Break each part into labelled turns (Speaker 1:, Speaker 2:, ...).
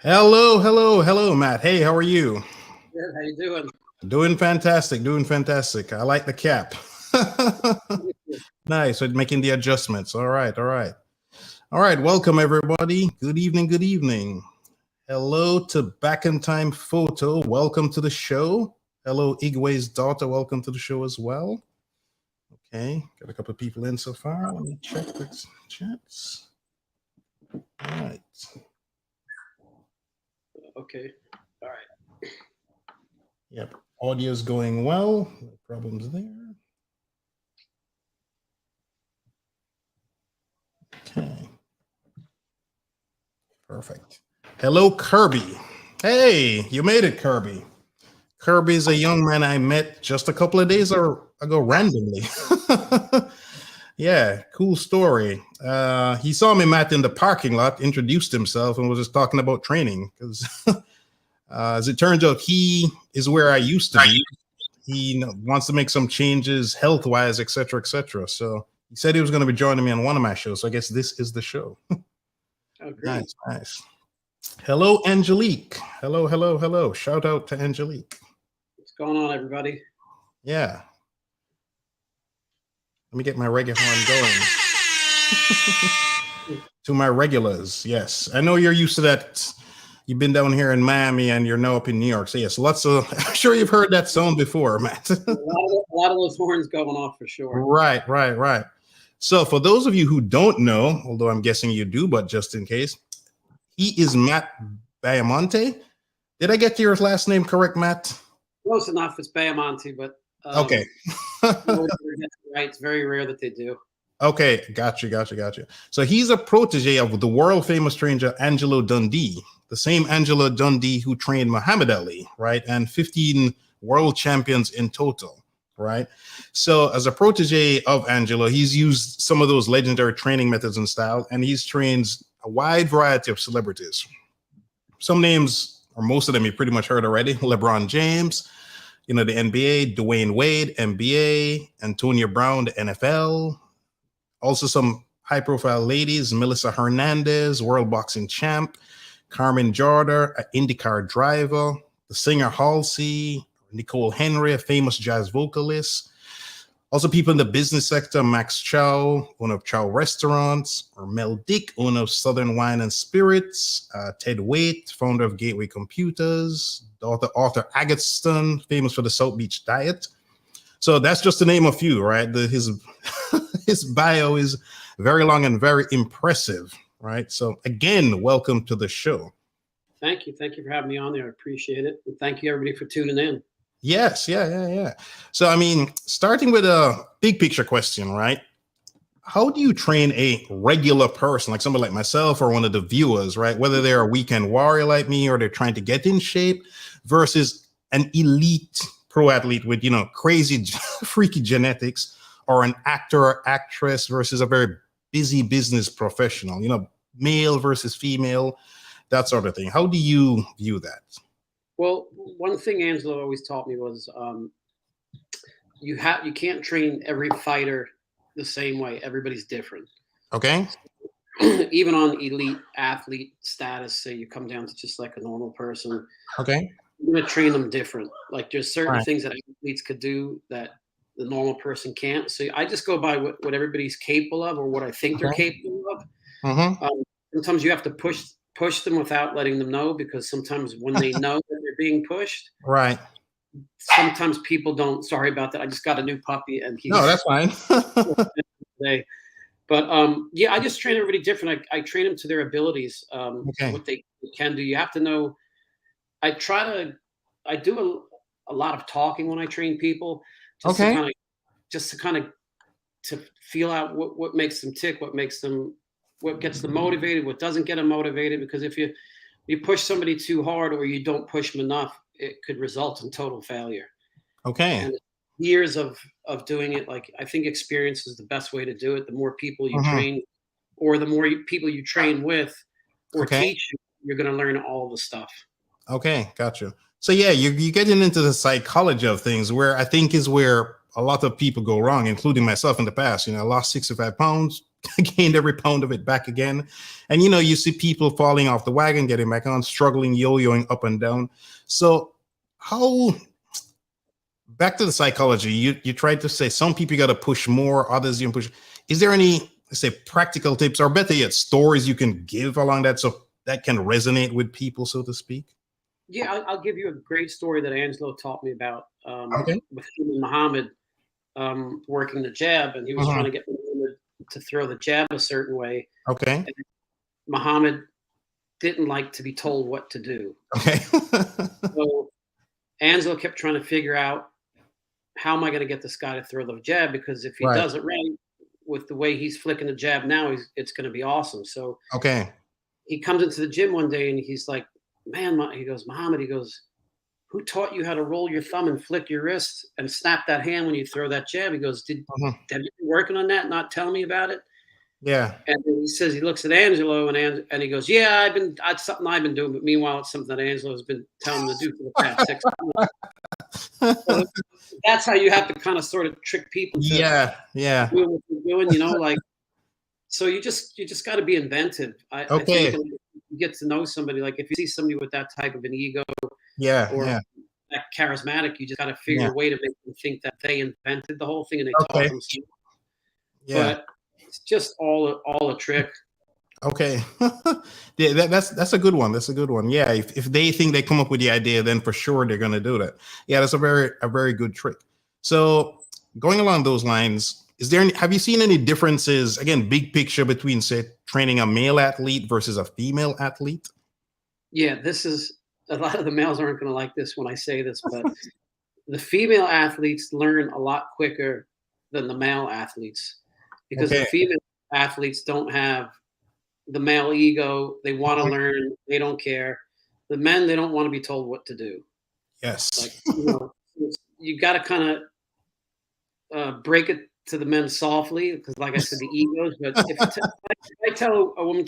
Speaker 1: Hello, hello, hello, Matt. Hey, how are you?
Speaker 2: Good. How you doing?
Speaker 1: Doing fantastic, doing fantastic. I like the cap. Nice, with making the adjustments. All right, all right. All right, welcome everybody. Good evening, good evening. Hello to Back in Time Photo. Welcome to the show. Hello, Igwe's daughter. Welcome to the show as well. Okay, got a couple of people in so far. Let me check the chats. All right.
Speaker 2: Okay. All right.
Speaker 1: Yep, audio's going well. No problems there. Okay. Perfect. Hello, Kirby. Hey, you made it, Kirby. Kirby's a young man I met just a couple of days ago randomly. Yeah, cool story. He saw me, Matt, in the parking lot, introduced himself, and was just talking about training. Because as it turns out, he is where I used to be. He wants to make some changes health-wise, etc., etc. So he said he was going to be joining me on one of my shows. So I guess this is the show.
Speaker 2: Oh, great.
Speaker 1: Nice, nice. Hello, Angelique. Hello, hello, hello. Shout out to Angelique.
Speaker 2: What's going on, everybody?
Speaker 1: Yeah. Let me get my reggae horn going. To my regulars, yes. I know you're used to that. You've been down here in Miami and you're now up in New York. So yes, lots of, I'm sure you've heard that sound before, Matt.
Speaker 2: a lot of those horns going off for sure.
Speaker 1: Right, right, right. So for those of you who don't know, although I'm guessing you do, but just in case, he is Matt Baiamonte. Did I get your last name correct, Matt?
Speaker 2: Close enough. It's Baiamonte, but
Speaker 1: okay.
Speaker 2: Right. It's very rare that they do.
Speaker 1: Okay, gotcha. So he's a protege of the world famous trainer Angelo Dundee, the same Angelo Dundee who trained Muhammad Ali, right? And 15 world champions in total, right? So as a protege of Angelo, he's used some of those legendary training methods and style, and he's trained a wide variety of celebrities. Some names, or most of them, you pretty much heard already. LeBron James, the NBA, Dwayne Wade, NBA, Antonio Brown, the NFL. Also some high-profile ladies, Melissa Hernandez, world boxing champ, Carmen Jordan, an IndyCar driver, the singer Halsey, Nicole Henry, a famous jazz vocalist. Also people in the business sector, Max Chow, owner of Chow Restaurants, or Mel Dick, owner of Southern Wine and Spirits, Ted Waite, founder of Gateway Computers, daughter Arthur Agatston, famous for the South Beach Diet. So that's just to name a few, right? His bio is very long and very impressive, right? So again, welcome to the show.
Speaker 2: Thank you. Thank you for having me on there. I appreciate it. And thank you everybody for tuning in.
Speaker 1: Yes, yeah. So, I mean, starting with a big picture question, right? How do you train a regular person, like somebody like myself or one of the viewers, right? Whether they're a weekend warrior like me or they're trying to get in shape versus an elite pro athlete with, crazy, freaky genetics, or an actor or actress versus a very busy business professional, male versus female, that sort of thing. How do you view that?
Speaker 2: Well, one thing Angelo always taught me was you can't train every fighter the same way. Everybody's different.
Speaker 1: Okay.
Speaker 2: Even on elite athlete status, say you come down to just like a normal person.
Speaker 1: Okay.
Speaker 2: You're going to train them different. Like there's certain things that athletes could do that the normal person can't. So I just go by what everybody's capable of or what I think they're capable of.
Speaker 1: Mm-hmm.
Speaker 2: Sometimes you have to push them without letting them know, because sometimes when they know that they're being pushed,
Speaker 1: right.
Speaker 2: Sometimes people don't. Sorry about that. I just got a new puppy, and he's
Speaker 1: no, that's fine.
Speaker 2: But I just train everybody different. I train them to their abilities, what they can do. You have to know. I do a lot of talking when I train people, just to kind of to feel out what makes them tick, what gets them motivated, what doesn't get them motivated. Because if you push somebody too hard or you don't push them enough, it could result in total failure.
Speaker 1: Okay.
Speaker 2: And years of doing it, like I think experience is the best way to do it. The more people you train, or the more people you train with or teach, you're going to learn all the stuff.
Speaker 1: Okay, gotcha. So yeah, you're getting into the psychology of things, where I think is where a lot of people go wrong, including myself in the past. I lost 65 pounds, gained every pound of it back again. And, you see people falling off the wagon, getting back on, struggling, yo-yoing up and down. So back to the psychology, you tried to say some people you got to push more, others you can push. Is there any, let's say, practical tips or better yet, stories you can give along that so that can resonate with people, so to speak?
Speaker 2: Yeah, I'll give you a great story that Angelo taught me about
Speaker 1: Okay.
Speaker 2: with him and Muhammad working the jab, and he was trying to get Muhammad to throw the jab a certain way.
Speaker 1: Okay.
Speaker 2: And Muhammad didn't like to be told what to do.
Speaker 1: Okay.
Speaker 2: So Angelo kept trying to figure out, how am I going to get this guy to throw the jab? Because if he does it right, with the way he's flicking the jab now, it's going to be awesome. So he comes into the gym one day and he's like, man, he goes, Muhammad, he goes, who taught you how to roll your thumb and flick your wrist and snap that hand when you throw that jab? He goes, have you been working on that? Not telling me about it?
Speaker 1: Yeah.
Speaker 2: And then he says, he looks at Angelo and he goes, yeah, it's something I've been doing, but meanwhile, it's something that Angelo has been telling him to do for the past 6 months. So that's how you have to kind of sort of trick people to doing what you're doing, like, so you just got to be inventive. I think you get to know somebody, like if you see somebody with that type of an ego or that charismatic, you just got to figure a way to make them think that they invented the whole thing and they taught them something. But it's just all a trick.
Speaker 1: Okay. Yeah, that's a good one. That's a good one. Yeah, if they think they come up with the idea, then for sure they're going to do that. Yeah, that's a very good trick. So going along those lines, have you seen any differences, again, big picture, between, say, training a male athlete versus a female athlete?
Speaker 2: Yeah, this is, a lot of the males aren't going to like this when I say this, but the female athletes learn a lot quicker than the male athletes, because the female athletes don't have the male ego. They want to learn. They don't care. The men, they don't want to be told what to do.
Speaker 1: Yes.
Speaker 2: Like, you got to kind of break it to the men softly, because like I said, the egos. But if I tell a woman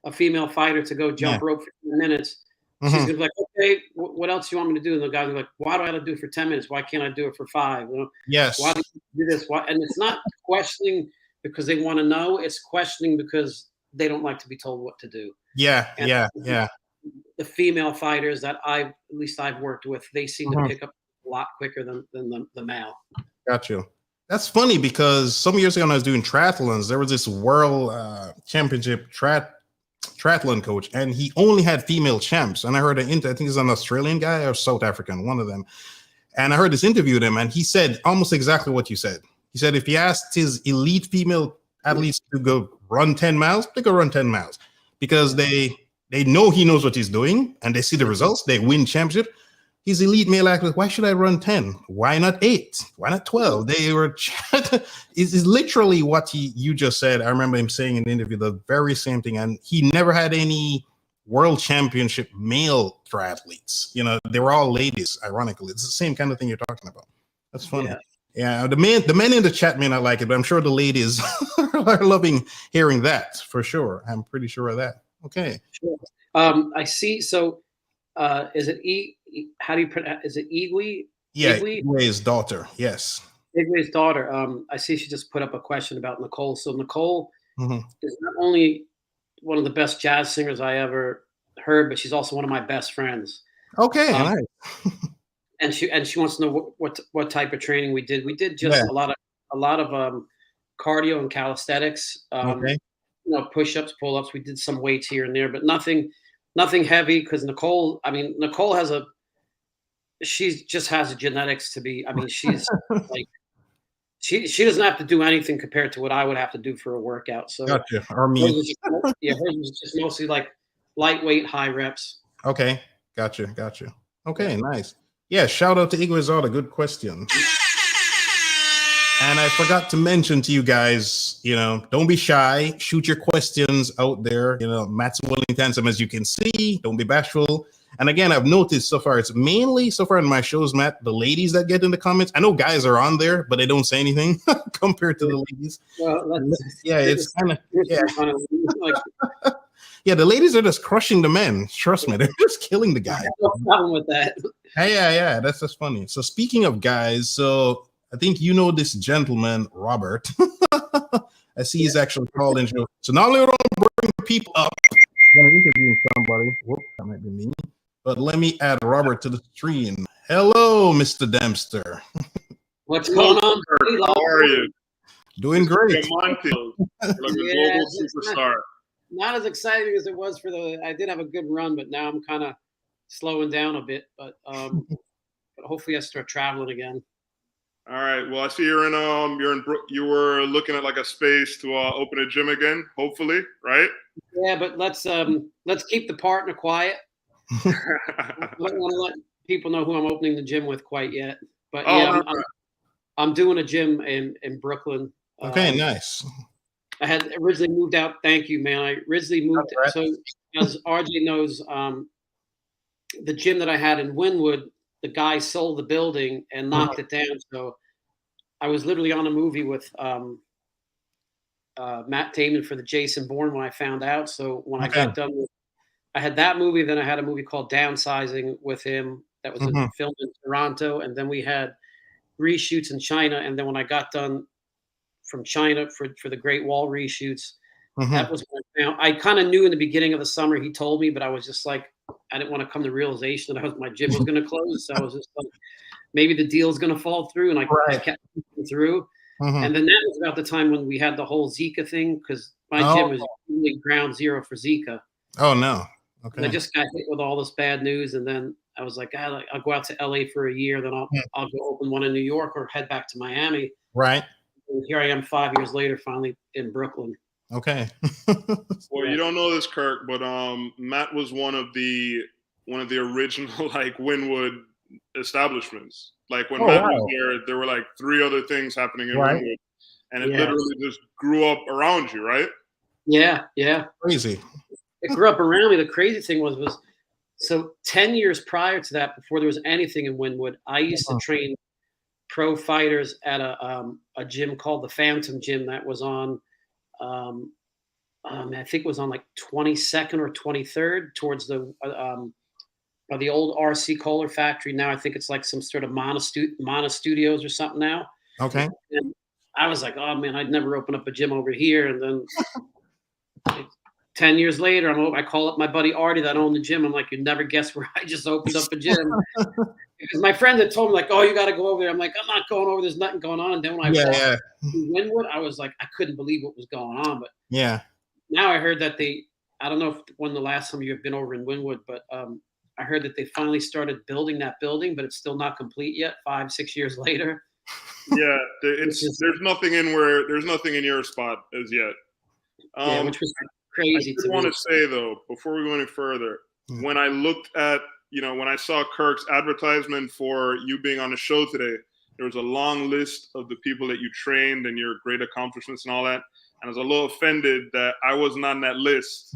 Speaker 2: a female fighter to go jump rope for 10 minutes, she's gonna be like, okay, what else do you want me to do? And the guy's gonna be like, why do I have to do it for 10 minutes? Why can't I do it for 5?
Speaker 1: Yes.
Speaker 2: Why do you do this? Why? And it's not questioning because they want to know. It's questioning because they don't like to be told what to do.
Speaker 1: Yeah.
Speaker 2: The female fighters that I've worked with, they seem to pick up a lot quicker than the male.
Speaker 1: Got you. That's funny, because some years ago when I was doing triathlons, there was this world championship triathlon coach, and he only had female champs. And I heard I think he's an Australian guy or South African, one of them. And I heard this interview with him, and he said almost exactly what you said. He said if he asked his elite female athletes to go run 10 miles, they go run 10 miles, because they know he knows what he's doing, and they see the results. They win championship. He's elite male athlete. Why should I run 10? Why not 8? Why not 12? They were. Is literally what you just said. I remember him saying in the interview the very same thing, and he never had any world championship male triathletes. They were all ladies. Ironically, it's the same kind of thing you're talking about. That's funny. Yeah, the men in the chat may not like it, but I'm sure the ladies are loving hearing that for sure. I'm pretty sure of that. Okay.
Speaker 2: Sure. I see. So, is it how do you pronounce? Is it Igwe?
Speaker 1: Yeah, Igwe's daughter. Yes.
Speaker 2: Igwe's daughter. I see she just put up a question about Nicole. So Nicole is not only one of the best jazz singers I ever heard, but she's also one of my best friends.
Speaker 1: Okay, nice.
Speaker 2: And she wants to know what type of training we did. We did just a lot of cardio and calisthenics. Push-ups, pull-ups. We did some weights here and there, but nothing heavy, because Nicole she just has the genetics to be. I mean, she's like she doesn't have to do anything compared to what I would have to do for a workout. So
Speaker 1: gotcha. Or me.
Speaker 2: Hers is just mostly like lightweight, high reps.
Speaker 1: Okay, gotcha. Okay, nice. Yeah, shout out to Igwe's daughter. Good question. And I forgot to mention to you guys, don't be shy. Shoot your questions out there. Matt's willing to answer them, as you can see. Don't be bashful. And again, I've noticed so far, it's mainly so far in my shows, Matt, the ladies that get in the comments. I know guys are on there, but they don't say anything compared to the ladies.
Speaker 2: Well,
Speaker 1: it's kind of, yeah, the ladies are just crushing the men. Trust me, they're just killing the guys.
Speaker 2: No problem with that.
Speaker 1: Yeah, that's just funny. So speaking of guys, so I think this gentleman, Robert. I see he's actually called in. So not only do I bring people up, I'm going to interview somebody. Whoops, that might be me. But let me add Robert to the stream. Hello, Mr. Dempster.
Speaker 2: What's going on?
Speaker 3: How are you?
Speaker 1: Doing great.
Speaker 3: Baiamonte, like a global superstar.
Speaker 2: Not as exciting as it was for I did have a good run, but now I'm kind of slowing down a bit. But hopefully I start traveling again.
Speaker 3: All right. Well, I see you were looking at like a space to open a gym again, hopefully, right?
Speaker 2: Yeah, but let's keep the partner quiet. I don't want to let people know who I'm opening the gym with quite yet. But I'm doing a gym in Brooklyn.
Speaker 1: Okay, nice.
Speaker 2: I had originally moved out. Thank you, man. I originally moved. Right. So as RJ knows, the gym that I had in Wynwood, the guy sold the building and knocked it down. So I was literally on a movie with Matt Damon for the Jason Bourne when I found out. So when I got done with, I had that movie. Then I had a movie called Downsizing with him that was filmed in Toronto. And then we had reshoots in China. And then when I got done from China for the Great Wall reshoots, that was when I kind of knew in the beginning of the summer, he told me, but I was just like, I didn't want to come to realization that my gym was going to close. So I was just like, maybe the deal's going to fall through. And I kept moving through. And then that was about the time when we had the whole Zika thing, because my gym was really ground zero for Zika.
Speaker 1: Oh, no. Okay.
Speaker 2: And I just got hit with all this bad news. And then I was like, I'll go out to LA for a year. Then I'll go open one in New York or head back to Miami.
Speaker 1: Right.
Speaker 2: And here I am 5 years later, finally in Brooklyn.
Speaker 1: Okay.
Speaker 3: Well, you don't know this, Kirk, but Matt was one of the original like Wynwood establishments. Like when Matt was there were like 3 other things happening in Wynwood, and it literally just grew up around you, right?
Speaker 2: Yeah.
Speaker 1: Crazy.
Speaker 2: It grew up around me. The crazy thing was so 10 years prior to that, before there was anything in Wynwood, I used to train pro fighters at a gym called the Phantom Gym that was on I think it was on like 22nd or 23rd towards the old RC Kohler factory. Now I think it's like some sort of Mana Studios or something now.
Speaker 1: Okay.
Speaker 2: And I was like, oh man, I'd never open up a gym over here. And then like, 10 years later, I call up my buddy Artie that owned the gym. I'm like, you'd never guess where I just opened up a gym. Because my friend had told me like, oh, you got to go over there. I'm like, I'm not going over. There's nothing going on. And then when I walked to Wynwood, I was like, I couldn't believe what was going on. But now I heard that I don't know when the last time you've been over in Wynwood, but I heard that they finally started building that building, but it's still not complete yet. 5-6 years later.
Speaker 3: Yeah, there's nothing in your spot as yet.
Speaker 2: Which was crazy.
Speaker 3: I want to say though, before we go any further, when I looked at, when I saw Kirk's advertisement for you being on the show today, there was a long list of the people that you trained and your great accomplishments and all that. And I was a little offended that I wasn't on that list.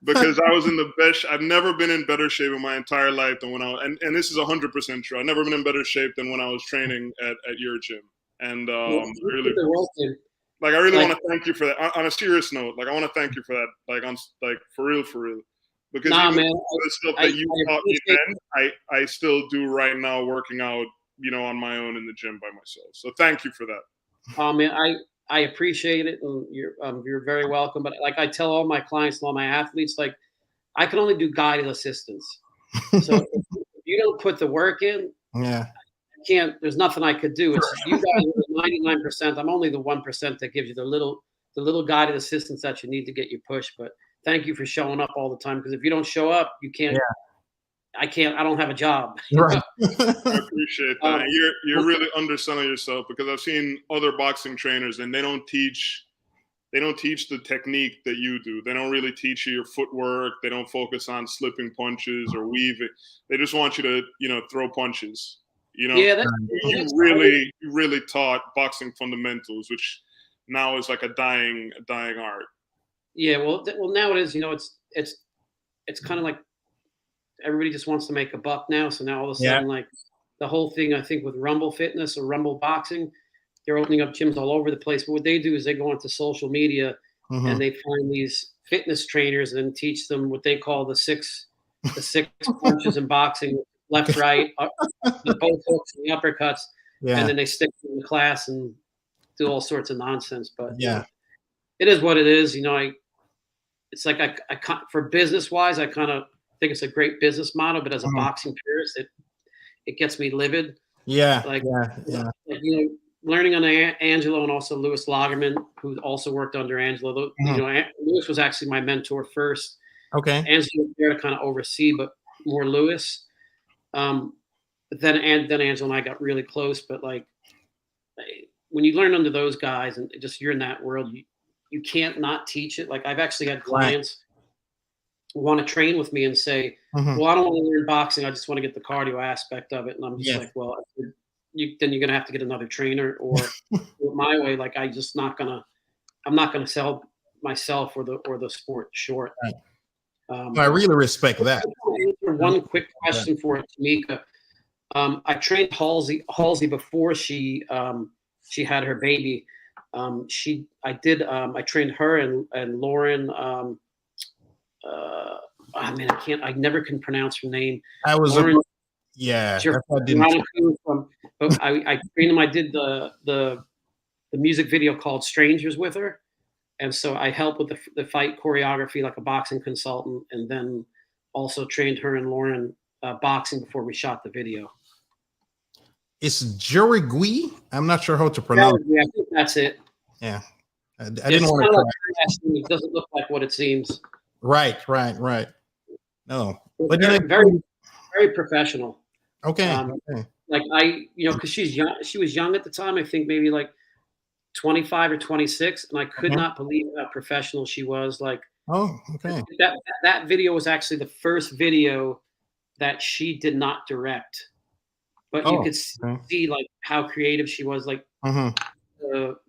Speaker 3: Because I was in the best. I've never been in better shape in my entire life than when and this is 100% true. I've never been in better shape than when I was training at your gym. And really want to thank you for that. On a serious note, I want to thank you for that. For real. Because the stuff that you taught me then, I still do right now, working out, on my own in the gym by myself. So thank you for that.
Speaker 2: Oh man, I appreciate it, and you're very welcome. But like I tell all my clients and all my athletes, like I can only do guided assistance. So if you don't put the work in, I can't. There's nothing I could do. It's you guys are 99%. I'm only the 1% that gives you the little guided assistance that you need to get you pushed. But thank you for showing up all the time, because if you don't show up, you can't. I don't have a job.
Speaker 1: Right.
Speaker 3: I appreciate that. You're really underselling yourself, because I've seen other boxing trainers and they don't teach the technique that you do. They don't really teach you your footwork. They don't focus on slipping punches or weaving. They just want you to, throw punches.
Speaker 2: You
Speaker 3: really taught boxing fundamentals, which now is like a dying art.
Speaker 2: Yeah, well now it is. It's kind of like everybody just wants to make a buck now. So now all of a sudden, like the whole thing, I think with Rumble Fitness or Rumble Boxing, they're opening up gyms all over the place. But what they do is they go onto social media and they find these fitness trainers and teach them what they call the six punches in boxing: left, right, the both hooks, and the uppercuts, and then they stick them in the class. And do all sorts of nonsense. But
Speaker 1: yeah,
Speaker 2: it is what it is. It's like I for business wise, I kind of think it's a great business model, but as a boxing purist, it gets me livid.
Speaker 1: Yeah,
Speaker 2: like
Speaker 1: yeah.
Speaker 2: Like, learning on Angelo and also Louis Lagerman, who also worked under Angelo. Louis was actually my mentor first.
Speaker 1: Okay.
Speaker 2: Angelo was there to kind of oversee, but more Louis. But then Angelo and I got really close. But like when you learn under those guys and just you're in that world, you can't not teach it. Like I've actually had clients want to train with me and say, well, I don't want to learn boxing. I just want to get the cardio aspect of it. And I'm just like, well, then you're going to have to get another trainer or do it my way. Like I'm not going to sell myself or the sport short.
Speaker 1: Right. I really respect that.
Speaker 2: One quick question for Tamika. I trained Halsey before she had her baby. I trained her and Lauren. I never can pronounce her name.
Speaker 1: I was
Speaker 2: Lauren,
Speaker 1: I
Speaker 2: trained them. I did the music video called Strangers with her. And so I helped with the fight choreography like a boxing consultant, and then also trained her and Lauren boxing before we shot the video.
Speaker 1: It's Jauregui. I'm not sure how to pronounce it.
Speaker 2: I think that's it.
Speaker 1: Yeah. I didn't want to.
Speaker 2: It doesn't look like what it seems.
Speaker 1: Right. No. But
Speaker 2: very, very professional.
Speaker 1: Okay.
Speaker 2: Like because she's young. She was young at the time. I think maybe like 25 or 26, and I could not believe how professional she was. Like,
Speaker 1: oh, okay.
Speaker 2: That video was actually the first video that she did not direct, but you could see like how creative she was. Like,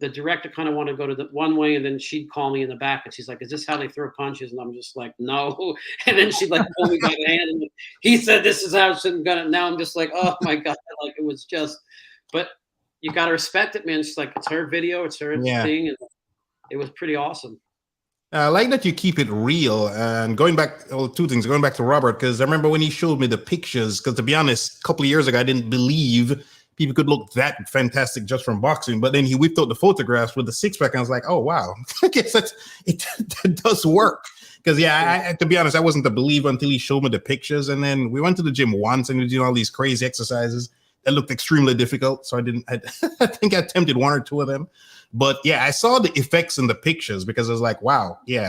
Speaker 2: the director kind of wanted to go to the one way, and then she'd call me in the back, and she's like, "Is this how they throw punches?" And I'm just like, "No." And then she'd like pull me by the hand, and he said, "This is how it's gonna." Now I'm just like, "Oh my god!" Like it was just, but. You got to respect it, man. It's like, it's her video, it's her thing. And it was pretty awesome.
Speaker 1: I like that you keep it real. And going back, two things, going back to Robert, because I remember when he showed me the pictures, because to be honest, a couple of years ago, I didn't believe people could look that fantastic just from boxing. But then he whipped out the photographs with the six-pack, and I was like, oh, wow. I guess that does work. Because, I, to be honest, I wasn't a believer until he showed me the pictures. And then we went to the gym once, and we did all these crazy exercises. That looked extremely difficult, so I think I attempted one or two of them, but I saw the effects in the pictures because I was like, wow, you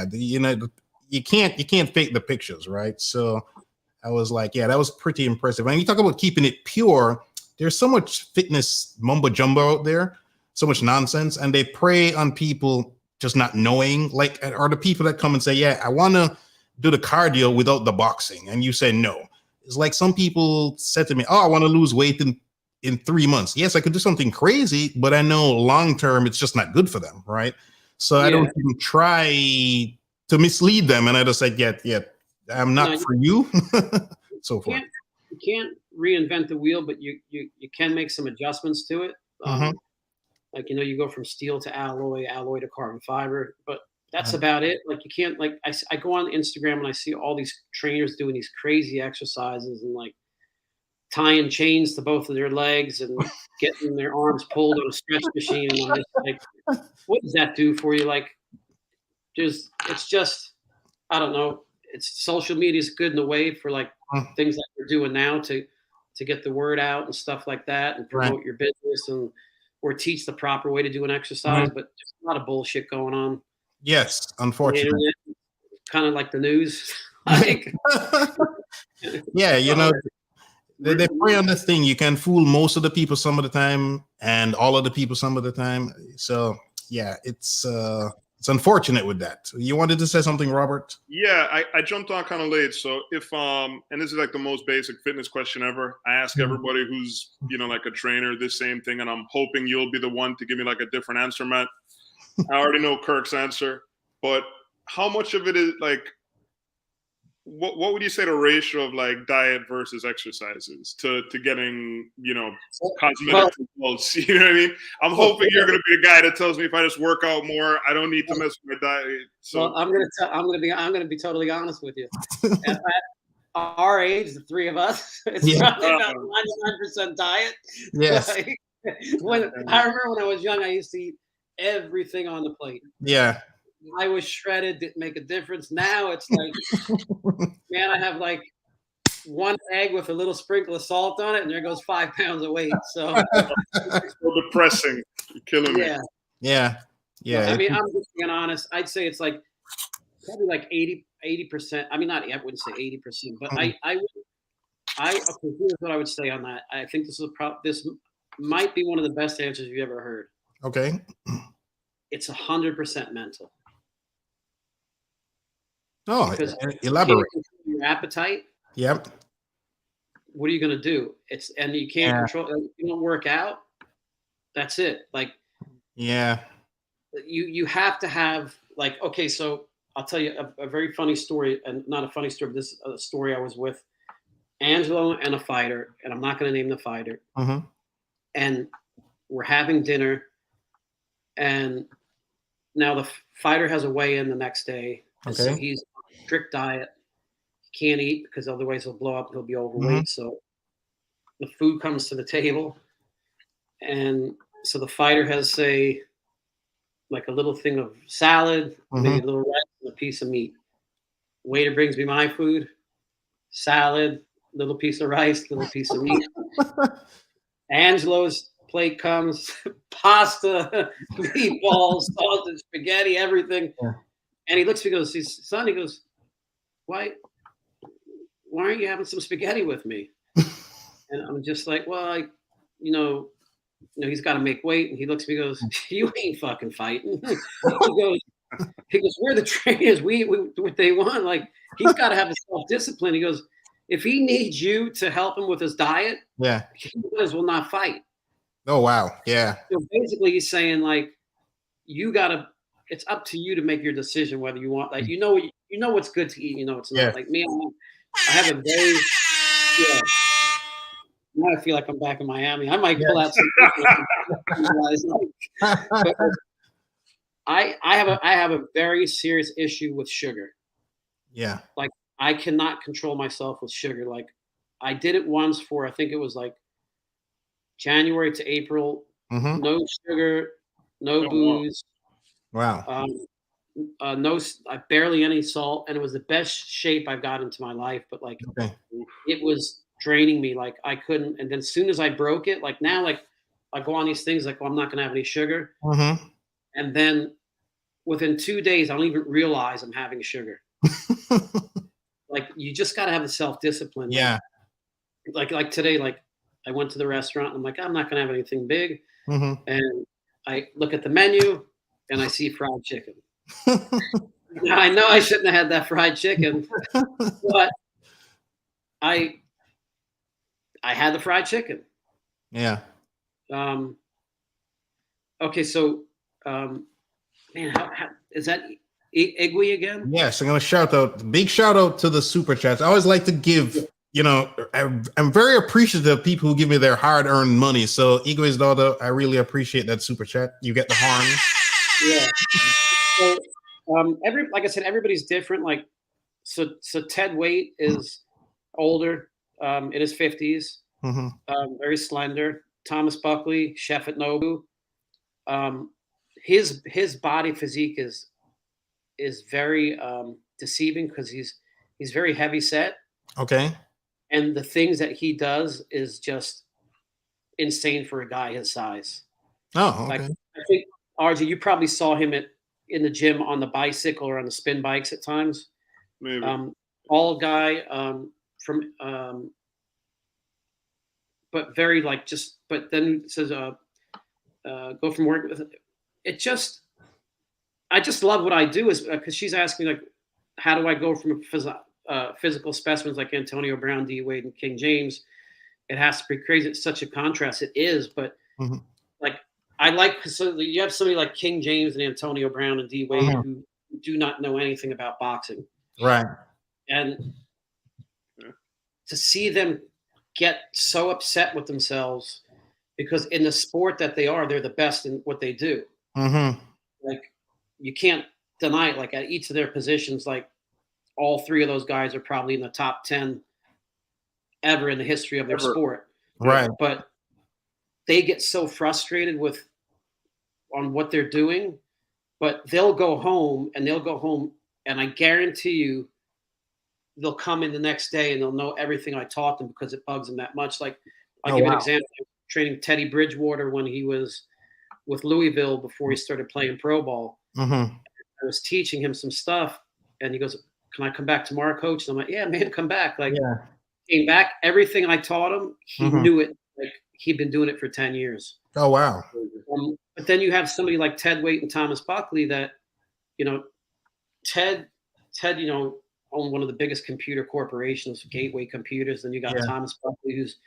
Speaker 1: can't fake the pictures, right? So I was like, that was pretty impressive. And you talk about keeping it pure. There's so much fitness mumbo jumbo out there, so much nonsense, and they prey on people just not knowing. Like, are the people that come and say, I want to do the cardio without the boxing, and you say no. It's like some people said to me, I want to lose weight in 3 months. Yes, I could do something crazy, but I know long-term it's just not good for them, right? So I don't even try to mislead them. And I just said, I'm not for you. So forth.
Speaker 2: You can't reinvent the wheel, but you can make some adjustments to it. Like, you go from steel to alloy to carbon fiber, but that's about it. Like you can't, like I go on Instagram and I see all these trainers doing these crazy exercises and like tying chains to both of their legs and getting their arms pulled on a stretch machine. And I'm just like, what does that do for you? Like, it's just, I don't know. It's social media is good in a way for like things that you're doing now to get the word out and stuff like that and promote your business or teach the proper way to do an exercise. But there's a lot of bullshit going on.
Speaker 1: Yes, unfortunately.
Speaker 2: Kind of like the news. Like,
Speaker 1: they prey on this thing. You can fool most of the people some of the time and all of the people some of the time. So it's unfortunate with that. You wanted to say something, Robert?
Speaker 3: Yeah, I jumped on kind of late. So if and this is like the most basic fitness question ever. I ask everybody who's like a trainer this same thing, and I'm hoping you'll be the one to give me like a different answer, Matt. I already know Kirk's answer, but how much of it is like, what would you say the ratio of like diet versus exercises to getting, cosmetic results? You know what I mean? I'm hoping you're going to be the guy that tells me if I just work out more, I don't need to mess with my diet. So
Speaker 2: I'm going to be totally honest with you. At our age, the three of us, it's probably about 99% diet.
Speaker 1: Yes.
Speaker 2: Like, I remember when I was young, I used to eat everything on the plate.
Speaker 1: Yeah.
Speaker 2: I was shredded, didn't make a difference. Now it's like, man, I have like one egg with a little sprinkle of salt on it, and there goes 5 pounds of weight. So
Speaker 3: it's so depressing. You're killing me.
Speaker 1: Yeah.
Speaker 2: So, I mean, I'm just being honest. I'd say it's like probably like 80%. I mean, I wouldn't say 80%, but okay, here's what I would say on that. I think this might be one of the best answers you've ever heard.
Speaker 1: Okay.
Speaker 2: It's 100% mental.
Speaker 1: Oh,
Speaker 2: because
Speaker 1: elaborate.
Speaker 2: Your appetite.
Speaker 1: Yep.
Speaker 2: What are you going to do? And you can't control. You don't work out. That's it. Like, you have to have like, okay, so I'll tell you a very funny story, and not a funny story, but this is a story. I was with Angelo and a fighter, and I'm not going to name the fighter.
Speaker 1: Mm-hmm.
Speaker 2: And we're having dinner, and now the fighter has a weigh-in the next day. Okay. So he's on a strict diet. He can't eat because otherwise he'll blow up. He'll be overweight. Mm-hmm. So the food comes to the table, and so the fighter has, say, like a little thing of salad, maybe a little rice, and a piece of meat. Waiter brings me my food, salad, little piece of rice, little piece of meat. Angelo's plate comes, pasta, meatballs, sausage, spaghetti, everything. Yeah. And he looks at me and goes, son, he goes, why aren't you having some spaghetti with me? And I'm just like, well, he's got to make weight. And he looks at me and goes, you ain't fucking fighting. he goes, we're the trainers. We what they want. Like, he's got to have a self-discipline. He goes, if he needs you to help him with his diet, he will not fight.
Speaker 1: Oh, wow. Yeah.
Speaker 2: So basically he's saying, like, it's up to you to make your decision whether you want, like, you know what's good to eat, it's not. Like me, I have a very, now I feel like I'm back in Miami. I might pull out some. But I have a very serious issue with sugar.
Speaker 1: Yeah.
Speaker 2: Like, I cannot control myself with sugar. Like, I did it once for, I think it was like January to April. Mm-hmm. No sugar, no booze.
Speaker 1: Wow.
Speaker 2: Barely any salt, and it was the best shape I've got into my life. But like, it was draining me. Like, I couldn't. And then as soon as I broke it, like now, like I go on these things like, well, I'm not going to have any sugar. Mm-hmm. And then within 2 days, I don't even realize I'm having sugar. Like, you just got to have the self-discipline.
Speaker 1: Yeah.
Speaker 2: Like today, like I went to the restaurant and I'm like, I'm not going to have anything big. Mm-hmm. And I look at the menu and I see fried chicken. Now, I know I shouldn't have had that fried chicken, but I had the fried chicken.
Speaker 1: Yeah.
Speaker 2: Okay. So, man, how is that Igwe again?
Speaker 1: Yes. I'm going to big shout out to the super chats. I always like to give, I'm very appreciative of people who give me their hard earned money. So Igwe's daughter, I really appreciate that super chat. You get the horn.
Speaker 2: Yeah. So, like I said, everybody's different. Like, so Ted Waite is older, in his 50s, very slender. Thomas Buckley, chef at Nobu. His body physique is very deceiving because he's very heavy set.
Speaker 1: Okay.
Speaker 2: And the things that he does is just insane for a guy his size.
Speaker 1: Oh, okay.
Speaker 2: Like, I think, RJ, you probably saw him in the gym on the bicycle or on the spin bikes at times.
Speaker 3: Maybe.
Speaker 2: All guy from but very like just, but then it says go from work. It just, I just love what I do, is because she's asking, like, how do I go from physical specimens like Antonio Brown, D Wade, and King James? It has to be crazy. It's such a contrast. It is, but like, I like, so you have somebody like King James and Antonio Brown and D Wade who do not know anything about boxing.
Speaker 1: Right.
Speaker 2: And to see them get so upset with themselves because in the sport that they are, they're the best in what they do. Mm-hmm. Like, you can't deny it. Like, at each of their positions, like, all three of those guys are probably in the top 10 ever in the history of their sport.
Speaker 1: Right.
Speaker 2: But they get so frustrated with on what they're doing, but they'll go home and I guarantee you they'll come in the next day and they'll know everything I taught them because it bugs them that much. Like I'll give you an example. Training Teddy Bridgewater when he was with Louisville before he started playing pro ball. I was teaching him some stuff and he goes, "Can I come back tomorrow, coach?" And I'm like, "Yeah, man, come back." Like came back, everything I taught him, he knew it. Like he'd been doing it for 10 years.
Speaker 1: Oh, wow.
Speaker 2: But then you have somebody like Ted Waite and Thomas Buckley that, Ted, owned one of the biggest computer corporations, Gateway Computers. Then you got Thomas Buckley, who's,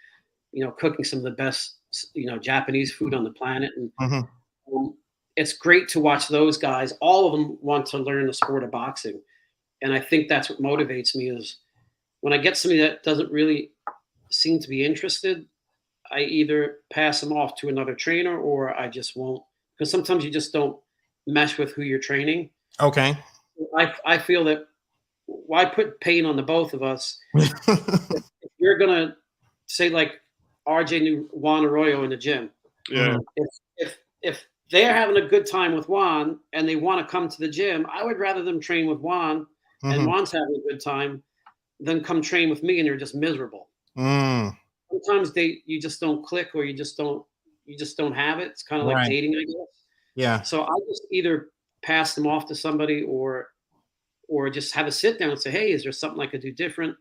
Speaker 2: cooking some of the best, Japanese food on the planet. And it's great to watch those guys. All of them want to learn the sport of boxing. And I think that's what motivates me is when I get somebody that doesn't really seem to be interested, I either pass them off to another trainer or I just won't, because sometimes you just don't mesh with who you're training.
Speaker 1: Okay.
Speaker 2: I feel that why put pain on the both of us? If you're going to say like RJ knew Juan Arroyo in the gym.
Speaker 3: Yeah.
Speaker 2: If they're having a good time with Juan and they want to come to the gym, I would rather them train with Juan and Juan's having a good time than come train with me and they're just miserable. Sometimes you just don't click or you just don't have it. It's kind of like dating, I guess.
Speaker 1: Yeah.
Speaker 2: So I just either pass them off to somebody or just have a sit down and say, "Hey, is there something I could do different?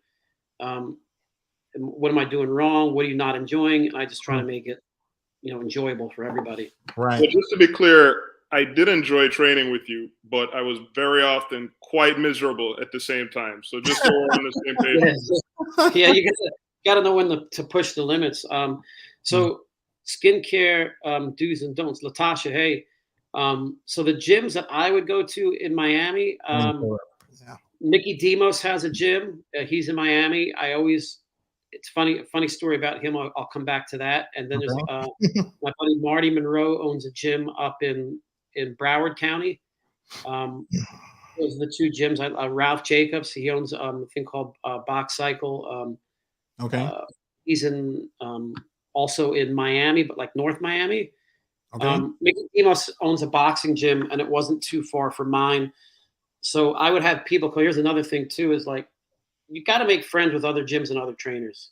Speaker 2: What am I doing wrong? What are you not enjoying?" And I just try to make it, enjoyable for everybody.
Speaker 1: Right.
Speaker 3: But just to be clear, I did enjoy training with you, but I was very often quite miserable at the same time. So just so we're on the same page.
Speaker 2: Yeah, you got to know when to push the limits. So skincare do's and don'ts. Latasha, hey. So the gyms that I would go to in Miami, Mickey Demos has a gym. He's in Miami. It's funny story about him. I'll come back to that. And then there's my buddy Marty Monroe owns a gym up in Broward County. Those are the two gyms. Ralph Jacobs, he owns a thing called Box Cycle. He's in also in Miami, but like North Miami. Mickey Demos owns a boxing gym, and it wasn't too far from mine. So I would have people. Here's another thing too: is like you got to make friends with other gyms and other trainers.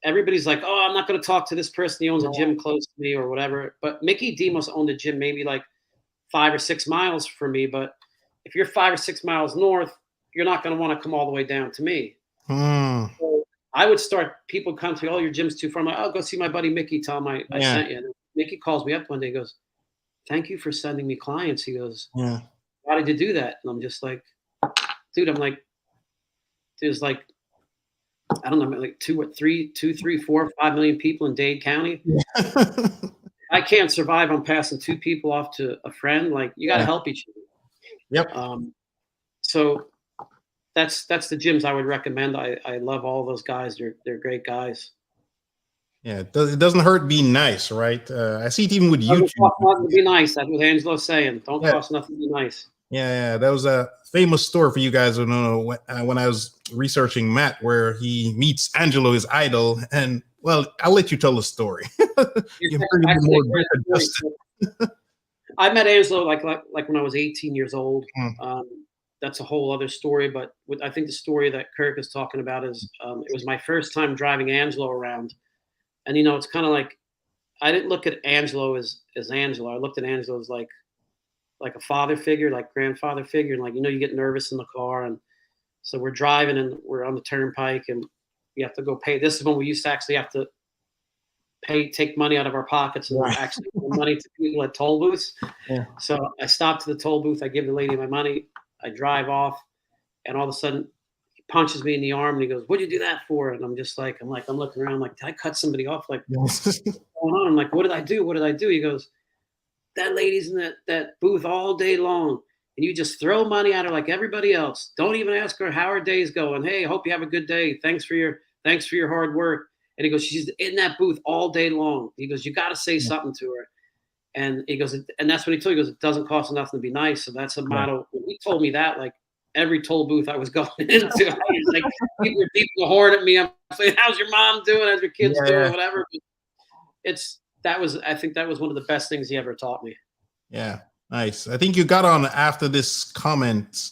Speaker 2: Everybody's like, "Oh, I'm not going to talk to this person. He owns a gym close to me or whatever." But Mickey Demos owned a gym maybe like 5 or 6 miles from me. But if you're 5 or 6 miles north, you're not going to want to come all the way down to me. So I would start people come to me, "Oh, your gym's too far." I'm like, "I'll go see my buddy Mickey. Tell him I sent you." And Mickey calls me up one day. He goes, "Thank you for sending me clients." He goes, "Why did you do that?" And I'm just like, "Dude," I'm like, there's like, I don't know, like 2, 3, 4, 5 million people in Dade County. I can't survive on passing 2 people off to a friend. Like you got to help each other.
Speaker 1: Yep.
Speaker 2: So that's the gyms I would recommend. I love all those guys. They're great guys.
Speaker 1: Yeah, it doesn't hurt being nice, right? I see it even with YouTube.
Speaker 2: Don't cost nothing to be nice. That's what Angelo's saying. Don't cost nothing to be nice.
Speaker 1: Yeah, that was a famous story for you guys who know when I was researching Matt, where he meets Angelo, his idol, and well, I'll let you tell the story.
Speaker 2: I met Angelo like when I was 18 years old. That's a whole other story, but I think the story that Kirk is talking about is it was my first time driving Angelo around, and it's kind of like I didn't look at Angelo as Angelo. I looked at Angelo as like a father figure, like grandfather figure. And like, you get nervous in the car. And so we're driving and we're on the turnpike and we have to go pay. This is when we used to actually have to take money out of our pockets and actually give money to people at toll booths. Yeah. So I stopped to the toll booth. I give the lady my money. I drive off and all of a sudden he punches me in the arm and he goes, "What'd you do that for?" And I'm looking around like, did I cut somebody off? Like, what's going on? I'm like, what did I do? What did I do? He goes, "That lady's in that booth all day long, and you just throw money at her like everybody else. Don't even ask her how her day's going. Hey, I hope you have a good day. Thanks for your hard work." And he goes, "She's in that booth all day long." He goes, "You got to say something to her." And he goes, and that's what he told me. He goes, "It doesn't cost nothing to be nice." So that's a motto. When he told me that, like every toll booth I was going into, I was like, people were beating the horn at me. I'm saying, "How's your mom doing? How's your kids doing?" Whatever. I think that was one of the best things he ever taught me.
Speaker 1: Yeah, nice. I think you got on after this comment,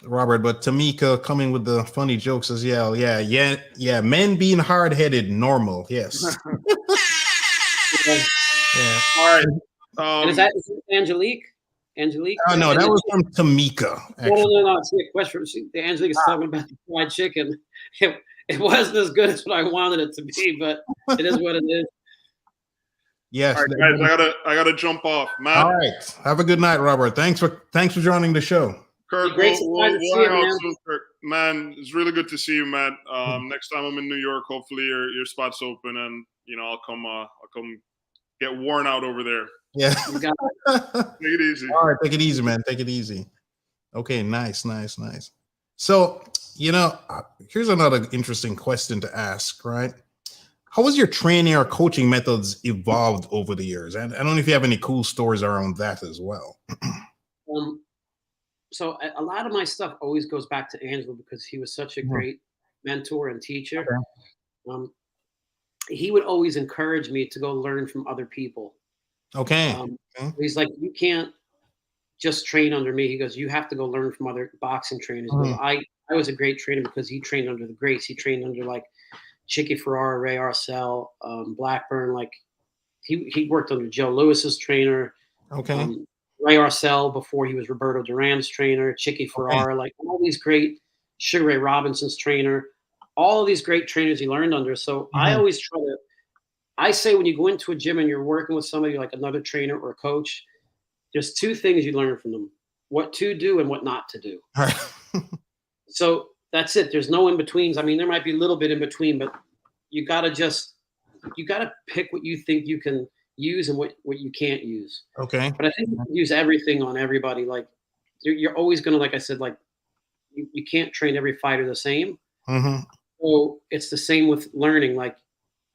Speaker 1: Robert, but Tamika coming with the funny jokes as well. Yeah. Men being hard-headed, normal. Yes.
Speaker 2: Yeah.
Speaker 3: All right.
Speaker 2: And is that Angelique? Angelique?
Speaker 1: Oh, no, that was from Tamika.
Speaker 2: No. It's a question. Angelique is talking about the fried chicken. It wasn't as good as what I wanted it to be, but it is what it is.
Speaker 1: Yes.
Speaker 3: All right, guys, I gotta jump off. Matt.
Speaker 1: All right. Have a good night, Robert. Thanks for joining the show.
Speaker 3: Kirk, we'll hang out soon, Kirk. Man, it's really good to see you, Matt. Next time I'm in New York, hopefully your spot's open, and I'll come get worn out over there.
Speaker 1: Yeah.
Speaker 3: Take it easy.
Speaker 1: All right, take it easy, man. Take it easy. Okay, nice. So, here's another interesting question to ask, right? How has your training or coaching methods evolved over the years? And I don't know if you have any cool stories around that as well.
Speaker 2: So a lot of my stuff always goes back to Angelo because he was such a great mentor and teacher. Okay. He would always encourage me to go learn from other people.
Speaker 1: Okay.
Speaker 2: He's like, you can't just train under me. He goes, you have to go learn from other boxing trainers. Goes, I was a great trainer because he trained under the greats. He trained under like Chicky Ferrara, Ray Arcel, Blackburn. Like he worked under Joe Lewis's trainer.
Speaker 1: Okay.
Speaker 2: Ray Arcel before he was Roberto Duran's trainer, Chicky Ferrara, like all these great, Sugar Ray Robinson's trainer, all of these great trainers he learned under. So I always I say when you go into a gym and you're working with somebody like another trainer or a coach, there's two things you learn from them: what to do and what not to do. So that's it. There's no in-betweens. I mean, there might be a little bit in between, but you got to pick what you think you can use and what you can't use.
Speaker 1: Okay.
Speaker 2: But I think you can use everything on everybody. Like you're always going to, like I said, like you can't train every fighter the same. So it's the same with learning. Like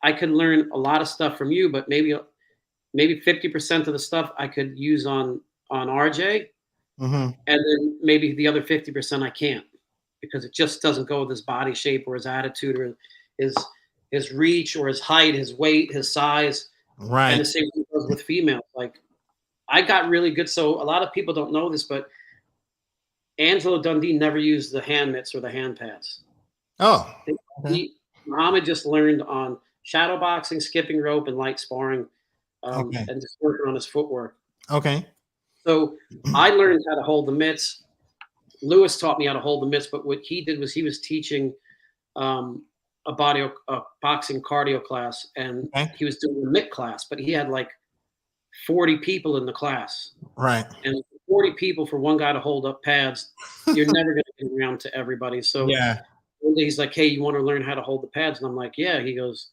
Speaker 2: I could learn a lot of stuff from you, but maybe 50% of the stuff I could use on RJ, and then maybe the other 50% I can't, because it just doesn't go with his body shape or his attitude or his reach or his height, his weight, his size.
Speaker 1: Right.
Speaker 2: And the same thing goes with females. Like I got really good. So a lot of people don't know this, but Angelo Dundee never used the hand mitts or the hand pads.
Speaker 1: Oh.
Speaker 2: Muhammad just learned on shadow boxing, skipping rope, and light sparring, and just working on his footwork. Okay. So I learned how to hold the mitts. Lewis taught me how to hold the mitts, but what he did was he was teaching a boxing cardio class, and he was doing a mitt class, but he had like 40 people in the class. Right. And 40 people for one guy to hold up pads, you're never going to get around to everybody. So one day he's like, hey, you want to learn how to hold the pads? And I'm like, yeah. He goes,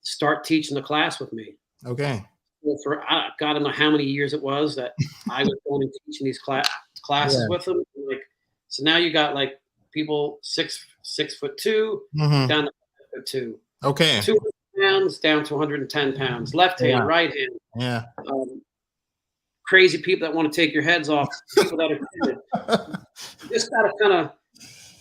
Speaker 2: start teaching the class with me. Okay. Well, I don't know how many years it was that I was going and teaching these classes with him. Like, so now you got like people 6'2", down to 5'2". Okay. 200 pounds down to 110 pounds. Left hand, right hand. Yeah. Crazy people that want to take your heads off. People that are you just gotta kind of,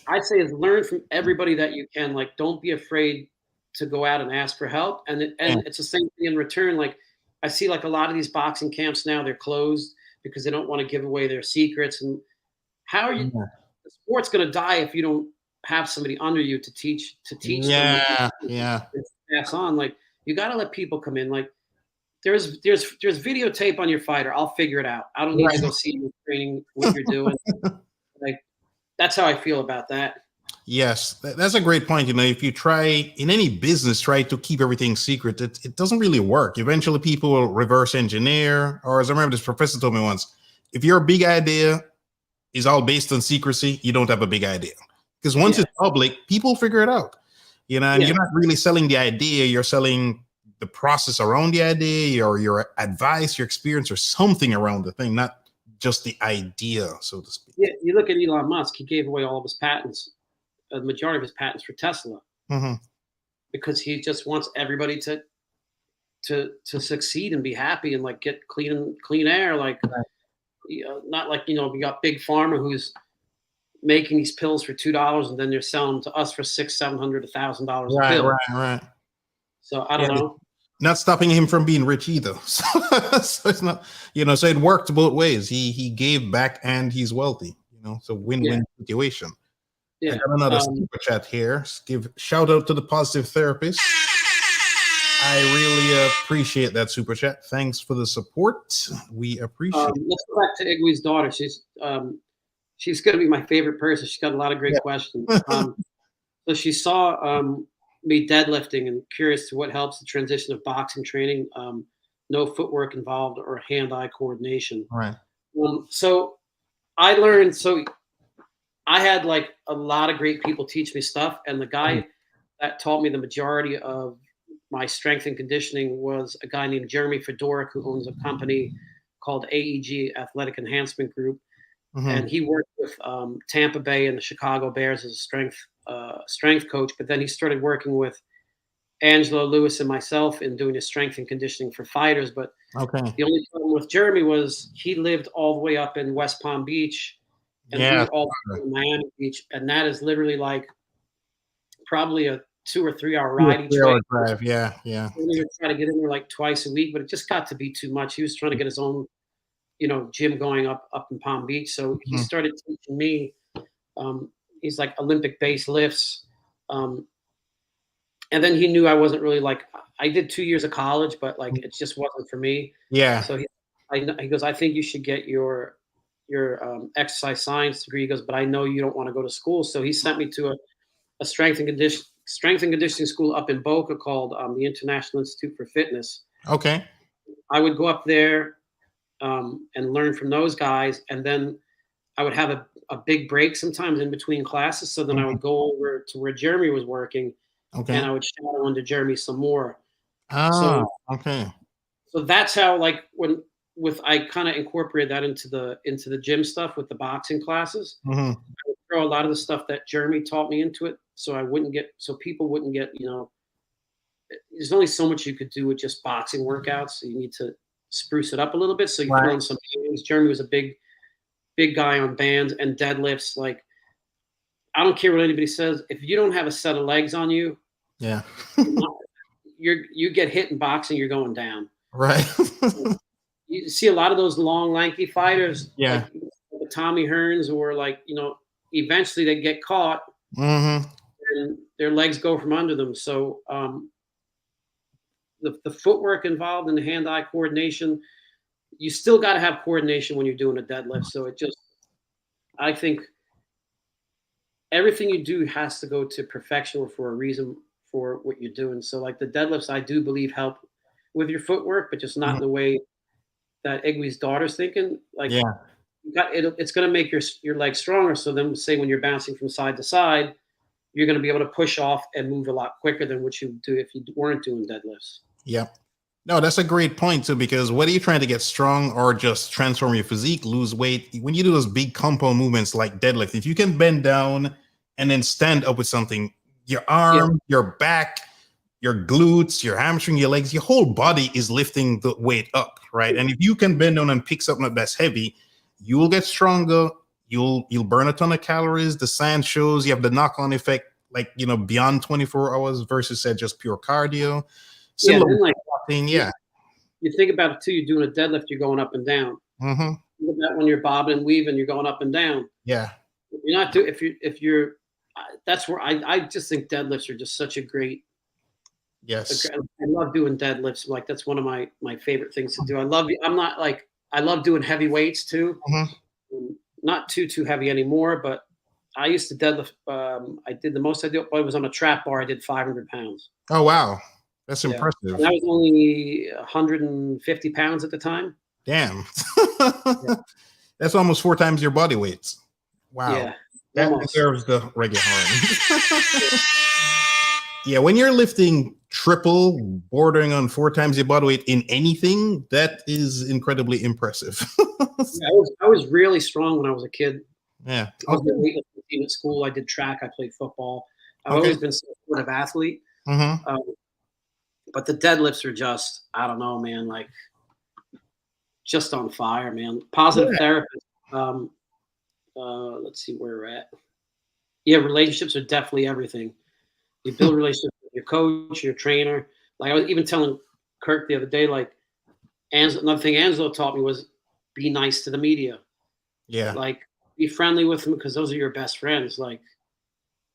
Speaker 2: I'd say, is learn from everybody that you can. Like, don't be afraid to go out and ask for help. And it's the same thing in return. Like, I see like a lot of these boxing camps now, they're closed because they don't want to give away their secrets. And how are you? The sport's going to die if you don't have somebody under you to teach them. Pass on. Like, you got to let people come in. Like, there's videotape on your fighter. I'll figure it out. I don't need to go see you training what you're doing. Like, that's how I feel about that. Yes, that's a great point. If you try in any business, try to keep everything secret, it doesn't really work. Eventually people will reverse engineer, or as I remember this professor told me once, if your big idea is all based on secrecy, you don't have a big idea. Because once it's public, people figure it out. And you're not really selling the idea, you're selling the process around the idea, or your advice, your experience, or something around the thing, not just the idea, so to speak. Yeah, you look at Elon Musk, he gave away all of his patents, the majority of his patents for Tesla, because he just wants everybody to succeed and be happy and like get clean air. Like, not like, we got Big Pharma who's making these pills for $2 and then they're selling them to us for $600, $700, $1,000 a pill. Right. So I don't know.
Speaker 1: not stopping him from being rich either. So it's not, so it worked both ways. He gave back and he's wealthy, so win-win situation.
Speaker 2: Yeah.
Speaker 1: I got another super chat here. Give shout out to the positive therapist. I really appreciate that super chat. Thanks for the support. We appreciate it.
Speaker 2: Let's go back to Igwe's daughter. She's going to be my favorite person. She's got a lot of great questions. So she saw me deadlifting and curious to what helps the transition of boxing training. No footwork involved or hand-eye coordination.
Speaker 1: Right.
Speaker 2: So I learned. So I had like a lot of great people teach me stuff, and the guy that taught me the majority of my strength and conditioning was a guy named Jeremy Fedoruk, who owns a company called AEG Athletic Enhancement Group. And he worked with Tampa Bay and the Chicago Bears as a strength coach. But then he started working with Angelo, Lewis, and myself in doing his strength and conditioning for fighters. But the only problem with Jeremy was he lived all the way up in West Palm Beach, and we were all in Miami Beach, and that is literally like probably a 2 or 3 hour ride each way.
Speaker 1: Drive. Yeah.
Speaker 2: We were trying to get in there like twice a week, but it just got to be too much. He was trying to get his own gym going up in Palm Beach. So he started teaching me. He's like Olympic based lifts. And then he knew I wasn't really like, I did 2 years of college, but like, it just wasn't for me.
Speaker 1: Yeah.
Speaker 2: So he goes, I think you should get your exercise science degree. He goes, but I know you don't want to go to school. So he sent me to a strength and conditioning school up in Boca called the International Institute for Fitness.
Speaker 1: Okay.
Speaker 2: I would go up there and learn from those guys. And then I would have a big break sometimes in between classes. So then I would go over to where Jeremy was working, and I would shadow under Jeremy some more.
Speaker 1: Okay.
Speaker 2: So that's how, like, I kind of incorporated that into the gym stuff with the boxing classes. I would throw a lot of the stuff that Jeremy taught me into it, so people wouldn't get, there's only so much you could do with just boxing workouts. So you need to spruce it up a little bit. So you throw in some bands. Jeremy was a big guy on bands and deadlifts. Like, I don't care what anybody says. If you don't have a set of legs on you, you get hit in boxing, you're going down.
Speaker 1: Right.
Speaker 2: You see a lot of those long, lanky fighters, like Tommy Hearns, or like, eventually they get caught and their legs go from under them. So the footwork involved in the hand-eye coordination, you still got to have coordination when you're doing a deadlift. So I think everything you do has to go to perfection or for a reason for what you're doing. So like the deadlifts, I do believe help with your footwork, but just not in the way that Igwe's daughter's thinking. Like, it's going to make your legs stronger. So then, say when you're bouncing from side to side, you're going to be able to push off and move a lot quicker than what you would do if you weren't doing deadlifts.
Speaker 1: Yeah. No, that's a great point too, because whether you're trying to get strong or just transform your physique, lose weight, when you do those big compound movements like deadlift, if you can bend down and then stand up with something, your arm, your back, your glutes, your hamstring, your legs, your whole body is lifting the weight up, right? And if you can bend down and pick something up that's heavy, you will get stronger. You'll burn a ton of calories. The science shows you have the knock-on effect, like, beyond 24 hours versus said just pure cardio.
Speaker 2: You think about it too. You're doing a deadlift, you're going up and down. Think about when you're bobbing and weaving, you're going up and down.
Speaker 1: Yeah.
Speaker 2: You're not doing if you're. That's where I just think deadlifts are just such a great.
Speaker 1: Yes.
Speaker 2: I love doing deadlifts. Like, that's one of my favorite things to do. I love doing heavy weights too. Not too heavy anymore, but I used to deadlift. I did the most I did. I was on a trap bar. I did 500 pounds.
Speaker 1: Oh, wow. That's impressive.
Speaker 2: And I was only 150 pounds at the time.
Speaker 1: Damn. That's almost 4 times your body weight. Wow.
Speaker 2: Yeah.
Speaker 1: That deserves the regular horn. Yeah, when you're lifting triple, bordering on 4 times your body weight in anything, that is incredibly impressive.
Speaker 2: I was really strong when I was a kid.
Speaker 1: Yeah.
Speaker 2: I was in the weightlifting team at school. I did track. I played football. I've always been some sort of athlete. But the deadlifts are just, I don't know, man, like, just on fire, man. Positive therapist. Let's see where we're at. Yeah, relationships are definitely everything. You build relationships with your coach, your trainer. Like, I was even telling Kirk the other day, like, another thing Angelo taught me was be nice to the media.
Speaker 1: Yeah.
Speaker 2: Like, be friendly with them because those are your best friends. Like,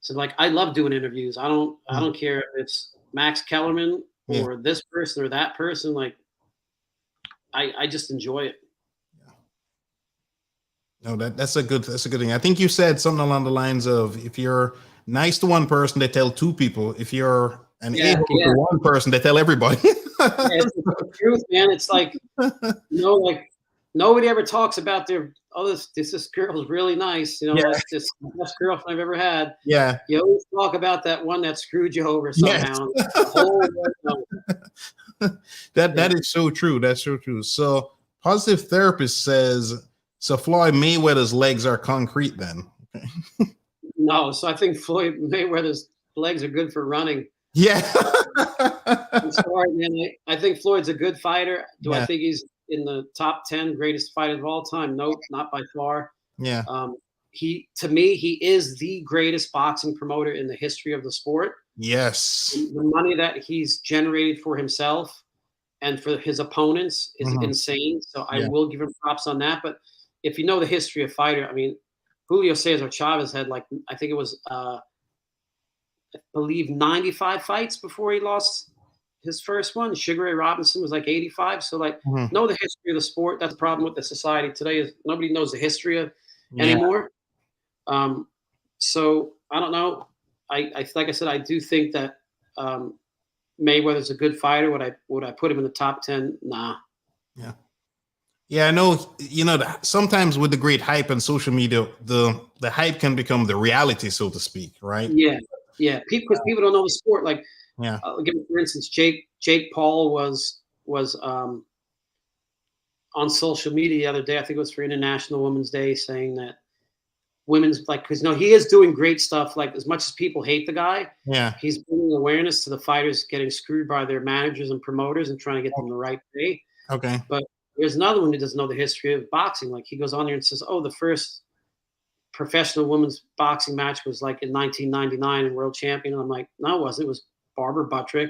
Speaker 2: so like, I love doing interviews. I don't care if it's Max Kellerman or this person or that person. Like, I just enjoy it.
Speaker 1: No, that's a good thing. I think you said something along the lines of, if you're nice to one person, they tell two people. If you're an a-hole to one person, they tell everybody.
Speaker 2: It's the truth, man. It's like, like nobody ever talks about this girl is really nice. This is the best girlfriend I've ever had.
Speaker 1: Yeah.
Speaker 2: You always talk about that one that screwed you over somehow.
Speaker 1: That is so true. That's so true. So Positive Therapist says, so Floyd Mayweather's legs are concrete then.
Speaker 2: No, so I think Floyd Mayweather's legs are good for running.
Speaker 1: Yeah.
Speaker 2: I'm sorry, man. I think Floyd's a good fighter. Do I think he's in the top 10 greatest fighters of all time? Nope, not by far.
Speaker 1: Yeah.
Speaker 2: To me, he is the greatest boxing promoter in the history of the sport.
Speaker 1: Yes.
Speaker 2: The money that he's generated for himself and for his opponents is insane. So I will give him props on that. But if you know the history of fighter, I mean, Julio Cesar Chavez had, like, I think it was, I believe 95 fights before he lost his first one. Sugar Ray Robinson was like 85. So, like, know the history of the sport. That's the problem with the society today, is nobody knows the history of anymore. So I don't know. I like I said, I do think that Mayweather's a good fighter. Would I put him in the top 10? Nah.
Speaker 1: Yeah. Yeah, I know, sometimes with the great hype and social media, the hype can become the reality, so to speak, right?
Speaker 2: Yeah. Yeah. Because people don't know the sport. Like, I'll give you, for instance, Jake Paul was on social media the other day. I think it was for International Women's Day, saying that women's, like, because he is doing great stuff. Like, as much as people hate the guy, he's bringing awareness to the fighters getting screwed by their managers and promoters and trying to get them the right pay.
Speaker 1: Okay.
Speaker 2: But there's another one who doesn't know the history of boxing. Like, he goes on there and says, "Oh, the first professional women's boxing match was like in 1999 and world champion." And I'm like, no, it wasn't. It was Barbara Buttrick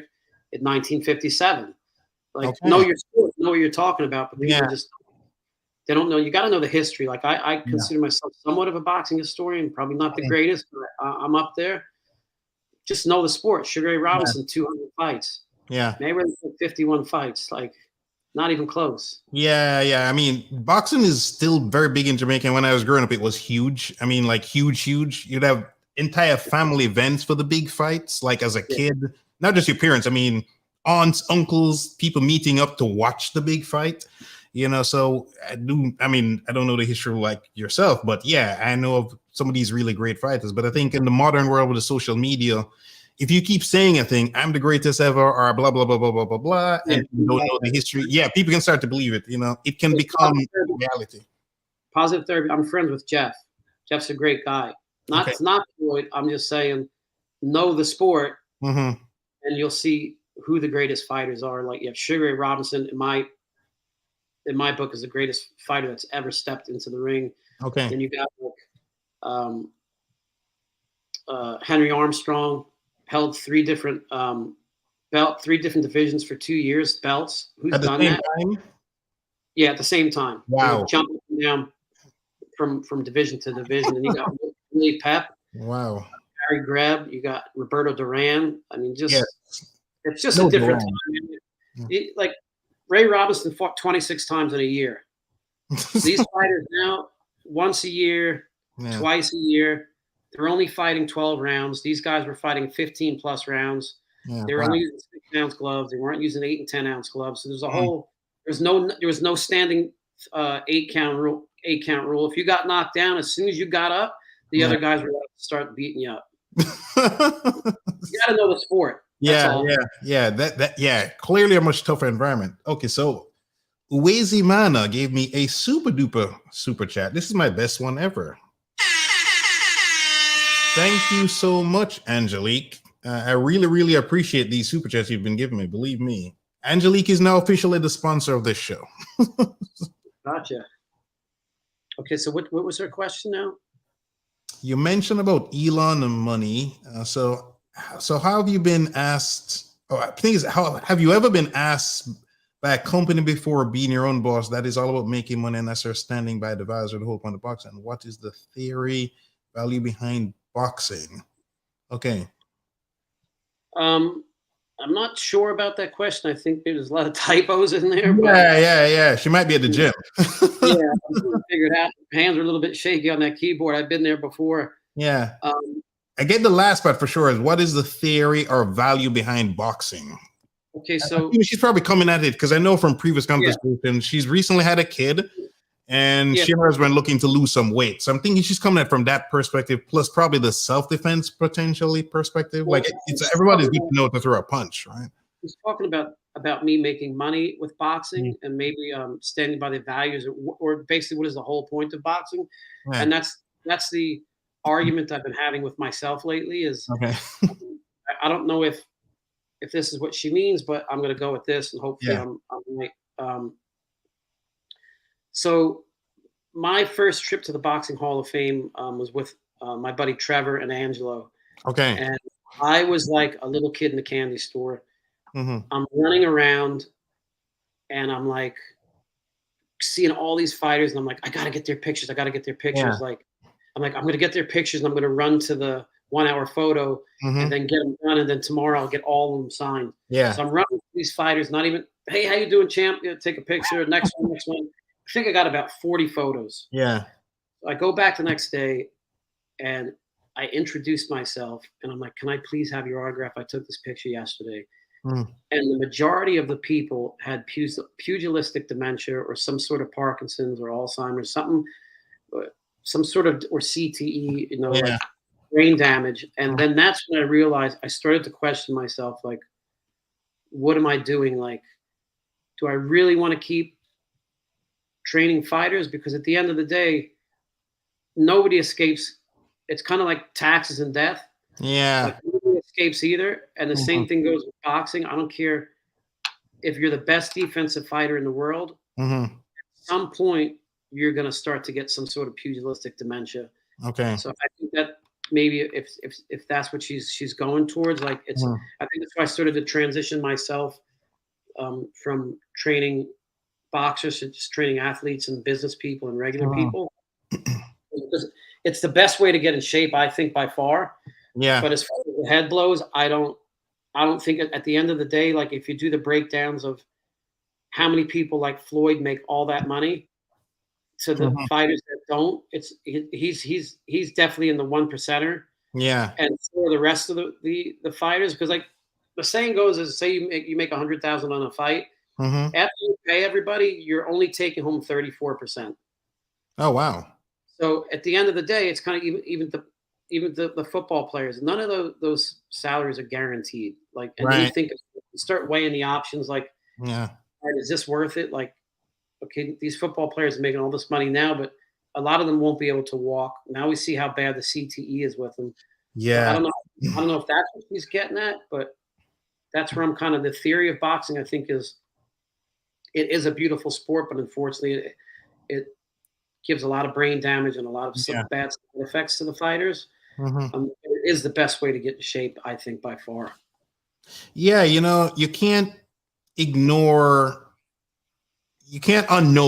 Speaker 2: in 1957. Like, know your sport, know what you're talking about. But people just, they don't know. You got to know the history. Like, I consider myself somewhat of a boxing historian, probably not the greatest, but I'm up there. Just know the sport. Sugar Ray Robinson, 200 fights.
Speaker 1: Yeah.
Speaker 2: Mayweather, 51 fights. Like, not even close.
Speaker 1: Yeah. I mean, boxing is still very big in Jamaica. When I was growing up, it was huge. I mean, like, huge. You'd have entire family events for the big fights. Like, as a kid, not just your parents. I mean, aunts, uncles, people meeting up to watch the big fight. So I don't know the history like yourself, but I know of some of these really great fighters. But I think in the modern world with the social media, if you keep saying a thing, I'm the greatest ever, or blah, blah, blah, blah, blah, blah, blah, and you don't know the history, people can start to believe it. It can become reality.
Speaker 2: Positive Therapy. I'm friends with Jeff. Jeff's a great guy. It's not Floyd. I'm just saying, know the sport, and you'll see who the greatest fighters are. Like, you have Sugar Ray Robinson, in my book, is the greatest fighter that's ever stepped into the ring. Okay. And you got Henry Armstrong, held three different divisions for 2 years, belts. Who's done that? Time? Yeah, at the same time.
Speaker 1: Wow.
Speaker 2: Jumping down from division to division. And you got Willie Pep.
Speaker 1: Wow.
Speaker 2: Harry Greb. You got Roberto Duran. I mean, it's just a different time. Like, Ray Robinson fought 26 times in a year. These fighters now, once a year, twice a year, they're only fighting 12 rounds. These guys were fighting 15 plus rounds. They were only using 6-ounce gloves. They weren't using 8 and 10-ounce gloves. So there was no standing 8-count rule. If you got knocked down, as soon as you got up, the other guys were about to start beating you up. You got to know the sport.
Speaker 1: Clearly a much tougher environment. Okay, so Uwezi Mana gave me a super duper super chat. This is my best one ever. Thank you so much, Angelique. I really, really appreciate these super chats you've been giving me. Believe me, Angelique is now officially the sponsor of this show.
Speaker 2: Gotcha. Okay, so what was her question now?
Speaker 1: You mentioned about Elon and money. So how have you been asked? the thing is, how have you ever been asked by a company before being your own boss that is all about making money and that's standing by the visor the whole point of boxing? What is the theory value behind boxing? Okay.
Speaker 2: I'm not sure about that question. I think there's a lot of typos in there.
Speaker 1: Yeah. She might be at the gym.
Speaker 2: Yeah, I figured out. Hands are a little bit shaky on that keyboard. I've been there before.
Speaker 1: Yeah. I get the last part for sure. Is what is the theory or value behind boxing?
Speaker 2: Okay, so
Speaker 1: she's probably coming at it because I know from previous conversations she's recently had a kid, and she and her husband looking to lose some weight. So I'm thinking she's coming at it from that perspective, plus probably the self-defense potentially perspective. Like it's everybody's good to know to throw a punch, right?
Speaker 2: He's talking about me making money with boxing and maybe standing by the values or basically what is the whole point of boxing, and that's the argument I've been having with myself lately. Is I don't know if this is what she means, but I'm going to go with this, and hopefully I'm right. So my first trip to the Boxing Hall of Fame was with my buddy Trevor and Angelo.
Speaker 1: Okay.
Speaker 2: And I was like a little kid in the candy store.
Speaker 1: Mm-hmm.
Speaker 2: I'm running around, and I'm like seeing all these fighters, and I'm like, I got to get their pictures.
Speaker 1: Yeah.
Speaker 2: Like, I'm going to get their pictures, and I'm going to run to the 1 hour photo and then get them done. And then tomorrow I'll get all of them signed.
Speaker 1: Yeah.
Speaker 2: So I'm running these fighters, not even, hey, how you doing, champ? Take a picture. Next one. I think I got about 40 photos.
Speaker 1: Yeah.
Speaker 2: So I go back the next day and I introduce myself and I'm like, can I please have your autograph? I took this picture yesterday. And the majority of the people had pugilistic dementia or some sort of Parkinson's or Alzheimer's, some sort of, or CTE, like brain damage. And then that's when I realized I started to question myself, like, what am I doing? Like, do I really want to keep training fighters? Because at the end of the day, nobody escapes. It's kind of like taxes and death.
Speaker 1: Yeah.
Speaker 2: Like, nobody escapes either. And the same thing goes with boxing. I don't care if you're the best defensive fighter in the world. At some point, you're going to start to get some sort of pugilistic dementia.
Speaker 1: Okay.
Speaker 2: So I think that maybe if that's what she's going towards, like it's, I think that's why I started to transition myself from training boxers to just training athletes and business people and regular people. Because it's the best way to get in shape, I think, by far.
Speaker 1: Yeah.
Speaker 2: But as far as the head blows, I don't think at the end of the day, like if you do the breakdowns of how many people like Floyd make all that money to the fighters that don't, he's definitely in the 1%er.
Speaker 1: Yeah.
Speaker 2: And for the rest of the fighters, because like the saying goes is, say you make 100,000 on a fight, after you pay everybody, you're only taking home 34%.
Speaker 1: Oh wow.
Speaker 2: So at the end of the day, it's kind of even the football players. None of those salaries are guaranteed. Like, and then you start weighing the options. Like, is this worth it? Like, okay, these football players are making all this money now, but a lot of them won't be able to walk. Now we see how bad the CTE is with them.
Speaker 1: Yeah.
Speaker 2: So I don't know if that's what he's getting at, but that's where I'm kind of, the theory of boxing, I think, is it is a beautiful sport, but unfortunately it gives a lot of brain damage and a lot of bad effects to the fighters. It is the best way to get in shape, I think, by far. Yeah,
Speaker 1: you can't unknow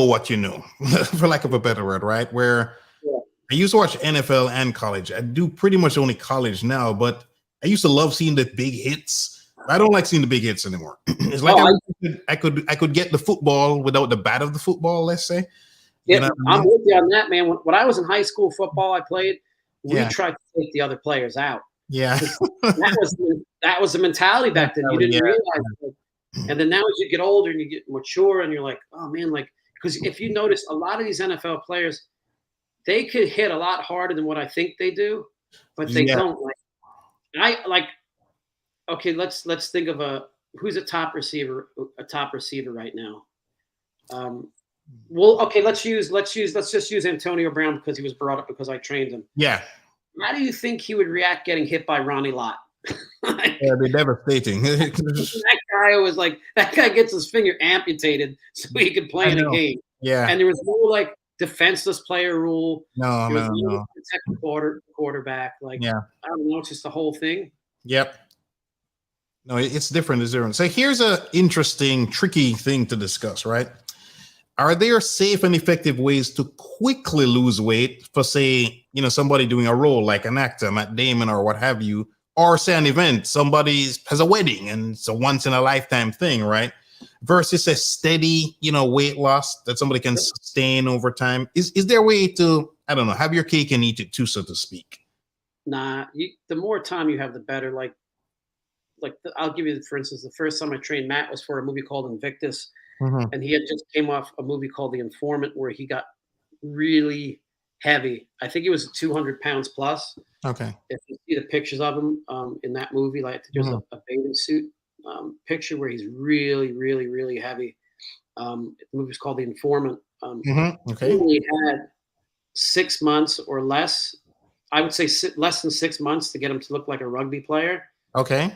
Speaker 1: what you know, for lack of a better word, right? Where I used to watch NFL and college. I do pretty much only college now, but I used to love seeing the big hits. I don't like seeing the big hits anymore. It's like I could get the football without the bat of the football, let's say.
Speaker 2: Yeah, I'm with you on that, man. When I was in high school football, I played. We tried to take the other players out.
Speaker 1: Yeah,
Speaker 2: that was the mentality back then. You didn't realize it. And then now as you get older and you get mature and you're like, oh man, like, because if you notice, a lot of these NFL players, they could hit a lot harder than what I think they do, but they don't. Like, okay, let's think of who's a top receiver right now. Well, okay, let's just use Antonio Brown because he was brought up because I trained him.
Speaker 1: Yeah.
Speaker 2: How do you think he would react getting hit by Ronnie Lott?
Speaker 1: It'd be devastating.
Speaker 2: that guy gets his finger amputated so he could play in a game.
Speaker 1: Yeah.
Speaker 2: And there was no like defenseless player rule.
Speaker 1: No.
Speaker 2: Protect the quarterback. Like, I don't know, it's just the whole thing.
Speaker 1: Yep. No, it's different. It's different. So here's an interesting, tricky thing to discuss, right? Are there safe and effective ways to quickly lose weight for, say, somebody doing a role like an actor, Matt Damon or what have you, or say an event, somebody has a wedding and it's a once in a lifetime thing, right? Versus a steady, weight loss that somebody can sustain over time. Is there a way to, I don't know, have your cake and eat it too, so to speak?
Speaker 2: Nah, the more time you have, the better. I'll give you, for instance, the first time I trained Matt was for a movie called Invictus. And he had just came off a movie called The Informant where he got really heavy. I think he was 200 pounds plus.
Speaker 1: Okay.
Speaker 2: If you see the pictures of him in that movie, like there's a bathing suit picture where he's really, really, really heavy. The movie was called The Informant.
Speaker 1: Okay.
Speaker 2: He had 6 months or less. I would say less than 6 months to get him to look like a rugby player.
Speaker 1: Okay.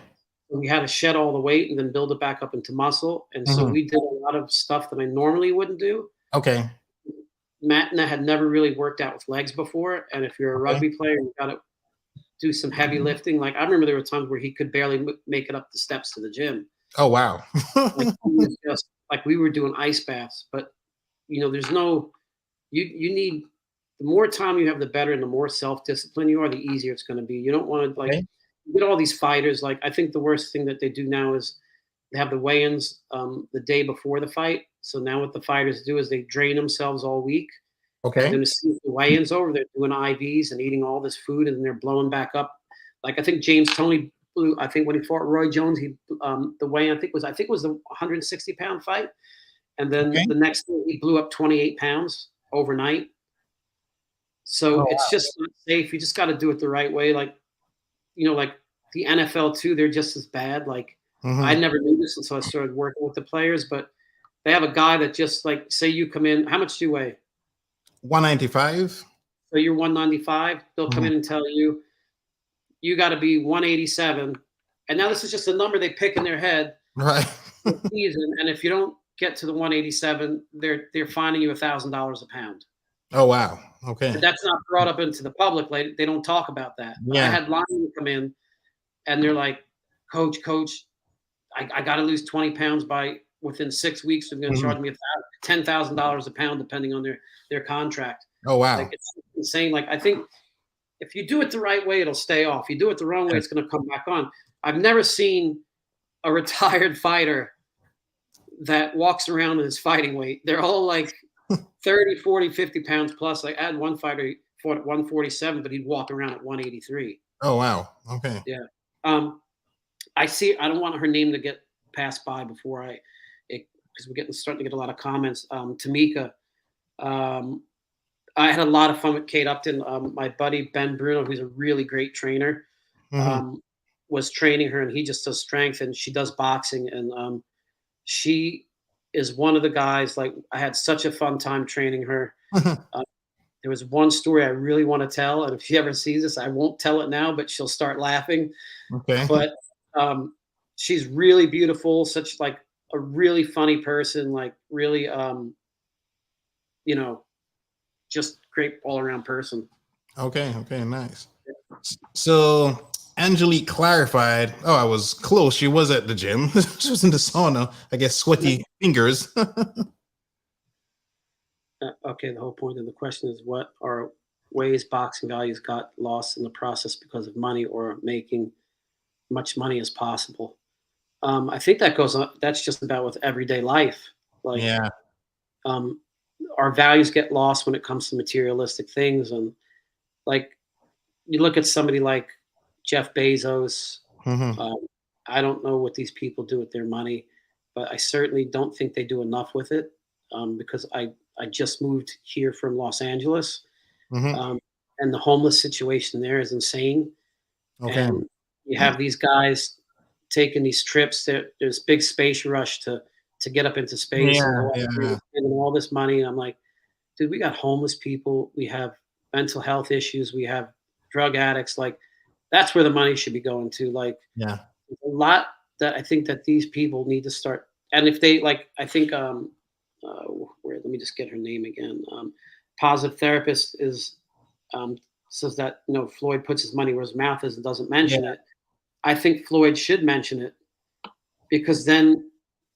Speaker 2: We had to shed all the weight and then build it back up into muscle. And so we did a lot of stuff that I normally wouldn't do.
Speaker 1: Okay.
Speaker 2: Matt and I had never really worked out with legs before. And if you're a rugby player, you got to do some heavy lifting. Like I remember there were times where he could barely make it up the steps to the gym.
Speaker 1: Oh, wow.
Speaker 2: Like we were doing ice baths, but there's no, you need, the more time you have, the better. And the more self-discipline you are, the easier it's going to be. You don't want to get all these fighters. Like I think the worst thing that they do now is they have the weigh-ins the day before the fight. So now what the fighters do is they drain themselves all week.
Speaker 1: Okay.
Speaker 2: And then as soon as the weigh-ins over, they're doing IVs and eating all this food, and then they're blowing back up. Like I think James Toney blew. I think when he fought Roy Jones, he the weigh-in I think was the 160-pound fight, and then the next day he blew up 28 pounds overnight. So it's just not safe. You just got to do it the right way. Like the NFL too, they're just as bad. Like I never knew this until I started working with the players, but they have a guy that just like, say you come in, how much do you weigh?
Speaker 1: 195.
Speaker 2: So you're 195. They'll come in and tell you, you got to be 187. And now this is just a number they pick in their head.
Speaker 1: Right.
Speaker 2: Season. And if you don't get to the 187, they're fining you $1,000 a pound.
Speaker 1: Oh, wow. Okay.
Speaker 2: But that's not brought up into the public. Like, they don't talk about that.
Speaker 1: Yeah.
Speaker 2: I had linemen come in and they're like, coach, I got to lose 20 pounds within 6 weeks. They're going to charge me $10,000 a pound, depending on their contract.
Speaker 1: Oh, wow.
Speaker 2: Like, it's insane. Like, I think if you do it the right way, it'll stay off. If you do it the wrong way, it's going to come back on. I've never seen a retired fighter that walks around in his fighting weight. They're all like 30, 40, 50 pounds plus. Like I had one fighter, he fought at 147, but he'd walk around at 183.
Speaker 1: Oh, wow. Okay.
Speaker 2: Yeah. I don't want her name to get passed by before because we're starting to get a lot of comments. Tamika, I had a lot of fun with Kate Upton. My buddy Ben Bruno, who's a really great trainer, was training her, and he just does strength, and she does boxing, and she is one of the guys. Like I had such a fun time training her. There was one story I really want to tell, and if she ever sees this, I won't tell it now, but she'll start laughing.
Speaker 1: Okay.
Speaker 2: But she's really beautiful, such like a really funny person, like really, just great all around person.
Speaker 1: Okay. Nice. So Angelique clarified, I was close. She was at the gym. She was in the sauna, I guess, sweaty fingers.
Speaker 2: Okay, the whole point of the question is, what are ways boxing values got lost in the process because of money or making much money as possible? I think that goes on. That's just about with everyday life. Like,
Speaker 1: yeah.
Speaker 2: Our values get lost when it comes to materialistic things. And like, you look at somebody like Jeff Bezos. I don't know what these people do with their money, but I certainly don't think they do enough with it. Because I just moved here from Los Angeles, and the homeless situation there is insane.
Speaker 1: Okay.
Speaker 2: And you have these guys taking these trips. There's big space rush to get up into space and spending all this money. And I'm like, dude, we got homeless people. We have mental health issues. We have drug addicts. Like, that's where the money should be going to. Like, a lot that I think that these people need to start. And if they I think, let me just get her name again. Positive Therapist says that Floyd puts his money where his mouth is and doesn't mention it. I think Floyd should mention it. because then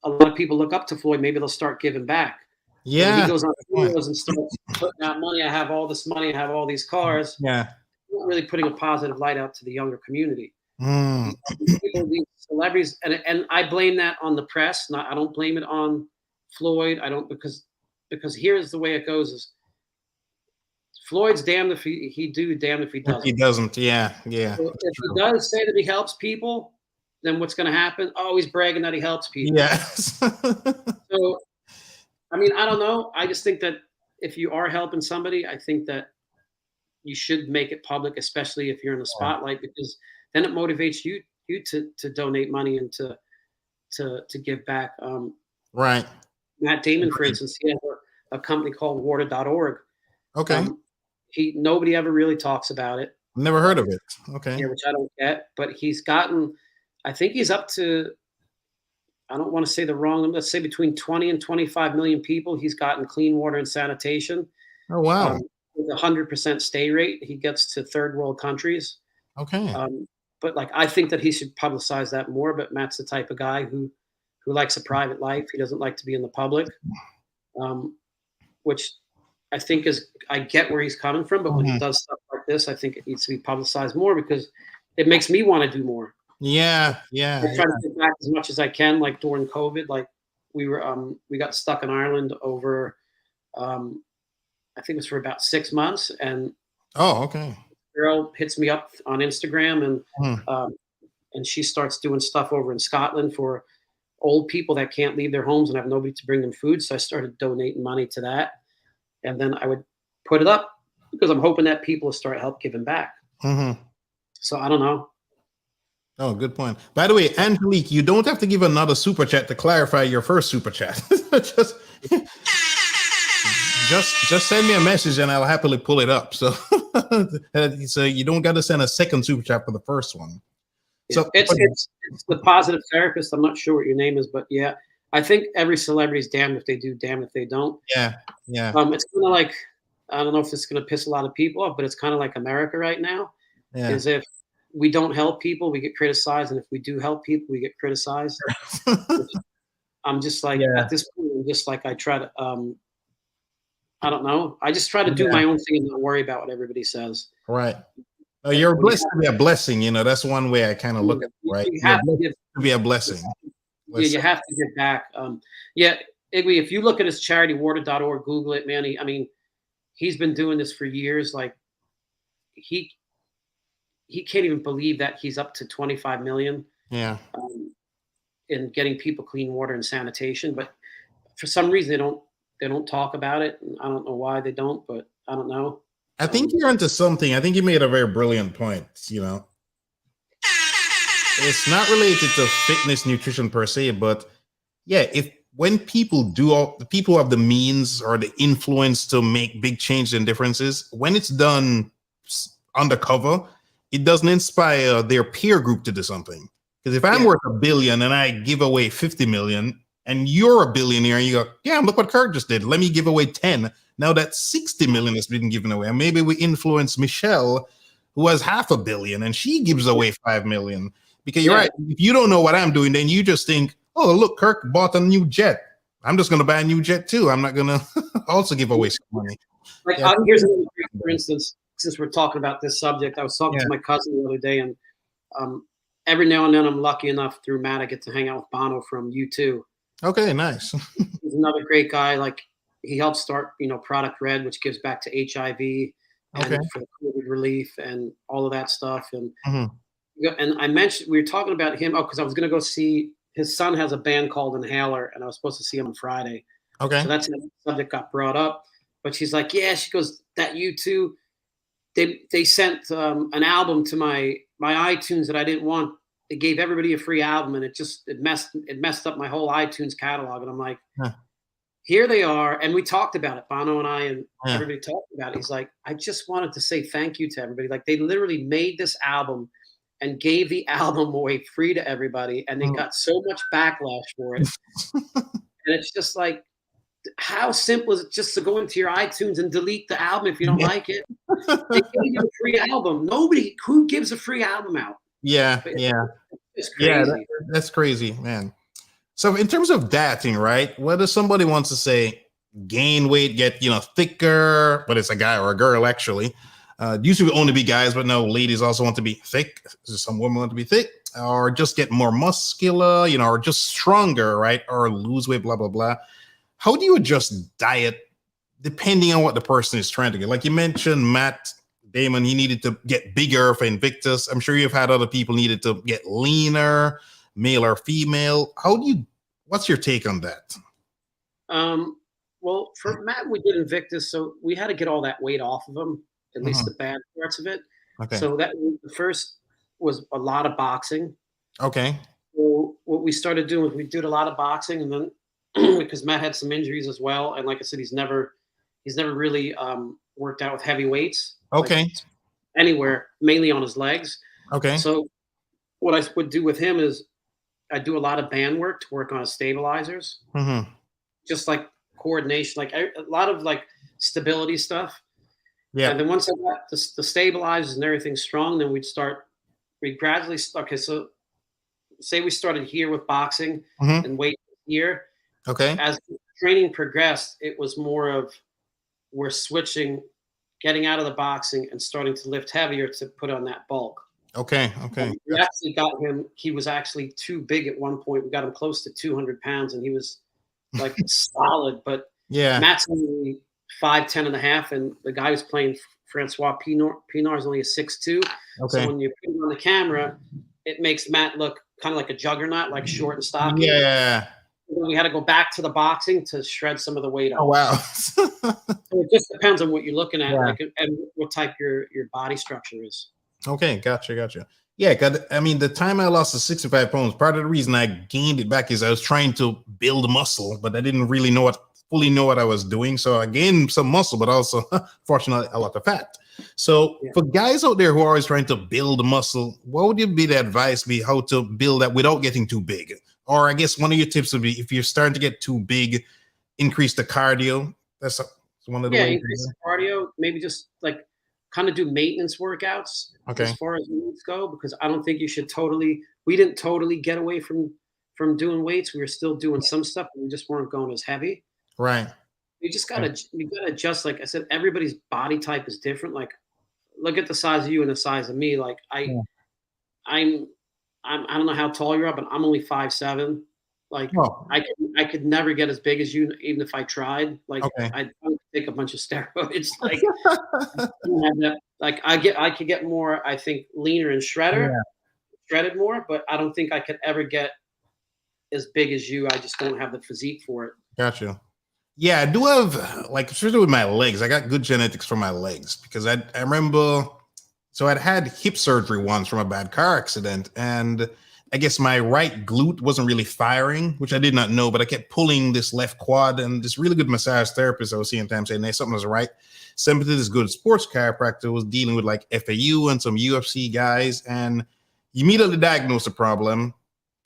Speaker 2: a lot of people look up to Floyd. Maybe they'll start giving back.
Speaker 1: Yeah.
Speaker 2: When he goes on videos and starts putting out money. I have all this money. I have all these cars.
Speaker 1: Yeah.
Speaker 2: Not really putting a positive light out to the younger community.
Speaker 1: Mm.
Speaker 2: These celebrities, and I blame that on the press. I don't blame it on Floyd. I don't because here's the way it goes: is Floyd's damned if he do, damned if he doesn't.
Speaker 1: He doesn't. Yeah. Yeah.
Speaker 2: So if he does say that he helps people, then what's going to happen? Oh, he's bragging that he helps people.
Speaker 1: Yes.
Speaker 2: So, I mean, I don't know. I just think that if you are helping somebody, I think that you should make it public, especially if you're in the spotlight, because then it motivates you to donate money and to give back.
Speaker 1: Right.
Speaker 2: Matt Damon, for instance, he has a company called water.org.
Speaker 1: Okay.
Speaker 2: Nobody ever really talks about it.
Speaker 1: Never heard of it. Okay.
Speaker 2: Yeah, which I don't get, but he's gotten, I think he's up to, I don't want to say the wrong, let's say between 20 and 25 million people. He's gotten clean water and sanitation.
Speaker 1: Oh, wow.
Speaker 2: With a 100% stay rate. He gets to third world countries.
Speaker 1: Okay.
Speaker 2: But like, I think that he should publicize that more, but Matt's the type of guy who likes a private life. He doesn't like to be in the public, which I think I get where he's coming from, but when he does stuff like this, I think it needs to be publicized more because it makes me want to do more.
Speaker 1: Yeah.
Speaker 2: I try to get back as much as I can, like during COVID, like we got stuck in Ireland over, I think it was for about 6 months. And
Speaker 1: okay.
Speaker 2: Girl hits me up on Instagram and she starts doing stuff over in Scotland for old people that can't leave their homes and have nobody to bring them food. So I started donating money to that. And then I would put it up because I'm hoping that people will start giving back. So I don't know.
Speaker 1: Oh, good point. By the way, Angelique, you don't have to give another super chat to clarify your first super chat. just send me a message and I'll happily pull it up. So, so you don't got to send a second super chat for the first one. So
Speaker 2: it's the positive therapist. I'm not sure what your name is, but yeah, I think every celebrity is damned if they do, damned if they don't.
Speaker 1: Yeah.
Speaker 2: It's kind of like, I don't know if this is going to piss a lot of people off, but it's kind of like America right now.
Speaker 1: Yeah.
Speaker 2: Is if we don't help people, we get criticized, and if we do help people, we get criticized. I'm just like at this point, I'm just like I try to. I don't know. I just try to do my own thing and not worry about what everybody says.
Speaker 1: Right. Oh, you're blessed to be a blessing. You know, that's one way I kind of look at it, right?
Speaker 2: You have to
Speaker 1: be a blessing.
Speaker 2: Yeah, you have to give back. Yeah, Igwe, if you look at his charity, water.org, Google it, man. He's been doing this for years. Like he can't even believe that he's up to 25 million.
Speaker 1: Yeah.
Speaker 2: In getting people clean water and sanitation, but for some reason they don't talk about it. And I don't know why they don't, but I don't know.
Speaker 1: I think you're onto something. I think you made a very brilliant point. You know, it's not related to fitness, nutrition per se, but yeah, when people the people who have the means or the influence to make big changes and differences, when it's done undercover, it doesn't inspire their peer group to do something. Because if I'm worth $1 billion and I give away 50 million, and you're a billionaire, and you go, yeah, look what Kirk just did. Let me give away 10. Now that 60 million has been given away. And maybe we influence Michelle, who has $500 million, and she gives away 5 million. Because you're right. If you don't know what I'm doing, then you just think, oh, look, Kirk bought a new jet. I'm just going to buy a new jet too. I'm not going to also give away some money.
Speaker 2: Like here's another, for instance, since we're talking about this subject, I was talking to my cousin the other day, and every now and then I'm lucky enough through Matt, I get to hang out with Bono from U2.
Speaker 1: Okay, nice.
Speaker 2: He's another great guy. Like he helped start, Product Red, which gives back to HIV and for the COVID relief and all of that stuff. And and I mentioned, we were talking about him. Oh, because I was going to go see his son has a band called Inhaler, and I was supposed to see him on Friday.
Speaker 1: Okay.
Speaker 2: So that's the subject got brought up. But she's like, yeah, she goes, that U2, they sent an album to my iTunes that I didn't want. They gave everybody a free album, and it messed up my whole iTunes catalog. And I'm like, here they are. And we talked about it, Bono and I, and everybody talked about it. He's like, I just wanted to say thank you to everybody. Like they literally made this album and gave the album away free to everybody. And they got so much backlash for it. And it's just like, how simple is it just to go into your iTunes and delete the album if you don't like it? They gave you a free album. Who gives a free album out?
Speaker 1: Yeah. It's crazy. That's crazy, man. So in terms of dieting, right? Whether somebody wants to say gain weight, get thicker, but it's a guy or a girl actually. Used to only be guys, but no, ladies also want to be thick. Some women want to be thick, or just get more muscular, or just stronger, right? Or lose weight, blah blah blah. How do you adjust diet depending on what the person is trying to get? Like you mentioned, Matt Damon, he needed to get bigger for Invictus. I'm sure you've had other people needed to get leaner, male or female. What's your take on that?
Speaker 2: Well, for Matt, we did Invictus, so we had to get all that weight off of him, at least the bad parts of it.
Speaker 1: Okay.
Speaker 2: So the first was a lot of boxing.
Speaker 1: Okay.
Speaker 2: So what we started doing was we did a lot of boxing, and then because Matt had some injuries as well, and like I said, he's never really worked out with heavy weights.
Speaker 1: Okay.
Speaker 2: Like anywhere, mainly on his legs. Okay. So what I would do with him is I do a lot of band work to work on his stabilizers, just like coordination, like a lot of like stability stuff. Yeah. And then once I got the stabilizers and everything strong, then we'd gradually, okay, so say we started here with boxing and weight here. Okay. As training progressed, it was more of we're switching, getting out of the boxing and starting to lift heavier to put on that bulk. Okay. Okay. We actually got him. He was actually too big at one point. We got him close to 200 pounds, and he was like solid. But yeah, Matt's only 5'10" and a half, and the guy who's playing Francois Pinar is only a 6'2". Okay. So when you put him on the camera, it makes Matt look kind of like a juggernaut, like short and stocky. Yeah. We had to go back to the boxing to shred some of the weight off. Oh wow! So it just depends on what you're looking at, like, and what type your body structure is. Okay, gotcha. Yeah, cause I mean, the time I lost the 65 pounds, part of the reason I gained it back is I was trying to build muscle, but I didn't really fully know what I was doing. So I gained some muscle, but also, fortunately, a lot of fat. So for guys out there who are always trying to build muscle, what would the advice be how to build that without getting too big? Or I guess one of your tips would be if you're starting to get too big, increase the cardio. That's one of the ways. Increase the cardio. Maybe just like kind of do maintenance workouts as far as weights go, because I don't think you should we didn't totally get away from doing weights. We were still doing some stuff, but we just weren't going as heavy. Right. You just gotta adjust. Like I said, everybody's body type is different. Like look at the size of you and the size of me. Like I don't know how tall you are, but I'm only 5'7". Like I could never get as big as you, even if I tried. Like I don't take a bunch of steroids. Like I could get more. I think leaner and shredded more, but I don't think I could ever get as big as you. I just don't have the physique for it. Gotcha. Yeah, I do have, like, especially with my legs. I got good genetics for my legs because I remember. So I'd had hip surgery once from a bad car accident, and I guess my right glute wasn't really firing, which I did not know, but I kept pulling this left quad, and this really good massage therapist I was seeing time saying, hey, something was right. Sent me to this good sports chiropractor who was dealing with like FAU and some UFC guys, and he immediately diagnosed the problem,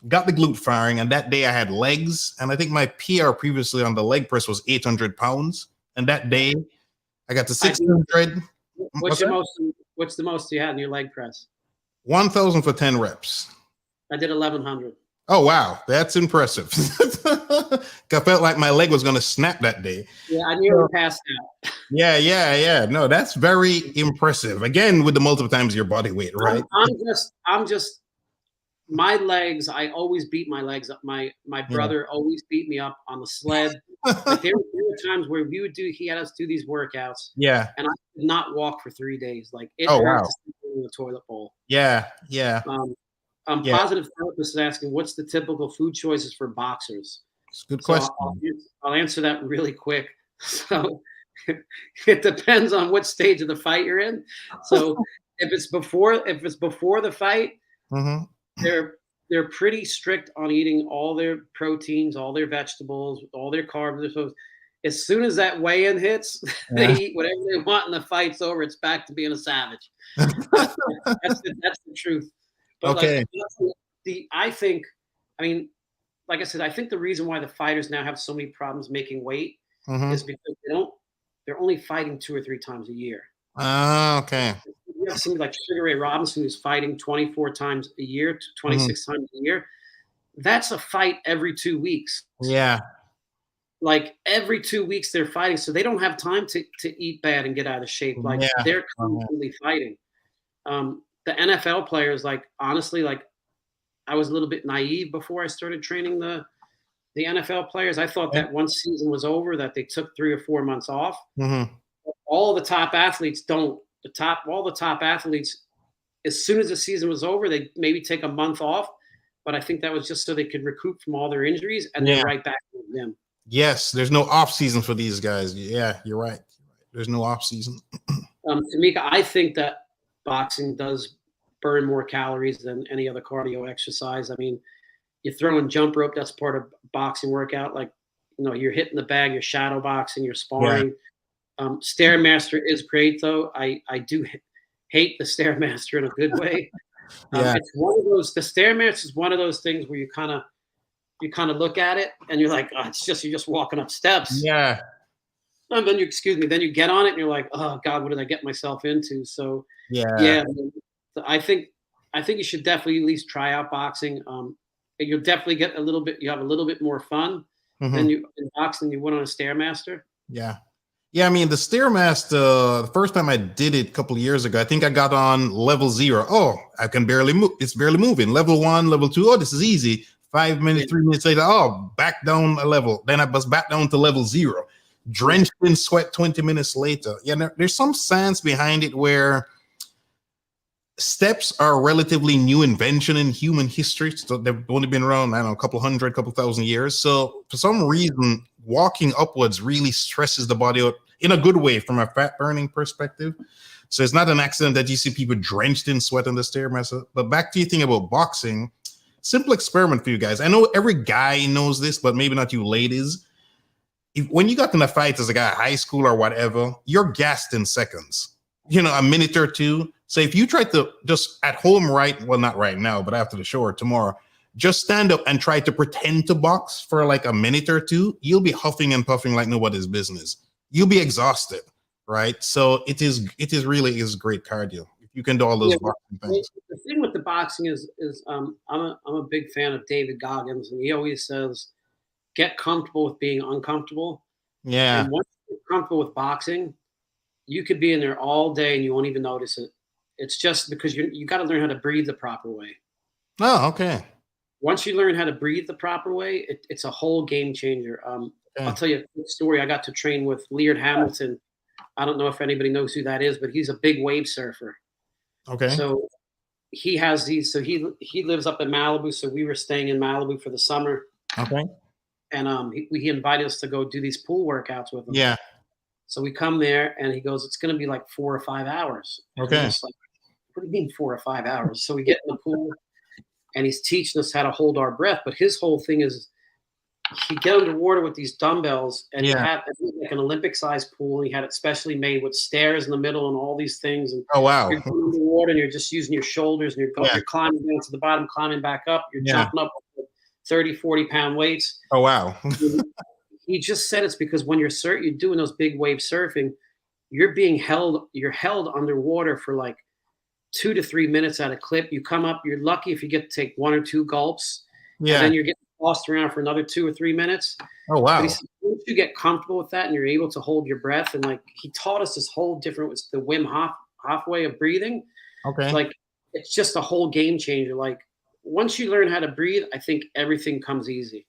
Speaker 2: got the glute firing, and that day I had legs, and I think my PR previously on the leg press was 800 pounds, and that day I got to 600. What's the most you had in your leg press? 1,000 for 10 reps. I did 1,100. Oh, wow. That's impressive. I felt like my leg was going to snap that day. Yeah, I nearly passed out. Yeah. No, that's very impressive. Again, with the multiple times your body weight, right? I'm just my legs. I always beat my legs up. My brother always beat me up on the sled. Like there were times where he had us do these workouts. Yeah. And I could not walk for 3 days. Like it hurt to sleep in the toilet bowl. Yeah. Positive Therapist is asking, what's the typical food choices for boxers? It's a good question. I'll answer that really quick. So it depends on what stage of the fight you're in. So if it's before the fight, they're pretty strict on eating all their proteins, all their vegetables, all their carbs. So as soon as that weigh-in hits, they eat whatever they want, and the fight's over. It's back to being a savage. That's the truth. But I think, like I said, I think the reason why the fighters now have so many problems making weight is because they're only fighting 2 or 3 times a year. Okay. You have somebody like Sugar Ray Robinson who's fighting 24 times a year, 26 times a year. that's a fight every 2 weeks.
Speaker 1: Yeah.
Speaker 2: Like every 2 weeks they're fighting. So they don't have time to eat bad and get out of shape. Like they're constantly fighting. The NFL players, like, honestly, like, I was a little bit naive before I started training the NFL players. I thought that once season was over, that they took 3 or 4 months off. All the top athletes don't. All the top athletes, as soon as the season was over, they maybe take a month off. But I think that was just so they could recoup from all their injuries and then right back to them.
Speaker 1: Yes, there's no off season for these guys. Yeah, you're right. There's no off season.
Speaker 2: Tamika, I think that boxing does burn more calories than any other cardio exercise. I mean, you're throwing jump rope, that's part of boxing workout. Like, you're hitting the bag, you're shadow boxing, you're sparring. Stairmaster is great, though. I do hate the Stairmaster in a good way. It's one of those. The Stairmaster is one of those things where you kind of look at it and you're like, oh, you're just walking up steps.
Speaker 1: Yeah.
Speaker 2: And then then you get on it and you're like, oh God, what did I get myself into? So I think you should definitely at least try out boxing. You'll definitely get you have a little bit more fun than you in boxing you would on a Stairmaster.
Speaker 1: Yeah. Yeah, I mean, the Stairmaster, the first time I did it a couple of years ago, I think I got on level 0. Oh, I can barely move. It's barely moving. Level 1, level 2. Oh, this is easy. 5 minutes, 3 minutes later, oh, back down a level. Then I was back down to level 0. Drenched in sweat 20 minutes later. Yeah, there's some science behind it where steps are a relatively new invention in human history. So they've only been around, I don't know, a couple hundred, couple thousand years. So for some reason, walking upwards really stresses the body out in a good way from a fat burning perspective. So it's not an accident that you see people drenched in sweat on the Stairmaster. But back to your thing about boxing, simple experiment for you guys. I know every guy knows this, but maybe not you ladies. When you got in a fight as a guy, high school or whatever, you're gassed in seconds, a minute or two. So if you try to just at home, well, not right now, but after the show or tomorrow, just stand up and try to pretend to box for like a minute or two, you'll be huffing and puffing like nobody's business. You'll be exhausted, right? So it really great cardio if you can do all those boxing things.
Speaker 2: The thing with the boxing is I'm a big fan of David Goggins, and he always says, get comfortable with being uncomfortable.
Speaker 1: Yeah.
Speaker 2: And once you're comfortable with boxing, you could be in there all day and you won't even notice it. It's just because you got to learn how to breathe the proper way.
Speaker 1: Oh, okay.
Speaker 2: Once you learn how to breathe the proper way, it's a whole game changer. I'll tell you a quick story. I got to train with Leard Hamilton. I don't know if anybody knows who that is, but he's a big wave surfer.
Speaker 1: Okay.
Speaker 2: So he has these. So he lives up in Malibu. So we were staying in Malibu for the summer.
Speaker 1: Okay.
Speaker 2: And he invited us to go do these pool workouts with him.
Speaker 1: Yeah.
Speaker 2: So we come there, and he goes, "It's going to be like 4 or 5 hours."
Speaker 1: Okay.
Speaker 2: Like, what do you mean 4 or 5 hours? So we get in the pool, and he's teaching us how to hold our breath. But his whole thing is, he get underwater with these dumbbells, and he had like an Olympic-sized pool. And he had it specially made with stairs in the middle and all these things. And
Speaker 1: oh wow!
Speaker 2: You're going underwater, and you're just using your shoulders, and you're climbing down to the bottom, climbing back up. You're jumping up with 30, 40-pound weights.
Speaker 1: Oh wow!
Speaker 2: He just said it's because when you're doing those big wave surfing, you're held underwater for like 2 to 3 minutes at a clip. You come up, you're lucky if you get to take 1 or 2 gulps. And then you're getting tossed around for another 2 or 3 minutes.
Speaker 1: Oh wow!
Speaker 2: But once you get comfortable with that and you're able to hold your breath, and like he taught us this whole different, it's the Wim Hof way of breathing.
Speaker 1: Okay.
Speaker 2: Like it's just a whole game changer. Like once you learn how to breathe, I think everything comes easy.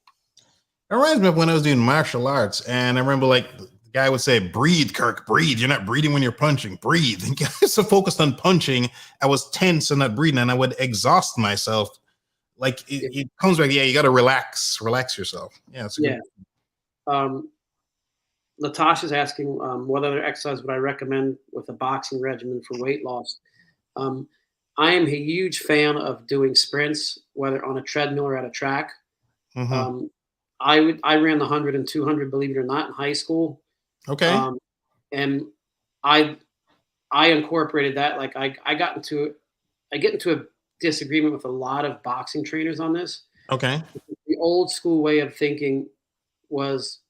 Speaker 1: It reminds me of when I was doing martial arts, and I remember like the guy would say, "Breathe, Kirk, breathe. You're not breathing when you're punching. Breathe." And I was so focused on punching, I was tense and not breathing, and I would exhaust myself. Like it comes back. Yeah, you got to relax yourself. Yeah, it's good.
Speaker 2: Natasha's asking what other exercise would I recommend with a boxing regimen for weight loss. I am a huge fan of doing sprints, whether on a treadmill or at a track.
Speaker 1: Mm-hmm.
Speaker 2: I ran the 100 and 200, believe it or not, in high school.
Speaker 1: Okay.
Speaker 2: And I incorporated that. Like I get into a disagreement with a lot of boxing trainers on this.
Speaker 1: Okay.
Speaker 2: The old school way of thinking was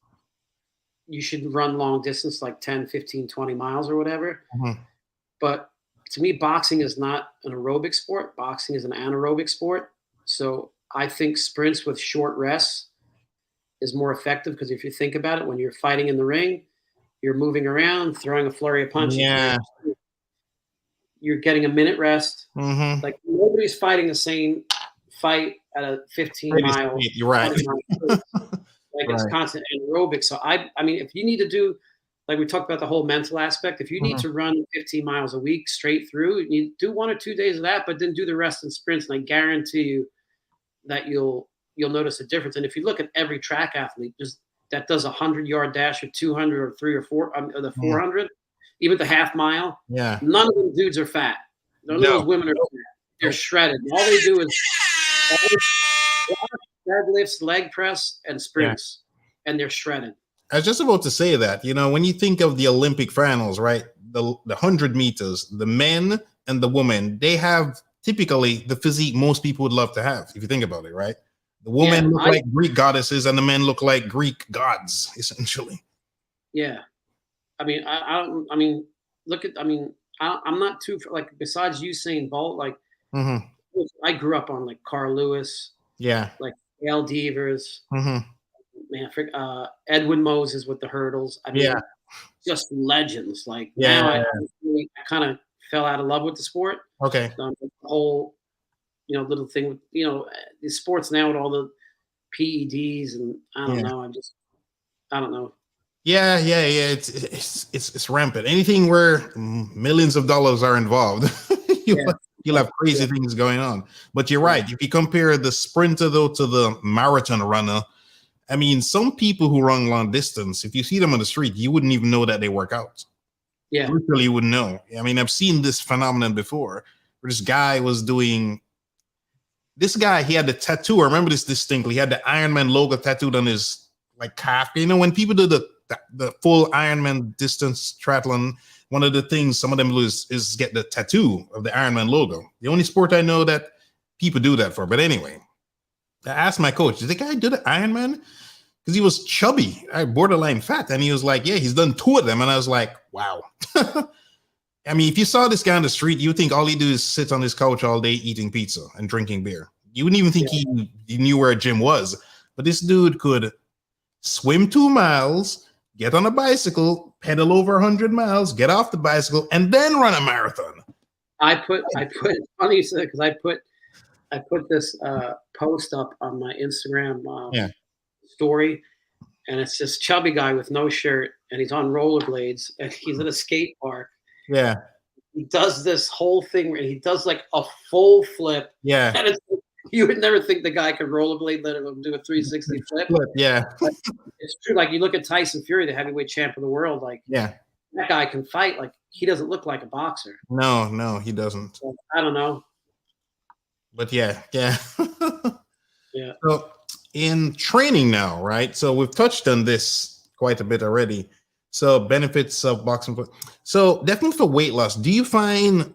Speaker 2: you should run long distance, like 10, 15, 20 miles or whatever.
Speaker 1: Mm-hmm.
Speaker 2: But to me, boxing is not an aerobic sport. Boxing is an anaerobic sport. So I think sprints with short rests is more effective because if you think about it, when you're fighting in the ring, you're moving around, throwing a flurry of punches.
Speaker 1: Yeah.
Speaker 2: You're getting a minute rest.
Speaker 1: Mm-hmm.
Speaker 2: Like nobody's fighting the same fight at a 15-mile.
Speaker 1: You're right.
Speaker 2: Like it's constant aerobic. So I mean, if you need to do, like we talked about the whole mental aspect, if you need to run 15 miles a week straight through, you do 1 or 2 days of that, but then do the rest in sprints. And I guarantee you that you'll notice a difference. And if you look at every track athlete that does a 100-yard dash or 200 or 3 or 4 or the 400, even the half mile, none of them dudes are fat. None of those women are fat. They're shredded. All they do is deadlifts, leg press, and sprints, and they're shredded.
Speaker 1: I was just about to say that, when you think of the Olympic finals, right, the 100 meters, the men and the women, they have typically the physique most people would love to have, if you think about it, right? The women look like Greek goddesses and the men look like Greek gods, essentially.
Speaker 2: Yeah. I mean, I'm not too, like, besides Usain Bolt, like, I grew up on, like, Carl Lewis.
Speaker 1: Yeah.
Speaker 2: Like, Al Devers. Man, Edwin Moses with the hurdles. I mean, just legends. Like, now I kind of fell out of love with the sport.
Speaker 1: Okay.
Speaker 2: The whole, little thing with, the sports now with all the PEDs and I don't know. I don't know.
Speaker 1: Yeah. It's rampant. Anything where millions of dollars are involved, you'll have crazy things going on. But you're right. If you compare the sprinter though to the marathon runner, I mean, some people who run long distance, if you see them on the street, you wouldn't even know that they work out.
Speaker 2: Yeah,
Speaker 1: literally you wouldn't know. I mean, I've seen this phenomenon before. Where this guy was doing. This guy, he had the tattoo. I remember this distinctly. He had the Ironman logo tattooed on his calf. When people do the full Ironman distance triathlon, one of the things some of them do is get the tattoo of the Ironman logo. The only sport I know that people do that for. But anyway, I asked my coach, did the guy do the Ironman? Because he was chubby, borderline fat. And he was like, yeah, he's done 2 of them. And I was like, wow. I mean, if you saw this guy on the street, you would think all he do is sit on his couch all day eating pizza and drinking beer. You wouldn't even think he knew where a gym was. But this dude could swim 2 miles, get on a bicycle, pedal over 100 miles, get off the bicycle, and then run a marathon.
Speaker 2: I put funny you said, because I put this post up on my Instagram story, and it's this chubby guy with no shirt, and he's on rollerblades, and he's at a skate park.
Speaker 1: Yeah.
Speaker 2: He does this whole thing where he does like a full flip.
Speaker 1: Yeah.
Speaker 2: And you would never think the guy could rollerblade, let him do a 360 flip.
Speaker 1: Yeah.
Speaker 2: But it's true. Like you look at Tyson Fury, the heavyweight champ of the world, like that guy can fight. Like he doesn't look like a boxer.
Speaker 1: No, he doesn't.
Speaker 2: So, I don't know.
Speaker 1: But yeah.
Speaker 2: Yeah.
Speaker 1: So in training now, right? So we've touched on this quite a bit already. So benefits of boxing. So definitely for weight loss, do you find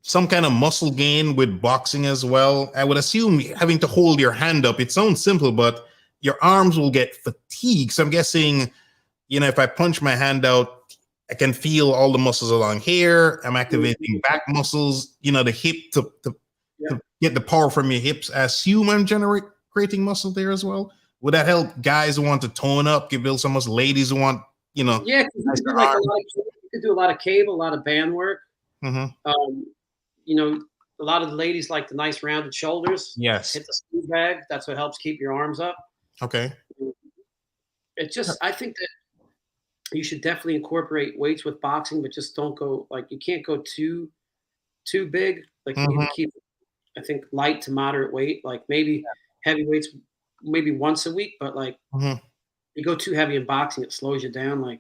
Speaker 1: some kind of muscle gain with boxing as well? I would assume having to hold your hand up. It sounds simple, but your arms will get fatigued. So I'm guessing, if I punch my hand out, I can feel all the muscles along here. I'm activating back muscles, the hip to get the power from your hips. I assume I'm generating muscle there as well. Would that help guys who want to tone up, build some muscle, ladies who want,
Speaker 2: Yeah, you could do a lot of cable, a lot of band work. A lot of the ladies like the nice rounded shoulders.
Speaker 1: Yes.
Speaker 2: Hit the sleeve bag. That's what helps keep your arms up.
Speaker 1: Okay.
Speaker 2: I think that you should definitely incorporate weights with boxing, but just don't go you can't go too big. Like you need to keep, I think, light to moderate weight. Like maybe heavy weights, maybe once a week, but you go too heavy in boxing, it slows you down. Like,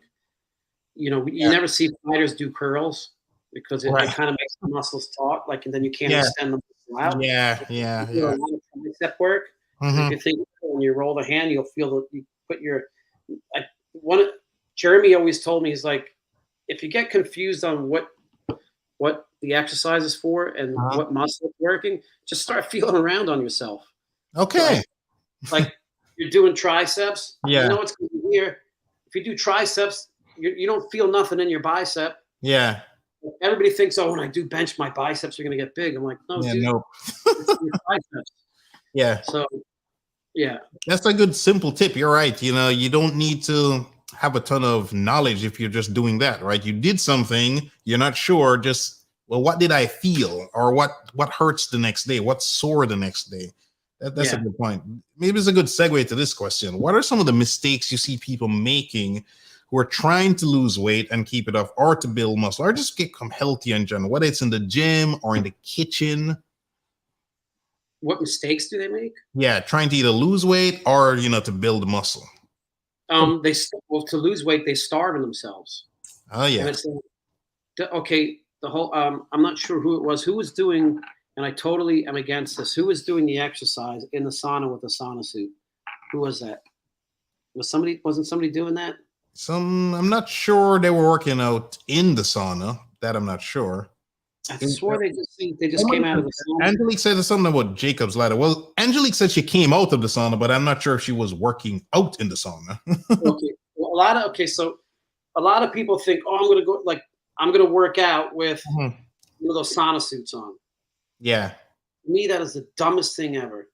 Speaker 2: you never see fighters do curls because it kind of makes the muscles taut. Like, and then you can't extend them out.
Speaker 1: Yeah.
Speaker 2: A lot of tricep work. If you think when you roll the hand, you'll feel that you put your Jeremy always told me, he's like, if you get confused on what the exercise is for and what muscle is working, just start feeling around on yourself.
Speaker 1: Okay.
Speaker 2: Like you're doing triceps.
Speaker 1: Yeah.
Speaker 2: You know what's going to be here. If you do triceps, you don't feel nothing in your bicep.
Speaker 1: Yeah.
Speaker 2: Everybody thinks, when I do bench, my biceps are going to get big. I'm like, no, dude.
Speaker 1: No.
Speaker 2: It's your triceps.
Speaker 1: Yeah.
Speaker 2: So, yeah.
Speaker 1: That's a good simple tip. You're right. You know, you don't need to have a ton of knowledge if you're just doing that, right? You did something, you're not sure, just, well, what did I feel? Or what hurts the next day? What's sore the next day? That's a good point. Maybe it's a good segue to this question. What are some of the mistakes you see people making who are trying to lose weight and keep it off, or to build muscle, or just become healthy in general, whether it's in the gym or in the kitchen?
Speaker 2: What mistakes do they make?
Speaker 1: Yeah, trying to either lose weight or, you know, to build muscle.
Speaker 2: To lose weight, they starve themselves.
Speaker 1: Oh yeah.
Speaker 2: And it's okay. The whole I'm not sure who it was. Who was doing? And I totally am against this. Who was doing the exercise in the sauna with the sauna suit? Who was that? Wasn't somebody doing that?
Speaker 1: I'm not sure they were working out in the sauna. That I'm not sure.
Speaker 2: I swore they just came out of the sauna.
Speaker 1: Angelique said something about Jacob's ladder. Well, Angelique said she came out of the sauna, but I'm not sure if she was working out in the sauna.
Speaker 2: Okay. Well, so a lot of people think, oh, I'm gonna work out with those sauna suits on.
Speaker 1: Yeah.
Speaker 2: To me, that is the dumbest thing ever.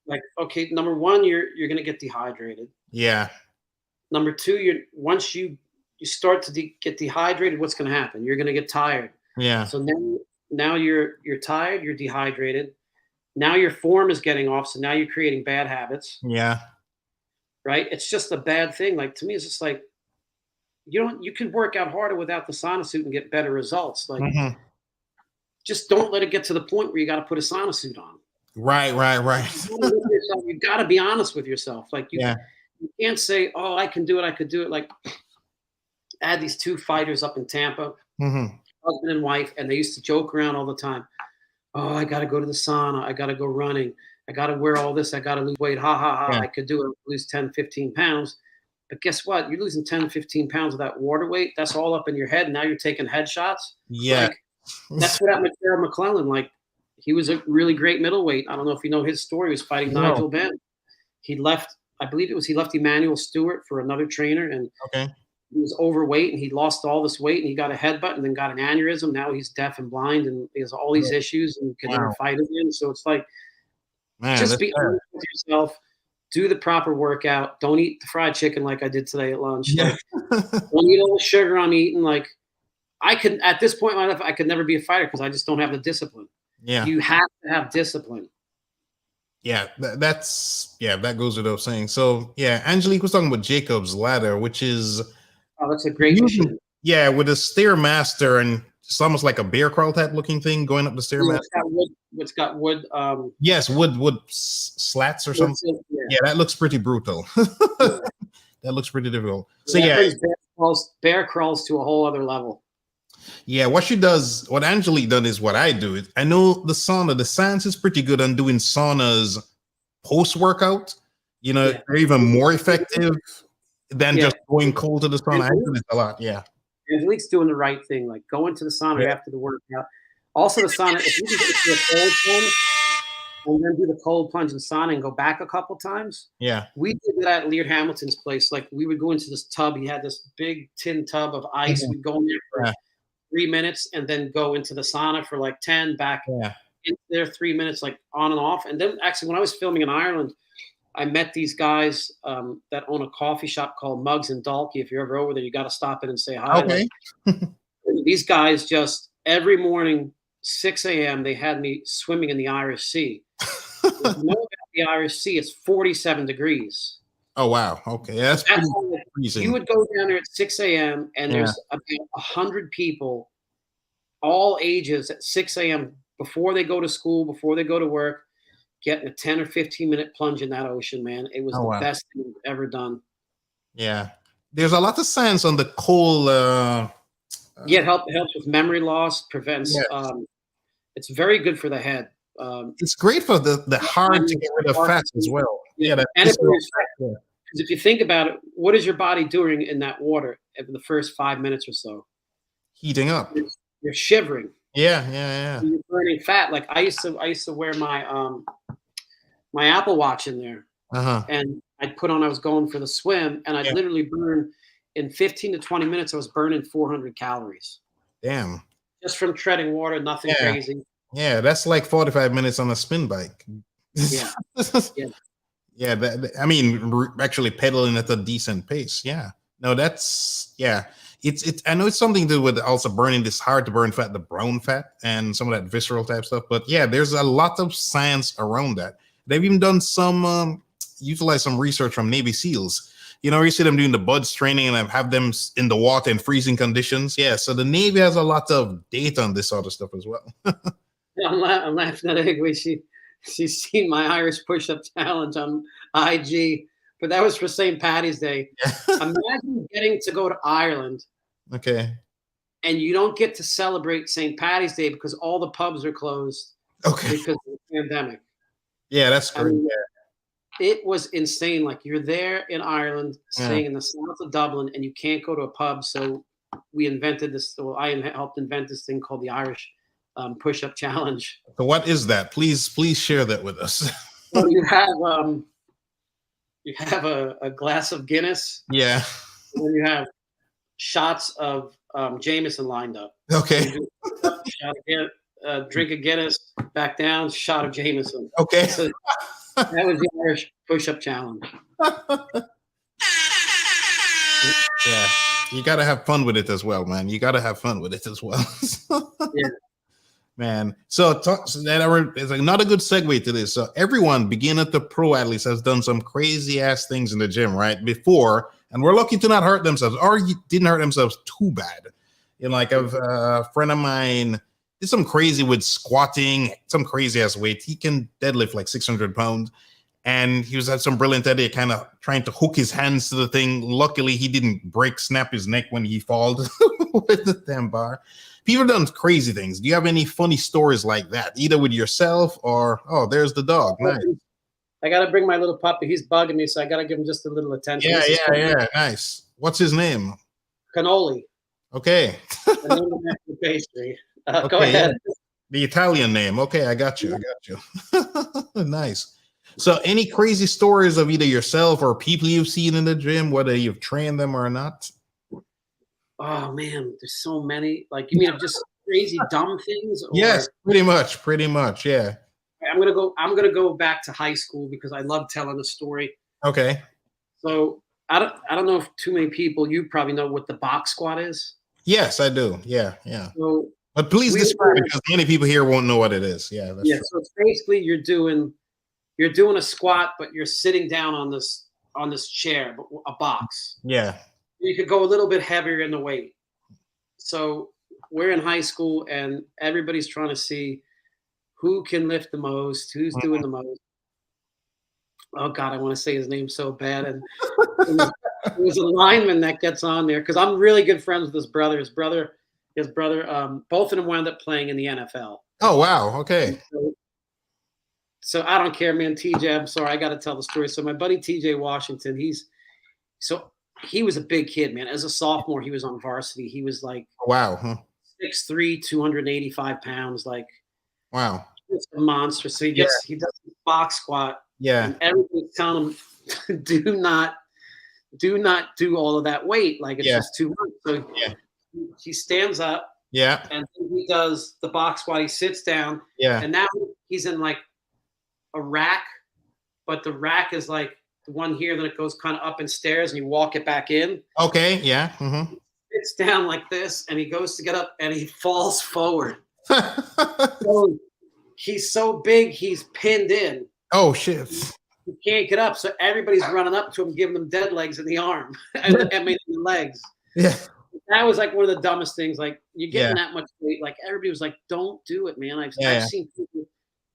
Speaker 2: Like, okay, number one, you're gonna get dehydrated.
Speaker 1: Yeah.
Speaker 2: Number two, once you start to get dehydrated, what's going to happen? You're going to get tired.
Speaker 1: Yeah.
Speaker 2: So now you're tired, you're dehydrated. Now your form is getting off, so now you're creating bad habits.
Speaker 1: Yeah.
Speaker 2: Right? It's just a bad thing. Like, to me, it's just like you can work out harder without the sauna suit and get better results. Like, just don't let it get to the point where you got to put a sauna suit on.
Speaker 1: Right.
Speaker 2: You got to be honest with yourself. Like, you can't say, oh, I can do it. I could do it. Like, I had these two fighters up in Tampa, husband and wife, and they used to joke around all the time. Oh, I got to go to the sauna. I got to go running. I got to wear all this. I got to lose weight. Ha, ha, ha. Yeah. I could do it. Lose 10, 15 pounds. But guess what? You're losing 10, 15 pounds of that water weight. That's all up in your head. Now you're taking headshots.
Speaker 1: Yeah.
Speaker 2: Like, that's what happened to Gerald McClellan. Like, he was a really great middleweight. I don't know if you know his story. He was fighting Nigel Benn. He left, I believe he left Emmanuel Stewart for another trainer. And he was overweight and he lost all this weight and he got a headbutt and then got an aneurysm. Now he's deaf and blind and he has all these issues and can never fight again. So it's like, just be honest with yourself. Do the proper workout. Don't eat the fried chicken like I did today at lunch.
Speaker 1: Yeah.
Speaker 2: Like, don't eat all the sugar I'm eating. Like, at this point in my life, I could never be a fighter because I just don't have the discipline. Yeah. You have to have discipline.
Speaker 1: Yeah, that goes without saying. So yeah, Angelique was talking about Jacob's ladder, which is
Speaker 2: that's a great machine.
Speaker 1: Yeah, with a Stairmaster, and it's almost like a bear crawl type looking thing going up the Stairmaster.
Speaker 2: It's got wood.
Speaker 1: Yes, wood slats or something. Yeah, that looks pretty brutal. That looks pretty difficult. So
Speaker 2: bear crawls to a whole other level.
Speaker 1: Yeah, what Angelique done is what I do. I know the sauna, the science is pretty good on doing saunas post-workout. You know, they're even more effective than just going cold to the sauna. I do this a lot,
Speaker 2: Angelique's doing the right thing, like go into the sauna after the workout. Also the sauna, if you can get to a cold plunge and then do the cold plunge in sauna and go back a couple times.
Speaker 1: Yeah.
Speaker 2: We did that at Leard Hamilton's place. Like, we would go into this tub. He had this big tin tub of ice. We'd go in there for 3 minutes and then go into the sauna for like 10, back into there 3 minutes, like on and off. And then actually when I was filming in Ireland, I met these guys that own a coffee shop called Mugs and Dalkey. If you're ever over there, you got to stop in and say hi.
Speaker 1: Okay.
Speaker 2: These guys just every morning, 6 a.m., they had me swimming in the Irish Sea. If you know about the Irish Sea, it's 47 degrees.
Speaker 1: Oh, wow. Okay. That's freezing.
Speaker 2: You would go down there at 6 a.m. and there's about 100 people, all ages, at 6 a.m. before they go to school, before they go to work, getting a 10 or 15-minute plunge in that ocean, man. It was the best thing we've ever done. Yeah.
Speaker 1: There's a lot of science on the cold.
Speaker 2: It helps with memory loss, prevents. It's very good for the head.
Speaker 1: It's great for the heart to get rid of fat as well.
Speaker 2: Because if you think about it, what is your body doing in that water in the first 5 minutes or so?
Speaker 1: Heating up.
Speaker 2: You're shivering.
Speaker 1: Yeah.
Speaker 2: You're burning fat. Like I used to wear my my Apple Watch in there, and I'd put on. I was going for the swim, and I'd literally burn in 15 to 20 minutes. I was burning 400 calories.
Speaker 1: Damn.
Speaker 2: Just from treading water, nothing crazy.
Speaker 1: Yeah, that's like 45 minutes on a spin bike.
Speaker 2: Yeah. Yeah.
Speaker 1: Yeah, I mean, actually pedaling at a decent pace. Yeah. No, that's yeah. It's I know it's something to do with also burning this hard to burn fat, the brown fat, and some of that visceral type stuff. But yeah, there's a lot of science around that. They've even done some utilize some research from Navy SEALs. You know, you see them doing the buds training and have them in the water in freezing conditions. Yeah, so the Navy has a lot of data on this sort of stuff as well.
Speaker 2: Yeah, I'm laughing at it when she's seen my Irish push-up challenge on IG, but that was for St. Patty's Day. Imagine getting to go to Ireland.
Speaker 1: Okay.
Speaker 2: And you don't get to celebrate St. Patty's Day because all the pubs are closed.
Speaker 1: Okay.
Speaker 2: Because of the pandemic.
Speaker 1: Yeah, that's great. I mean,
Speaker 2: it was insane. Like you're there in Ireland, staying in the south of Dublin, and you can't go to a pub. So we invented this. Well, I helped invent this thing called the Irish push-up challenge.
Speaker 1: So what is that? Please share that with us.
Speaker 2: Well, you have a glass of Guinness.
Speaker 1: Yeah.
Speaker 2: And then you have shots of Jameson lined up.
Speaker 1: Okay.
Speaker 2: Drink a Guinness, back down, shot of Jameson.
Speaker 1: Okay.
Speaker 2: So that was the Irish push-up challenge.
Speaker 1: Yeah. You got to have fun with it as well, man. You got to have fun with it as well.
Speaker 2: Yeah.
Speaker 1: Man. So that is another good segue to this. So everyone, beginner to pro athletes, has done some crazy ass things in the gym, right? Before, and we're lucky to not hurt themselves, or didn't hurt themselves too bad. You know, like a friend of mine did some crazy with squatting, some crazy ass weight. He can deadlift like 600 pounds. And he was at some brilliant idea, kind of trying to hook his hands to the thing. Luckily, he didn't snap his neck when he fell with the damn bar. People have done crazy things. Do you have any funny stories like that, either with yourself or, oh, there's the dog. Nice.
Speaker 2: I got to bring my little puppy. He's bugging me, so I got to give him just a little attention.
Speaker 1: Yeah. Nice. What's his name?
Speaker 2: Cannoli.
Speaker 1: Okay.
Speaker 2: The name of the pastry.
Speaker 1: Okay,
Speaker 2: go ahead.
Speaker 1: Yeah. The Italian name. Okay, I got you. Nice. So any crazy stories of either yourself or people you've seen in the gym, whether you've trained them or not?
Speaker 2: Oh man, there's so many. Like, you mean of just crazy dumb things? Or...
Speaker 1: Yes, pretty much. Yeah.
Speaker 2: I'm gonna go back to high school because I love telling the story.
Speaker 1: Okay.
Speaker 2: So I don't know if too many people, you probably know what the box squat is.
Speaker 1: Yes, I do. Yeah.
Speaker 2: So,
Speaker 1: but please describe it because many people here won't know what it is. Yeah.
Speaker 2: True. So it's basically you're doing a squat, but you're sitting down on this chair, a box.
Speaker 1: Yeah.
Speaker 2: You could go a little bit heavier in the weight. So we're in high school and everybody's trying to see who can lift the most, who's doing the most. Oh God, I want to say his name so bad. And it was a lineman that gets on there because I'm really good friends with his brother. His brother, both of them wound up playing in the NFL.
Speaker 1: Oh wow, okay.
Speaker 2: So I don't care, man. TJ, I'm sorry, I got to tell the story. So my buddy TJ Washington, he was a big kid, man. As a sophomore, he was on varsity. He was like 6'3", 285 pounds, like
Speaker 1: wow,
Speaker 2: just a monster. So he does the box squat.
Speaker 1: Yeah,
Speaker 2: and everybody's telling him, do not do all of that weight. Like it's just too much. So he stands up.
Speaker 1: Yeah,
Speaker 2: and he does the box squat. He sits down.
Speaker 1: Yeah,
Speaker 2: and now he's in like a rack, but the rack is like the one here that it goes kind of up and stairs and you walk it back in.
Speaker 1: Okay, yeah. Mm-hmm.
Speaker 2: He sits down like this and he goes to get up and he falls forward. So he's so big, he's pinned in.
Speaker 1: Oh shit.
Speaker 2: He can't get up. So everybody's running up to him, giving him dead legs in the arm. I mean the legs.
Speaker 1: Yeah.
Speaker 2: That was like one of the dumbest things. Like you're getting that much weight. Like everybody was like, don't do it, man. I've seen people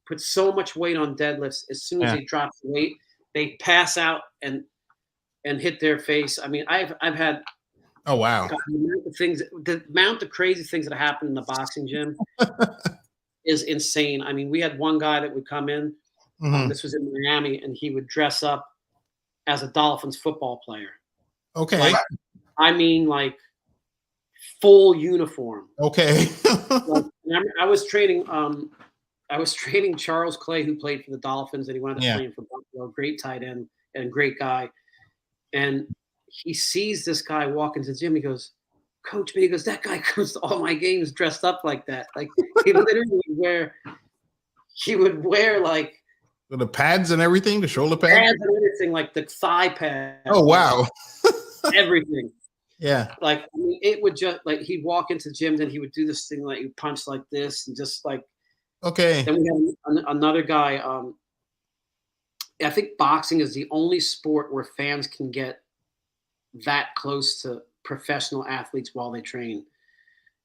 Speaker 2: put so much weight on deadlifts. As soon as they drop the weight, they pass out and hit their face. I mean, I've had
Speaker 1: oh wow,
Speaker 2: the amount of crazy things that happen in the boxing gym is insane. I mean, we had one guy that would come in. This was in Miami, and he would dress up as a Dolphins football player.
Speaker 1: Okay,
Speaker 2: like, I mean, like full uniform.
Speaker 1: Okay,
Speaker 2: I was training. I was training Charles Clay, who played for the Dolphins, and he wound up playing for Buffalo. Great tight end and great guy. And he sees this guy walk into the gym. He goes, Coach me, he goes, that guy comes to all my games dressed up like that. Like he literally would wear like
Speaker 1: the pads and everything, the shoulder pads
Speaker 2: and everything, like the thigh pads.
Speaker 1: Oh wow.
Speaker 2: Everything.
Speaker 1: Yeah.
Speaker 2: Like I mean, it would just like he'd walk into the gym, then he would do this thing like he'd punch like this and just like
Speaker 1: okay.
Speaker 2: Then we had another guy. I think boxing is the only sport where fans can get that close to professional athletes while they train.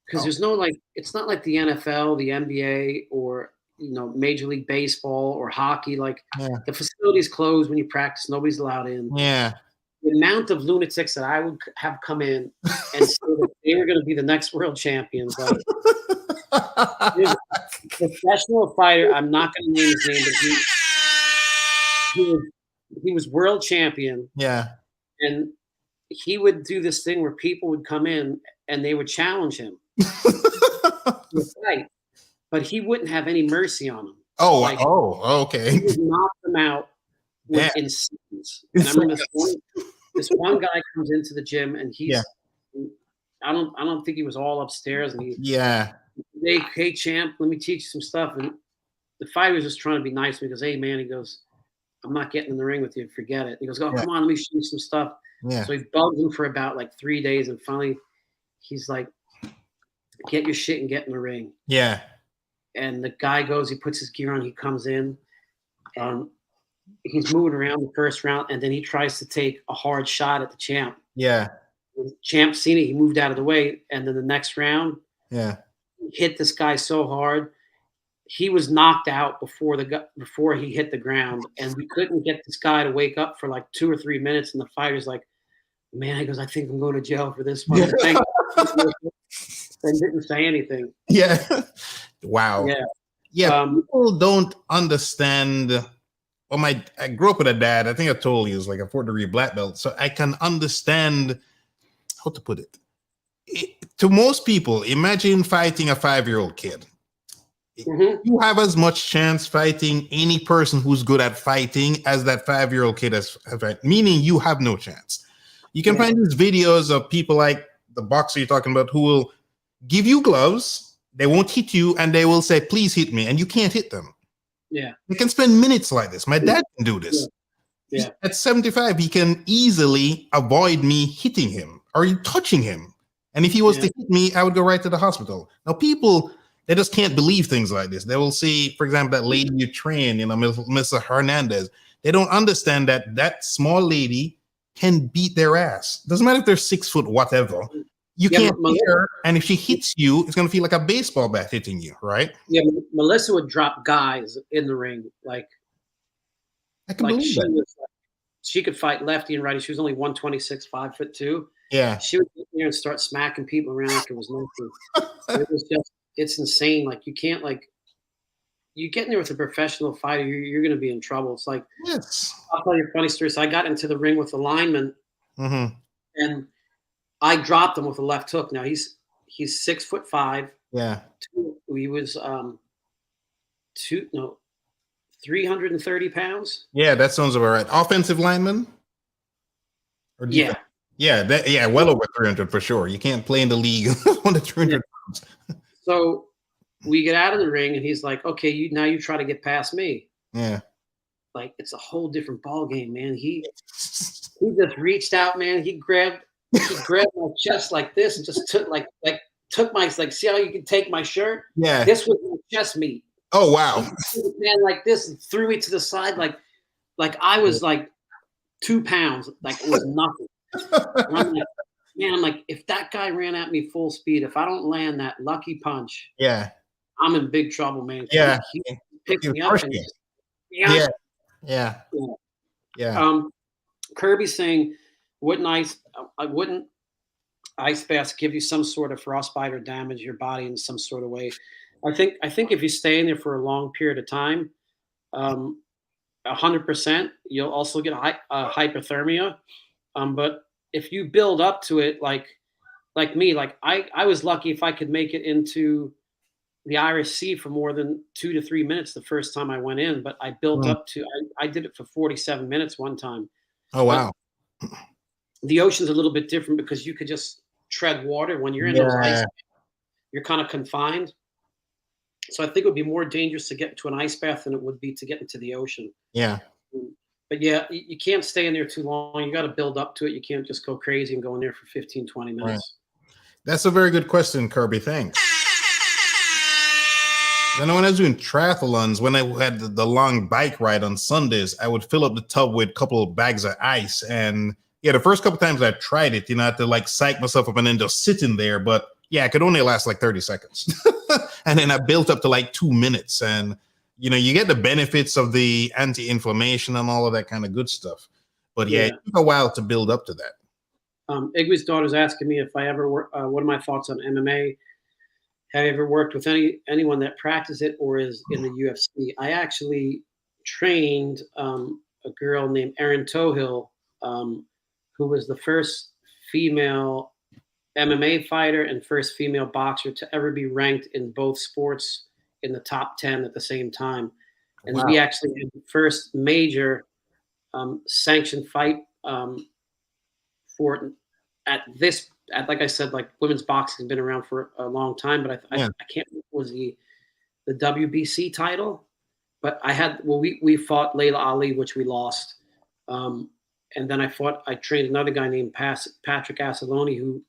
Speaker 2: Because there's no like, it's not like the NFL, the NBA, or Major League Baseball or hockey. Like the facility's closed when you practice, nobody's allowed in.
Speaker 1: Yeah.
Speaker 2: The amount of lunatics that I would have come in and say that they were going to be the next world champions. Like, there's a professional fighter, I'm not going to name his name, but he was world champion.
Speaker 1: Yeah.
Speaker 2: And he would do this thing where people would come in and they would challenge him. Right. But he wouldn't have any mercy on them.
Speaker 1: Oh, like, okay.
Speaker 2: He would knock them out within seconds. And I remember this one guy comes into the gym and he's I don't think he was all upstairs and hey champ, let me teach you some stuff. And the fighter was just trying to be nice to me. He goes, hey man, he goes, I'm not getting in the ring with you, forget it. He goes, come on, let me show you some stuff. So he bugged him for about like 3 days and finally he's like, get your shit and get in the ring.
Speaker 1: Yeah.
Speaker 2: And the guy goes, he puts his gear on, he comes in, he's moving around the first round, and then he tries to take a hard shot at the champ.
Speaker 1: Yeah.
Speaker 2: The champ seen it, he moved out of the way, and then the next round, he hit this guy so hard, he was knocked out before he hit the ground, and we couldn't get this guy to wake up for like 2 or 3 minutes, and the fighter's like, man, he goes, I think I'm going to jail for this one. And didn't say anything.
Speaker 1: Yeah. Wow. Yeah. People don't understand. Well, I grew up with a dad. I think I told you, he was like a 4th-degree black belt. So I can understand how to put it. To most people, imagine fighting a 5-year-old kid. Mm-hmm. You have as much chance fighting any person who's good at fighting as that 5-year-old kid has fight, meaning you have no chance. You can find these videos of people like the boxer you're talking about who will give you gloves, they won't hit you, and they will say, please hit me, and you can't hit them.
Speaker 2: Yeah.
Speaker 1: You can spend minutes like this. My dad can do this. Yeah. At 75, he can easily avoid me hitting him or touching him. And if he was to hit me, I would go right to the hospital. Now, people, they just can't believe things like this. They will see, for example, that lady you train, Mr. Hernandez. They don't understand that that small lady can beat their ass. Doesn't matter if they're 6 foot, whatever. You can't hit her, and if she hits you, it's going to feel like a baseball bat hitting you, right?
Speaker 2: Yeah, Melissa would drop guys in the ring. Like,
Speaker 1: I can believe that.
Speaker 2: She could fight lefty and righty. She was only 126, 5'2".
Speaker 1: Yeah.
Speaker 2: She would get there and start smacking people around like it was nothing. It was just, it's insane. Like, you can't, like, you get in there with a professional fighter, you're going to be in trouble. It's like, I'll tell you a funny story. So I got into the ring with the lineman, and I dropped him with a left hook. Now he's 6'5".
Speaker 1: Yeah.
Speaker 2: He was 330 pounds.
Speaker 1: Yeah, that sounds about right. Offensive lineman? Or well over 300 for sure. You can't play in the league on the 300 pounds.
Speaker 2: So we get out of the ring and he's like, okay, now you try to get past me.
Speaker 1: Yeah.
Speaker 2: Like, it's a whole different ball game, man. He just reached out, man. He grabbed my chest like this and just took my, like, see how you can take my shirt?
Speaker 1: Yeah.
Speaker 2: This was my chest meat.
Speaker 1: Oh, wow.
Speaker 2: Man, like this, and threw me to the side like I was like 2 pounds, like it was nothing. I'm like, if that guy ran at me full speed, if I don't land that lucky punch, I'm in big trouble, man.
Speaker 1: Yeah.
Speaker 2: He picked me up. And, Kirby's saying, wouldn't ice baths give you some sort of frostbite or damage your body in some sort of way? I think if you stay in there for a long period of time, 100%, you'll also get hypothermia. But if you build up to it, like me, like I was lucky if I could make it into the Irish Sea for more than 2 to 3 minutes the first time I went in, but I built up to, I did it for 47 minutes one time.
Speaker 1: Oh, wow.
Speaker 2: But the ocean's a little bit different because you could just tread water. When you're in those ice, you're kind of confined. So I think it would be more dangerous to get into an ice bath than it would be to get into the ocean.
Speaker 1: Yeah.
Speaker 2: But yeah, you can't stay in there too long. You got to build up to it. You can't just go crazy and go in there for 15, 20 minutes.
Speaker 1: Right. That's a very good question, Kirby. Thanks. Then when I was doing triathlons, when I had the long bike ride on Sundays, I would fill up the tub with a couple of bags of ice. And yeah, the first couple times I tried it, I had to like psych myself up and then just sit in there. But yeah, I could only last like 30 seconds. And then I built up to like 2 minutes. And, you get the benefits of the anti-inflammation and all of that kind of good stuff. But yeah, it took a while to build up to that.
Speaker 2: Iggy's daughter's asking me if I ever work, what are my thoughts on MMA? Have you ever worked with anyone that practices it or is in the UFC? I actually trained a girl named Erin Tohill, who was the first female MMA fighter and first female boxer to ever be ranked in both sports in the top 10 at the same time. And we actually had the first major sanctioned fight for like I said, like women's boxing has been around for a long time, but I can't remember was the WBC title. But we fought Layla Ali, which we lost. And then I trained another guy named Patrick Asaloni, who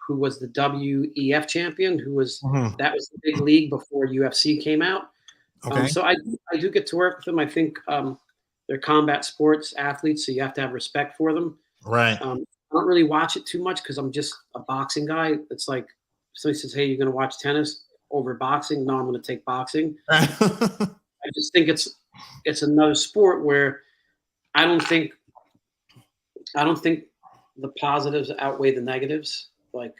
Speaker 2: was the WEF champion, that was the big league before UFC came out. Okay. So I do get to work with them. I think they're combat sports athletes, so you have to have respect for them.
Speaker 1: Right.
Speaker 2: I don't really watch it too much because I'm just a boxing guy. It's like somebody says, "Hey, you're going to watch tennis over boxing?" No, I'm going to take boxing. I just think it's another sport where I don't think the positives outweigh the negatives. Like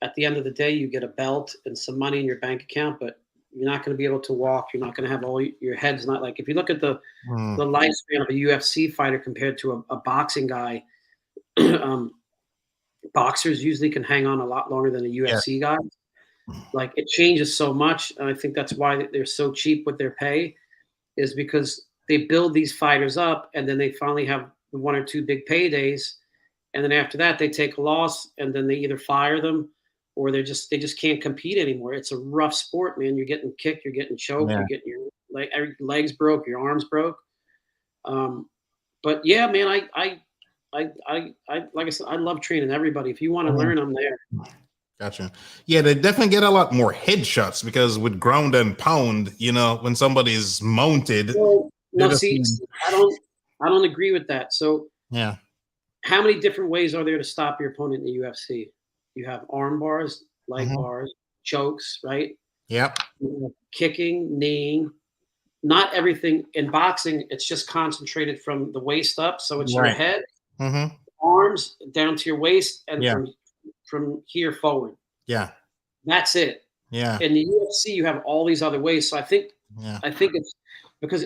Speaker 2: at the end of the day, you get a belt and some money in your bank account, but you're not going to be able to walk. You're not going to have your head's not like if you look at the lifespan of a UFC fighter compared to a boxing guy. Boxers usually can hang on a lot longer than a UFC guy. Like it changes so much, and I think that's why they're so cheap with their pay, is because they build these fighters up, and then they finally have one or two big paydays, and then after that they take a loss, and then they either fire them or they just can't compete anymore. It's a rough sport, man. You're getting kicked, you're getting choked, you're getting your legs broke, your arms broke. But yeah, man, I like I said, I love training everybody. If you want to learn, I'm there.
Speaker 1: Gotcha. Yeah, they definitely get a lot more headshots because with ground and pound, when somebody's mounted.
Speaker 2: Well, I don't agree with that. So
Speaker 1: yeah,
Speaker 2: how many different ways are there to stop your opponent in the UFC? You have arm bars, leg bars, chokes, right?
Speaker 1: Yep.
Speaker 2: Kicking, kneeing. Not everything in boxing. It's just concentrated from the waist up. So it's your head. Arms down to your waist and from here forward.
Speaker 1: Yeah.
Speaker 2: That's it.
Speaker 1: Yeah.
Speaker 2: In the UFC, you have all these other ways. So I think it's because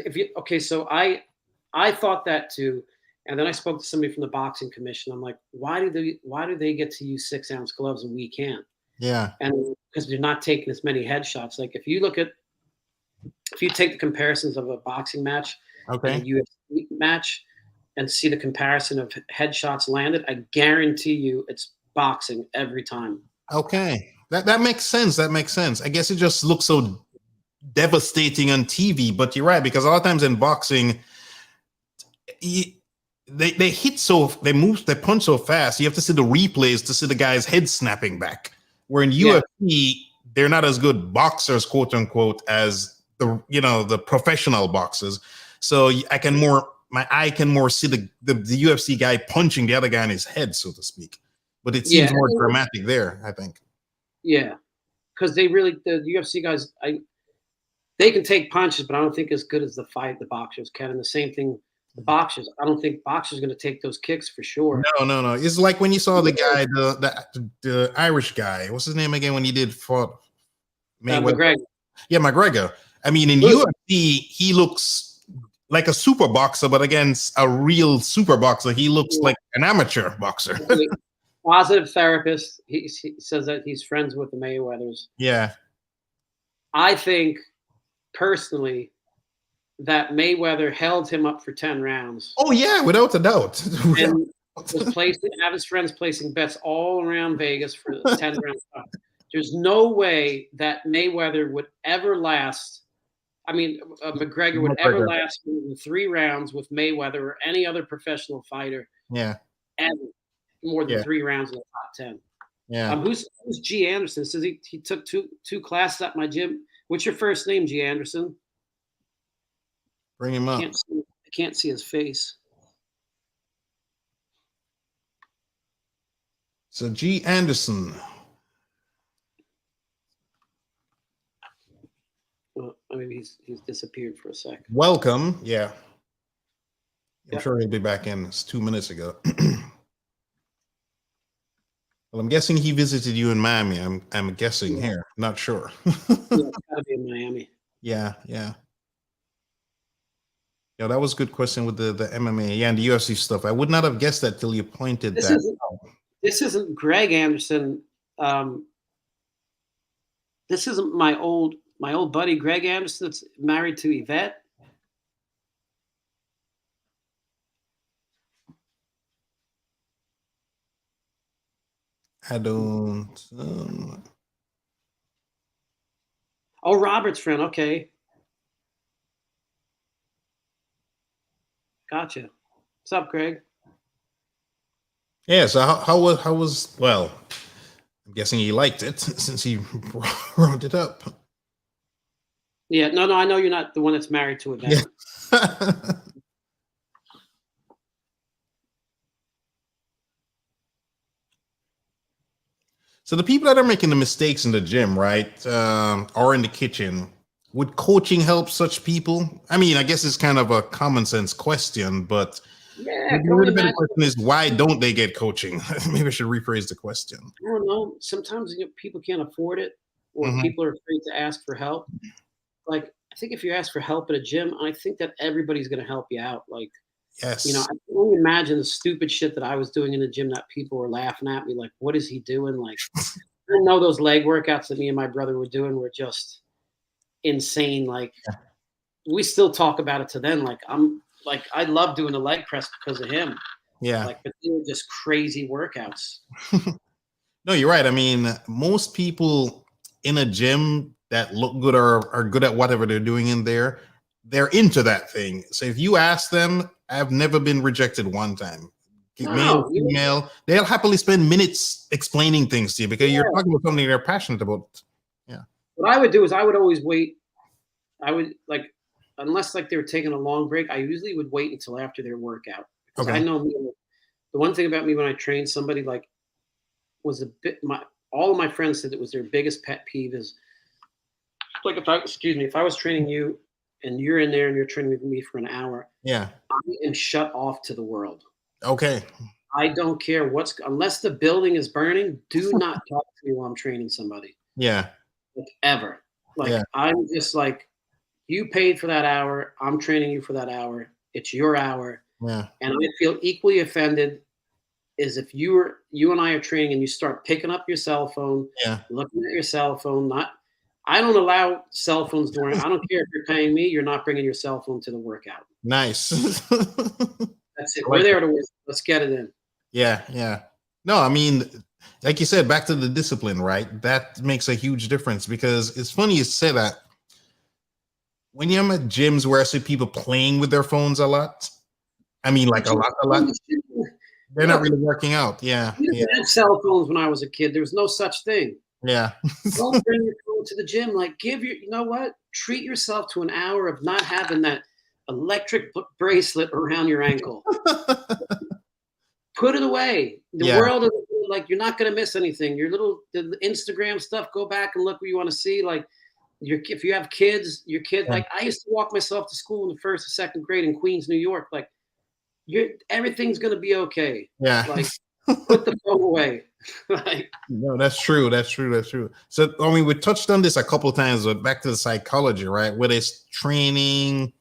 Speaker 2: so I thought that too. And then I spoke to somebody from the boxing commission. I'm like, why do they get to use 6-ounce gloves and we can't?
Speaker 1: Yeah.
Speaker 2: And because they're not taking as many headshots. Like if you take the comparisons of a boxing match and a UFC match, and see the comparison of headshots landed, I guarantee you it's boxing every time. Okay.
Speaker 1: That makes sense. That makes sense. I guess it just looks so devastating on TV, but you're right, because a lot of times in boxing, they punch so fast, you have to see the replays to see the guy's head snapping back. Where in UFC, they're not as good boxers, quote unquote, as the professional boxers. So my eye can more see the UFC guy punching the other guy in his head, so to speak. But it seems more dramatic there, I think.
Speaker 2: Yeah, because the UFC guys, they can take punches, but I don't think as good as the boxers can. And the same thing, the boxers. I don't think boxers going to take those kicks for sure.
Speaker 1: No. It's like when you saw the guy, the Irish guy. What's his name again? When he fought
Speaker 2: McGregor.
Speaker 1: Yeah, McGregor. I mean, in UFC, he looks like a super boxer, but against a real super boxer, he looks like an amateur boxer.
Speaker 2: Positive therapist. He says that he's friends with the Mayweathers.
Speaker 1: Yeah.
Speaker 2: I think personally that Mayweather held him up for 10 rounds.
Speaker 1: Oh yeah, without a doubt.
Speaker 2: was placing, have his friends placing bets all around Vegas for the 10 round. There's no way that Mayweather would ever last. I mean, McGregor would ever last more than 3 rounds with Mayweather or any other professional fighter.
Speaker 1: Yeah.
Speaker 2: And more than 3 rounds in the top 10.
Speaker 1: Yeah.
Speaker 2: Who's G. Anderson? Says he took two classes at my gym. What's your first name, G. Anderson?
Speaker 1: Bring him up.
Speaker 2: I can't see his face.
Speaker 1: So G. Anderson.
Speaker 2: Well, I mean, he's disappeared for a second.
Speaker 1: Welcome. Yeah. I'm sure he'll be back in 2 minutes ago. Well, I'm guessing he visited you in Miami. I'm guessing here. Not sure.
Speaker 2: It's gotta be in Miami.
Speaker 1: Yeah. Yeah, that was a good question with the MMA and the UFC stuff. I would not have guessed that till you pointed that out.
Speaker 2: This isn't Greg Anderson. This isn't my old buddy Greg Anderson that's married to Yvette.
Speaker 1: I don't.
Speaker 2: Oh, Robert's friend. Okay. Gotcha. What's up, Greg?
Speaker 1: Yeah. So how was well? I'm guessing he liked it since he brought it up.
Speaker 2: Yeah. No. I know you're not the one that's married to Yvette. Yeah.
Speaker 1: So the people that are making the mistakes in the gym, right, or in the kitchen, would coaching help such people? I mean, I guess it's kind of a common sense question, but the question is, why don't they get coaching? Maybe I should rephrase the question.
Speaker 2: I don't know. Sometimes people can't afford it, or people are afraid to ask for help. Like, I think if you ask for help at a gym, I think that everybody's going to help you out. Like,
Speaker 1: yes,
Speaker 2: I can only imagine the stupid shit that I was doing in the gym that people were laughing at me. Like, what is he doing? Like, I know those leg workouts that me and my brother were doing were just insane. Like, we still talk about it to them. Like, I love doing the leg press because of him.
Speaker 1: Yeah.
Speaker 2: Like, but they were just crazy workouts.
Speaker 1: No, you're right. I mean, most people in a gym that look good or are good at whatever they're doing in there, they're into that thing. So if you ask them, I've never been rejected one time. Male, female, they'll happily spend minutes explaining things to you because you're talking about something they're passionate about. Yeah.
Speaker 2: What I would do is I would always wait. I would unless they were taking a long break, I usually would wait until after their workout. Because I know the one thing about me when I train somebody was all of my friends said it was their biggest pet peeve is like if I was training you and you're in there and you're training with me for an hour,
Speaker 1: I
Speaker 2: am shut off to the world.
Speaker 1: Okay.
Speaker 2: I don't care unless the building is burning, do not talk to me while I'm training somebody.
Speaker 1: Yeah.
Speaker 2: Ever. I'm just you paid for that hour. I'm training you for that hour. It's your hour.
Speaker 1: Yeah.
Speaker 2: And I feel equally offended is if you and I are training and you start picking up your cell phone, looking at your cell phone, I don't allow cell phones during. I don't care if you're paying me. You're not bringing your cell phone to the workout.
Speaker 1: Nice.
Speaker 2: That's it. We're there to win. Let's get it in.
Speaker 1: Yeah, yeah. No, I mean, like you said, back to the discipline, right? That makes a huge difference because it's funny you say that. When you're at gyms where I see people playing with their phones a lot, I mean, a lot. They're not really working out. Yeah.
Speaker 2: We didn't have cell phones when I was a kid. There was no such thing.
Speaker 1: Yeah.
Speaker 2: Don't bring your phone to the gym. You know what? Treat yourself to an hour of not having that electric bracelet around your ankle. Put it away. The world is you're not going to miss anything. The Instagram stuff, go back and look what you want to see. If you have kids, your kids, I used to walk myself to school in the 1st or 2nd grade in Queens, New York. Everything's going to be okay.
Speaker 1: Yeah.
Speaker 2: Put the phone away.
Speaker 1: No, that's true. That's true. So, I mean, we touched on this a couple of times, but back to the psychology, right? Where it's training.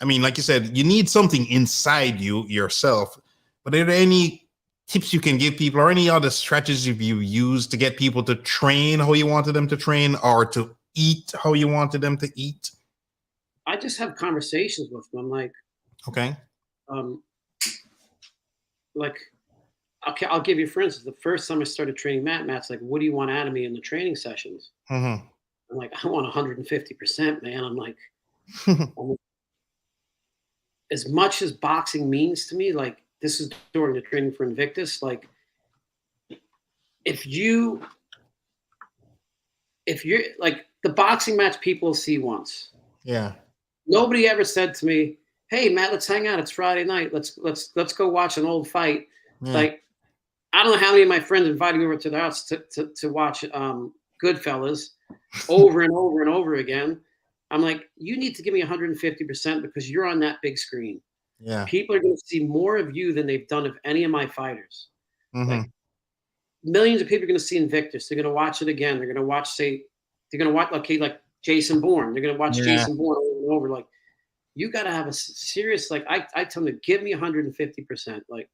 Speaker 1: I mean, like you said, you need something inside you yourself. But are there any tips you can give people or any other strategies you use to get people to train how you wanted them to train or to eat how you wanted them to eat?
Speaker 2: I just have conversations with them. I'm like,
Speaker 1: okay.
Speaker 2: like, okay, I'll give you, for instance, the first time I started training Matt's like, what do you want out of me in the training sessions?
Speaker 1: Mm-hmm.
Speaker 2: I'm like, I want 150%, man. I'm like, as much as boxing means to me, like, this is during the training for Invictus, like, if you're like, the boxing match people see once.
Speaker 1: Yeah.
Speaker 2: Nobody ever said to me, hey, Matt, let's hang out. It's Friday night. Let's go watch an old fight.
Speaker 1: Yeah.
Speaker 2: Like, I don't know how many of my friends invited me over to their house to watch Goodfellas over and over and over again. I'm like, you need to give me 150% because you're on that big screen.
Speaker 1: Yeah.
Speaker 2: People are going to see more of you than they've done of any of my fighters.
Speaker 1: Mm-hmm.
Speaker 2: Like, millions of people are going to see Invictus. They're going to watch it again. They're going to watch, like Jason Bourne. They're going to watch Jason Bourne over and over. Like, you got to have a serious, like, I tell them, give me 150%. Like,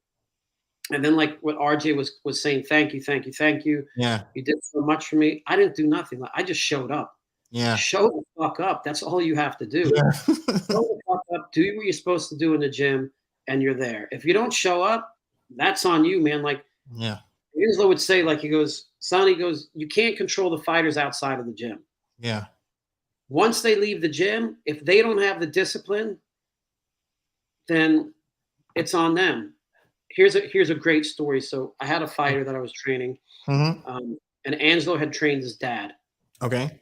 Speaker 2: and then, like what RJ was saying, thank you.
Speaker 1: Yeah.
Speaker 2: You did so much for me. I didn't do nothing. I just showed up.
Speaker 1: Yeah.
Speaker 2: Show the fuck up. That's all you have to do.
Speaker 1: Yeah.
Speaker 2: Show the fuck up. Do what you're supposed to do in the gym, and you're there. If you don't show up, that's on you, man. Like,
Speaker 1: yeah.
Speaker 2: Angelo would say, like, he goes, son, you can't control the fighters outside of the gym.
Speaker 1: Yeah.
Speaker 2: Once they leave the gym, if they don't have the discipline, then it's on them. Here's a great story. So I had a fighter that I was training,
Speaker 1: Mm-hmm.
Speaker 2: And Angelo had trained his dad.
Speaker 1: Okay.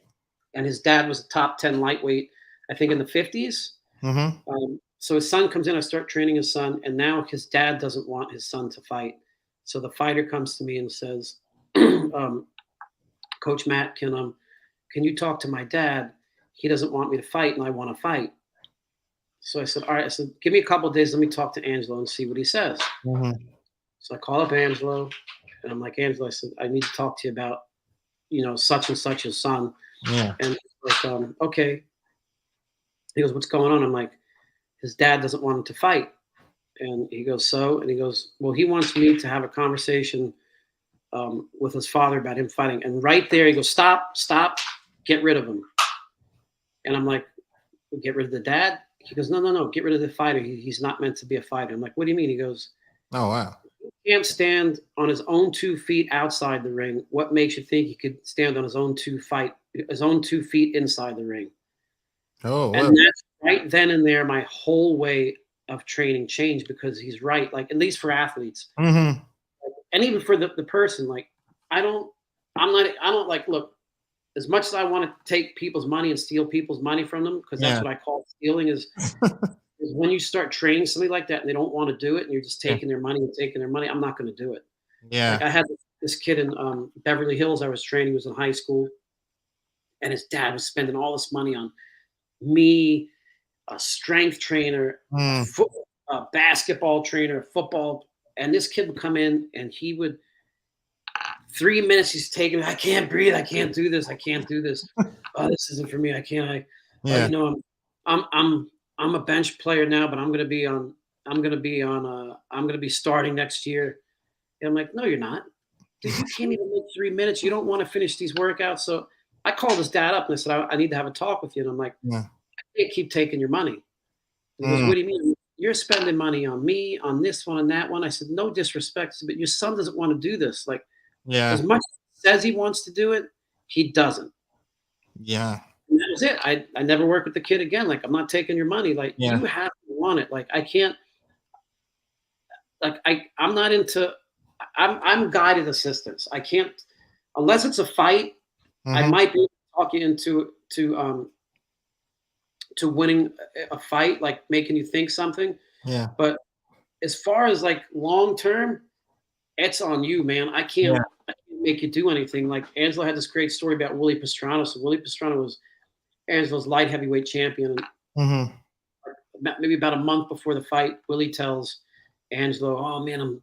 Speaker 2: And his dad was a top 10 lightweight, I think, in the 50s.
Speaker 1: Mm-hmm.
Speaker 2: So his son comes in, I start training his son, and now his dad doesn't want his son to fight. So the fighter comes to me and says, Coach Matt, can you talk to my dad? He doesn't want me to fight, and I want to fight. So I said, all right. I said, give me a couple of days. Let me talk to Angelo and see what he says.
Speaker 1: Mm-hmm.
Speaker 2: So I call up Angelo, and I'm like, Angelo, I said, I need to talk to you about, such and such his son.
Speaker 1: Yeah.
Speaker 2: And he's like, okay. He goes, what's going on? I'm like, his dad doesn't want him to fight. And he goes, so? And he goes, well, he wants me to have a conversation with his father about him fighting. And right there, he goes, stop, get rid of him. And I'm like, get rid of the dad? He goes, no, get rid of the fighter. He's not meant to be a fighter. I'm like, what do you mean? He goes,
Speaker 1: oh, wow.
Speaker 2: He can't stand on his own 2 feet outside the ring. What makes you think he could stand on his own 2 feet inside the ring?
Speaker 1: Oh, wow.
Speaker 2: And that's right then and there, my whole way of training changed, because he's right. Like, at least for athletes,
Speaker 1: Mm-hmm.
Speaker 2: and even for the person, like, I don't like, look, as much as I want to take people's money and steal people's money from them, because that's what I call stealing, is when you start training somebody like that and they don't want to do it, and you're just taking their money. I'm not going to do it.
Speaker 1: Yeah.
Speaker 2: Like, I had this kid in Beverly Hills I was training, who was in high school, and his dad was spending all this money on me, a strength trainer, a basketball trainer, football. And this kid would come in, and he would, 3 minutes he's taking, I can't breathe, I can't do this. Oh, this isn't for me. I can't. I'm a bench player now, but I'm gonna be starting next year. And I'm like, no, you're not. Dude, you can't even make 3 minutes. You don't want to finish these workouts. So I called his dad up and I said, I need to have a talk with you. And I'm like, I can't keep taking your money. He goes, what do you mean? You're spending money on me, on this one and that one. I said, no disrespect, but your son doesn't want to do this. Like, as much as he says he wants to do it, he doesn't.
Speaker 1: Yeah.
Speaker 2: And that was it. I never worked with the kid again. Like, I'm not taking your money. Like, you have to want it. Like, I can't, like, I'm not into, I'm guided assistance. I can't, unless it's a fight, I might be able to talk you into to winning a fight, like making you think something.
Speaker 1: Yeah.
Speaker 2: But as far as like long term, it's on you, man. I can't make you do anything. Like, Angelo had this great story about Willie Pastrana. So Willie Pastrana was Angelo's light heavyweight champion. And maybe about a month before the fight, Willie tells Angelo, "Oh man,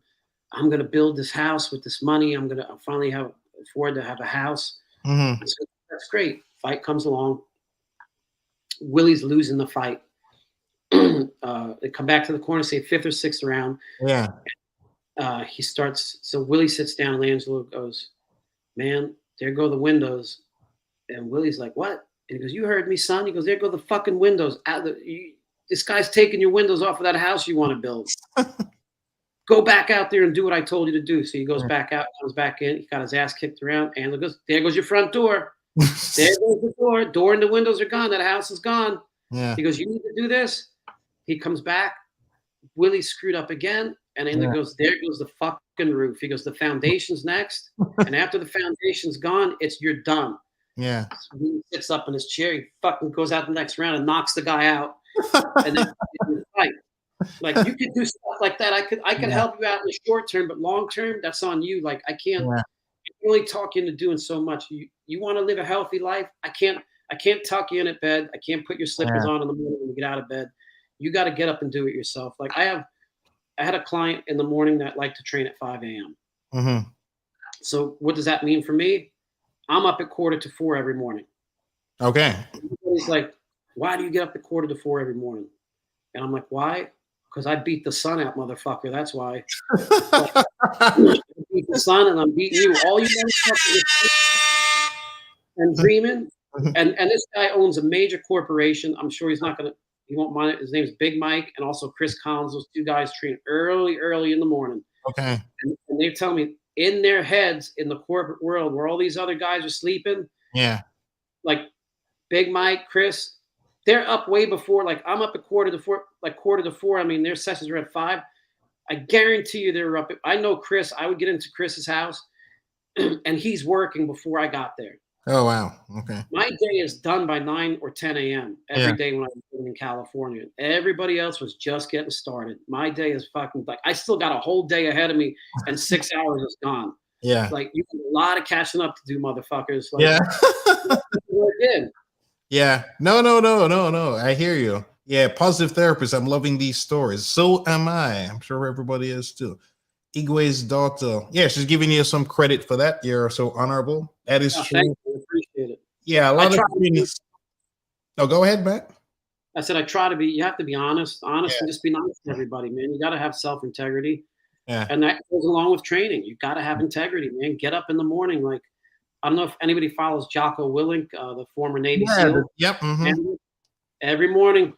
Speaker 2: I'm going to build this house with this money. I'm going to finally afford to have a house." So that's great. Fight comes along. Willie's losing the fight. They come back to the corner, say 5th or 6th round.
Speaker 1: Yeah.
Speaker 2: He starts. So Willie sits down, and Angelo goes, "Man, there go the windows." And Willie's like, "What?" And he goes, "You heard me, son." He goes, "There go the fucking windows. This guy's taking your windows off of that house you want to build." go back out there and do what I told you to do. So he goes back out, comes back in. He got his ass kicked around. And goes, there goes your front door. There goes the door. Door and the windows are gone. That house is gone.
Speaker 1: Yeah.
Speaker 2: He goes, you need to do this. He comes back. Willie screwed up again. And then he goes, there goes the fucking roof. He goes, the foundation's next. And after the foundation's gone, you're done.
Speaker 1: Yeah.
Speaker 2: So he sits up in his chair. He fucking goes out the next round and knocks the guy out. And then fight. Like, you could do stuff like that. I could help you out in the short term, but long term, that's on you. Like, I can't really talk you into doing so much. You want to live a healthy life. I can't tuck you in at bed. I can't put your slippers on in the morning when you get out of bed. You got to get up and do it yourself. Like, I had a client in the morning that liked to train at 5 a.m.
Speaker 1: Mm-hmm.
Speaker 2: So what does that mean for me? I'm up at 3:45 every morning.
Speaker 1: Okay.
Speaker 2: He's like, why do you get up at 3:45 every morning? And I'm like, why? Because I beat the sun out, motherfucker. That's why. I beat the sun and I'm beating you. All you motherfuckers and dreaming. And this guy owns a major corporation. I'm sure he won't mind it. His name's Big Mike and also Chris Collins. Those two guys train early in the morning.
Speaker 1: Okay.
Speaker 2: And they tell me in their heads in the corporate world where all these other guys are sleeping.
Speaker 1: Yeah.
Speaker 2: Like Big Mike, Chris, they're up way before. Like I'm up at 3:45. I mean, their sessions are at 5. I guarantee you they're up. I know Chris. I would get into Chris's house and he's working before I got there.
Speaker 1: Oh, wow. Okay.
Speaker 2: My day is done by 9 or 10 a.m. every day when I was living in California. Everybody else was just getting started. My day is fucking like, I still got a whole day ahead of me and 6 hours is gone.
Speaker 1: Yeah.
Speaker 2: Like you have a lot of catching up to do, motherfuckers. Like,
Speaker 1: yeah. Yeah. No. I hear you. Yeah. Positive therapist. I'm loving these stories. So am I. I'm sure everybody is too. Igwe's daughter. Yeah, she's giving you some credit for that. You're so honorable. That is true.
Speaker 2: Thank you. I appreciate it.
Speaker 1: Yeah, a lot of things. No, go ahead, Matt.
Speaker 2: I said you have to be honest and just be nice to everybody, man. You got to have self-integrity.
Speaker 1: Yeah.
Speaker 2: And that goes along with training. You got to have integrity, man. Get up in the morning. Like, I don't know if anybody follows Jocko Willink, the former Navy SEAL.
Speaker 1: Yep. Mm-hmm.
Speaker 2: Every morning,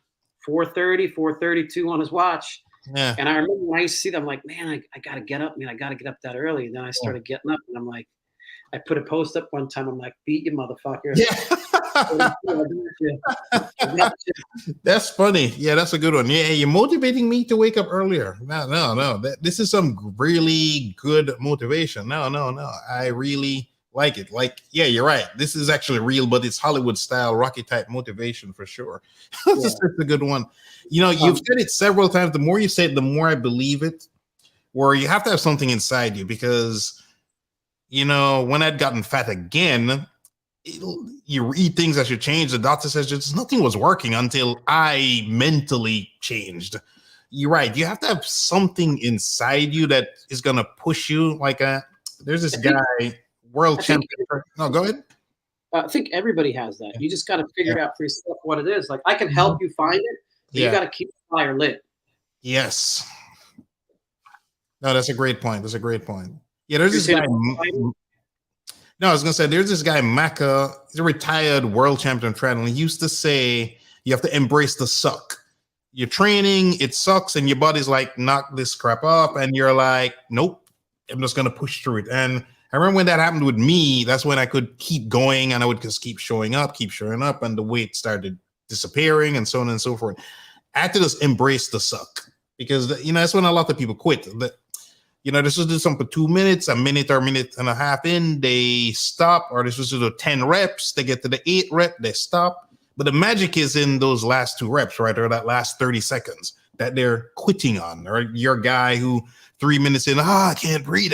Speaker 2: 4:30, 4:32 on his watch.
Speaker 1: Yeah.
Speaker 2: And I remember when I used to see them, I'm like, man, I got to get up, man. I got to get up that early. And then I started getting up and I'm like, I put a post up one time. I'm like, beat you, motherfucker.
Speaker 1: Yeah. That's funny. Yeah, that's a good one. Yeah, you're motivating me to wake up earlier. No. This is some really good motivation. No. I really like it. Like, yeah, you're right. This is actually real, but it's Hollywood style, Rocky type motivation for sure. This is a good one. You know, you've said it several times. The more you say it, the more I believe it. Where you have to have something inside you because, you know, when I'd gotten fat again, you read things that should change. The doctor says just nothing was working until I mentally changed. You're right. You have to have something inside you that is going to push you. Like there's this guy, world champion. No, go ahead.
Speaker 2: I think everybody has that. You just got to figure out for yourself what it is. Like I can help you find it, but you got to keep the fire lit.
Speaker 1: Yes. No, that's a great point. Yeah, there's this guy. No, I was gonna say there's this guy Maka. He's a retired world champion trainer. And he used to say you have to embrace the suck. You're training, it sucks, and your body's like, knock this crap off, and you're like, nope, I'm just gonna push through it. And I remember when that happened with me. That's when I could keep going, and I would just keep showing up, and the weight started disappearing, and so on and so forth. I had to just embrace the suck because that's when a lot of people quit. This was do something for 2 minutes, a minute or a minute and a half in, they stop, or this was to do 10 reps, they get to the 8th rep, they stop. But the magic is in those last 2 reps, right? Or that last 30 seconds that they're quitting on, or your guy who 3 minutes in, I can't breathe.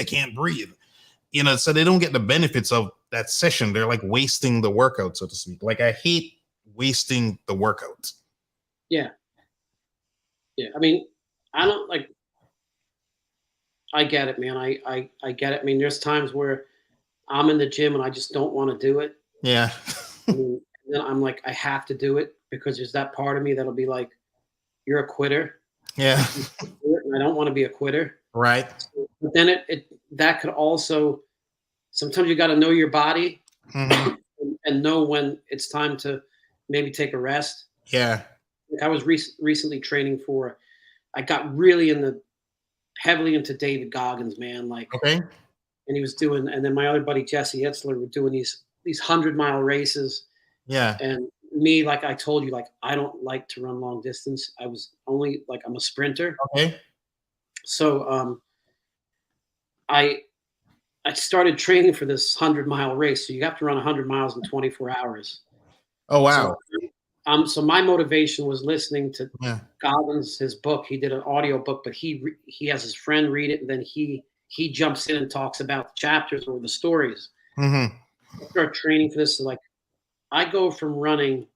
Speaker 1: So they don't get the benefits of that session. They're like wasting the workout, so to speak. Like I hate wasting the workout.
Speaker 2: Yeah. I mean, I don't like, I get it, man. I get it. I mean, there's times where I'm in the gym and I just don't want to do it.
Speaker 1: Yeah.
Speaker 2: And then I'm like, I have to do it because there's that part of me that'll be like, you're a quitter.
Speaker 1: Yeah.
Speaker 2: And I don't want to be a quitter.
Speaker 1: Right.
Speaker 2: But then that could also, sometimes you got to know your body and know when it's time to maybe take a rest.
Speaker 1: Yeah.
Speaker 2: Like I was recently training I got really in the heavily into David Goggins, man. Like,
Speaker 1: okay.
Speaker 2: And he was doing, and then my other buddy Jesse Etzler were doing these 100-mile races.
Speaker 1: Yeah.
Speaker 2: And me, like I told you, like I don't like to run long distance. I was only like I'm a sprinter.
Speaker 1: Okay.
Speaker 2: So I started training for this 100-mile race. So you have to run 100 miles in 24 hours.
Speaker 1: Oh wow.
Speaker 2: So my motivation was listening to Goggins, his book. He did an audio book, but he has his friend read it, and then he jumps in and talks about the chapters or the stories.
Speaker 1: Mm-hmm.
Speaker 2: I start training for this. So like I go from running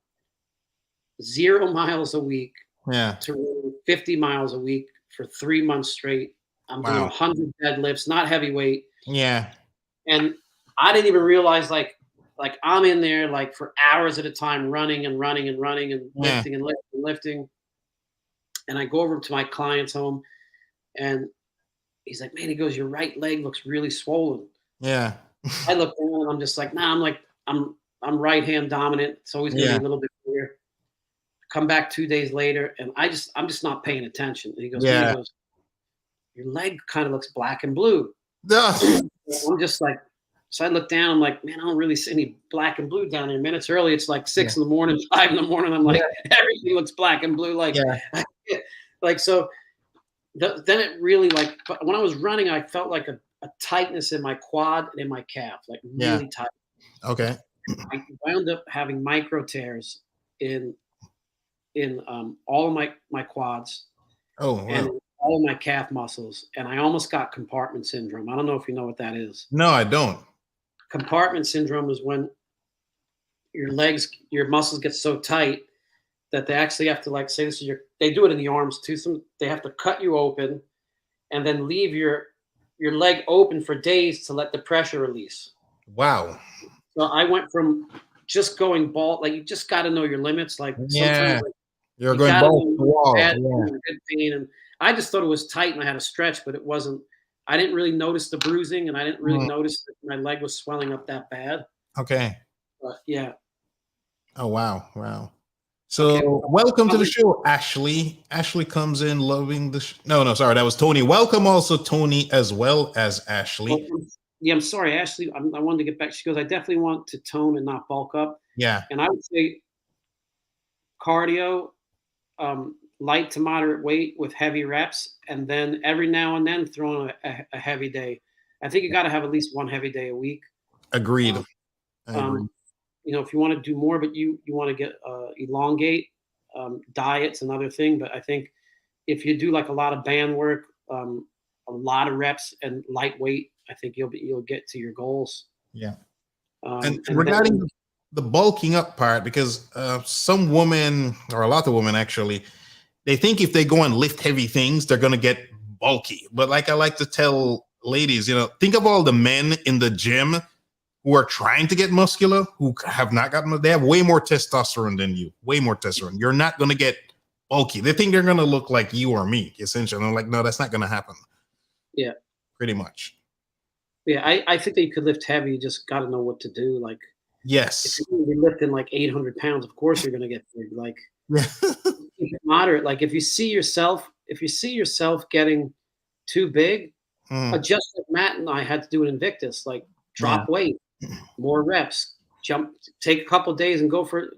Speaker 2: 0 miles a week to running 50 miles a week for 3 months straight. I'm doing 100 deadlifts, not heavyweight.
Speaker 1: Yeah.
Speaker 2: And I didn't even realize like I'm in there like for hours at a time running and lifting and lifting. And I go over to my client's home and he's like, man, he goes, your right leg looks really swollen.
Speaker 1: Yeah.
Speaker 2: I look down and I'm just like, nah, I'm right hand dominant. It's always gonna be a little bit clear. Come back 2 days later and I'm just not paying attention. And he goes, your leg kind of looks black and blue. I'm just like, so I look down, I'm like, man, I don't really see any black and blue down there. Minutes early, it's like 6 in the morning, 5 in the morning. I'm like, everything looks black and blue. Like, like, so then it really like, when I was running, I felt like a tightness in my quad and in my calf, like really tight.
Speaker 1: Okay.
Speaker 2: I wound up having micro tears in all of my quads.
Speaker 1: Oh, wow.
Speaker 2: And all of my calf muscles. And I almost got compartment syndrome. I don't know if you know what that is.
Speaker 1: No, I don't.
Speaker 2: Compartment syndrome is when your muscles get so tight that they actually have to, like, say this is they do it in the arms too. They have to cut you open and then leave your leg open for days to let the pressure release.
Speaker 1: Wow.
Speaker 2: So I went from just going ball, like you just got to know your limits. Like sometimes
Speaker 1: you're going ball to wall.
Speaker 2: Good pain, and I just thought it was tight and I had a stretch, but it wasn't. I didn't really notice the bruising, and I didn't really notice that my leg was swelling up that bad.
Speaker 1: Okay.
Speaker 2: But yeah.
Speaker 1: Oh wow, wow. So welcome to the show, Ashley. Ashley comes in loving the no, sorry, that was Tony. Welcome also Tony as well as Ashley.
Speaker 2: I'm sorry, Ashley. I wanted to get back. She goes, I definitely want to tone and not bulk up.
Speaker 1: Yeah.
Speaker 2: And I would say cardio, light to moderate weight with heavy reps, and then every now and then throw in a heavy day. I think you got to have at least one heavy day a week.
Speaker 1: Agreed.
Speaker 2: You know, if you want to do more, but you want to get elongate, diet's another thing. But I think if you do like a lot of band work, a lot of reps and lightweight, I think you'll get to your goals.
Speaker 1: Yeah. And regarding the bulking up part, because some women, or a lot of women actually, they think if they go and lift heavy things, they're going to get bulky. But like I like to tell ladies, you know, think of all the men in the gym who are trying to get muscular, who have not gotten, they have way more testosterone than you, way more testosterone. You're not going to get bulky. They think they're going to look like you or me, essentially. And I'm like, no, that's not going to happen.
Speaker 2: Yeah.
Speaker 1: Pretty much.
Speaker 2: Yeah, I think that you could lift heavy. You just got to know what to do. Like,
Speaker 1: yes,
Speaker 2: if you're lifting like 800 pounds, of course you're going to get big. Like, keep it moderate. Like, if you see yourself getting too big, just like Matt and I had to do it in Invictus. Like, drop weight, more reps, take a couple of days and go for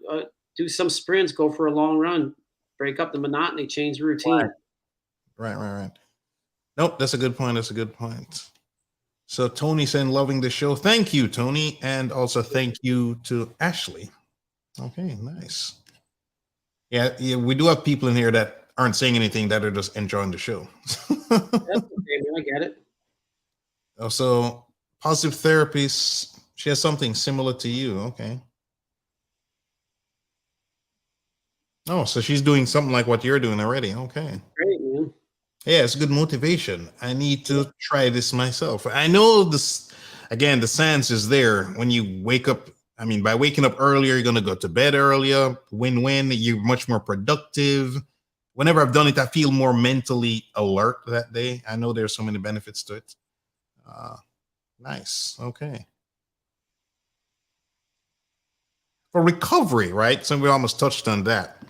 Speaker 2: do some sprints, go for a long run, break up the monotony, change the routine.
Speaker 1: Right. Nope, that's a good point. That's a good point. So Tony saying loving the show. Thank you, Tony. And also thank you to Ashley. Okay, nice. Yeah, we do have people in here that aren't saying anything, that are just enjoying the show.
Speaker 2: That's okay, man. I get it.
Speaker 1: Also, positive therapist, she has something similar to you. Okay. Oh, so she's doing something like what you're doing already. Okay.
Speaker 2: Great, man.
Speaker 1: Yeah, it's good motivation. I need to try this myself. I know this, again, the science is there. When you wake up, I mean, by waking up earlier, you're going to go to bed earlier. Win-win, you're much more productive. Whenever I've done it, I feel more mentally alert that day. I know there's so many benefits to it. Nice. Okay. For recovery, right? So we almost touched on that.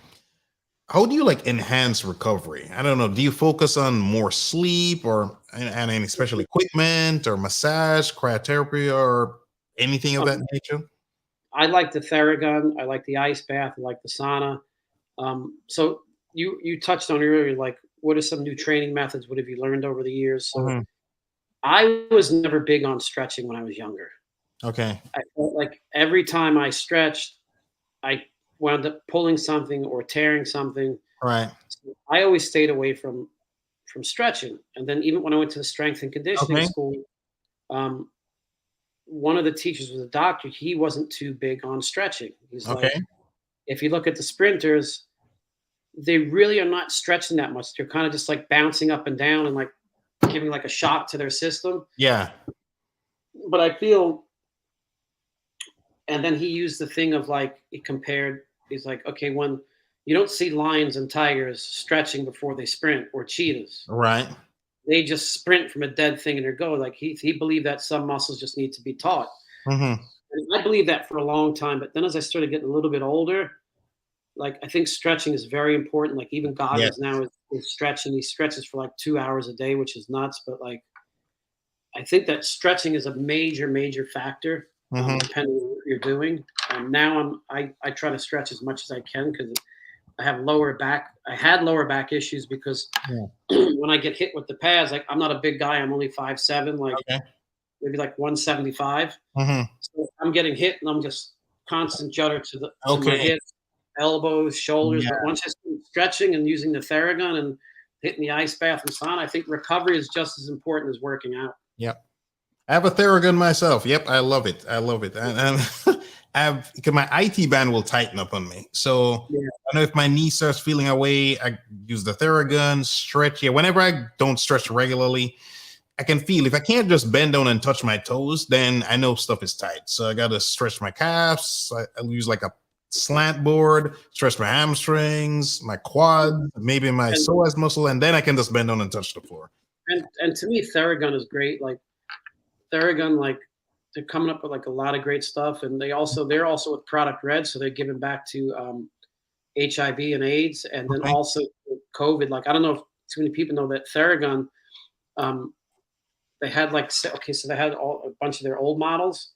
Speaker 1: how do you like enhance recovery? I don't know. Do you focus on more sleep or and any special equipment or massage, cryotherapy, or anything of that nature?
Speaker 2: I like the Theragun. I like the ice bath. I like the sauna. So you touched on earlier, like what are some new training methods? What have you learned over the years? So I was never big on stretching when I was younger.
Speaker 1: Okay.
Speaker 2: I felt like every time I stretched, I wound up pulling something or tearing something.
Speaker 1: Right.
Speaker 2: So I always stayed away from stretching. And then even when I went to the strength and conditioning school, one of the teachers was a doctor. He wasn't too big on stretching. He's like, if you look at the sprinters, they really are not stretching that much. They're kind of just like bouncing up and down and like giving like a shock to their system.
Speaker 1: Yeah.
Speaker 2: But I feel, and then he used the thing of like, he compared, he's like, okay, when you don't see lions and tigers stretching before they sprint, or cheetahs.
Speaker 1: Right.
Speaker 2: They just sprint from a dead thing and they're go. Like he believed that some muscles just need to be taught. And I believed that for a long time. But then as I started getting a little bit older, like I think stretching is very important. Like even Goggins now is stretching. He stretches for like 2 hours a day, which is nuts. But like I think that stretching is a major factor, depending on what you're doing. Now I try to stretch as much as I can because I have lower back. I had lower back issues because when I get hit with the pads, like I'm not a big guy. I'm only 5'7", like maybe like 175. So I'm getting hit and I'm just constant judder to my hips, elbows, shoulders. But once I start stretching and using the Theragun and hitting the ice bath and sauna, I think recovery is just as important as working out.
Speaker 1: Yep. I have a Theragun myself. Yep. I love it. And because my IT band will tighten up on me. So I know if my knee starts feeling away, I use the Theragun, stretch. Yeah. Whenever I don't stretch regularly, I can feel if I can't just bend down and touch my toes, then I know stuff is tight. So I got to stretch my calves. I'll use like a slant board, stretch my hamstrings, my quad, maybe my psoas muscle, and then I can just bend down and touch the floor.
Speaker 2: And to me, Theragun is great. Like Theragun, like they're coming up with like a lot of great stuff, and they're also with Product Red, so they're giving back to HIV and AIDS, and then also COVID. Like I don't know if too many people know that Theragun, they had like so they had a bunch of their old models,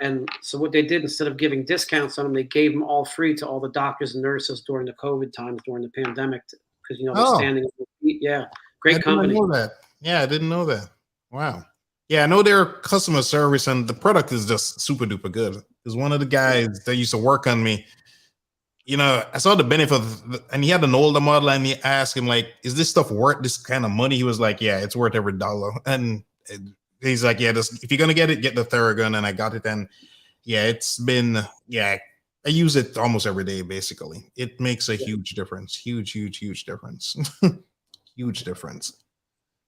Speaker 2: and so what they did, instead of giving discounts on them, they gave them all free to all the doctors and nurses during the COVID times during the pandemic, because they're standing on their feet. Yeah, great company.
Speaker 1: I didn't know that. Yeah, I didn't know that. Wow. Yeah, I know their customer service and the product is just super duper good. Because one of the guys that used to work on me, I saw the benefit and he had an older model, and he asked him, like, is this stuff worth this kind of money? He was like, yeah, it's worth every dollar. And he's like, yeah, if you're going to get it, get the Theragun. And I got it. And it's been, I use it almost every day, basically. It makes a huge difference. Huge difference. Huge difference.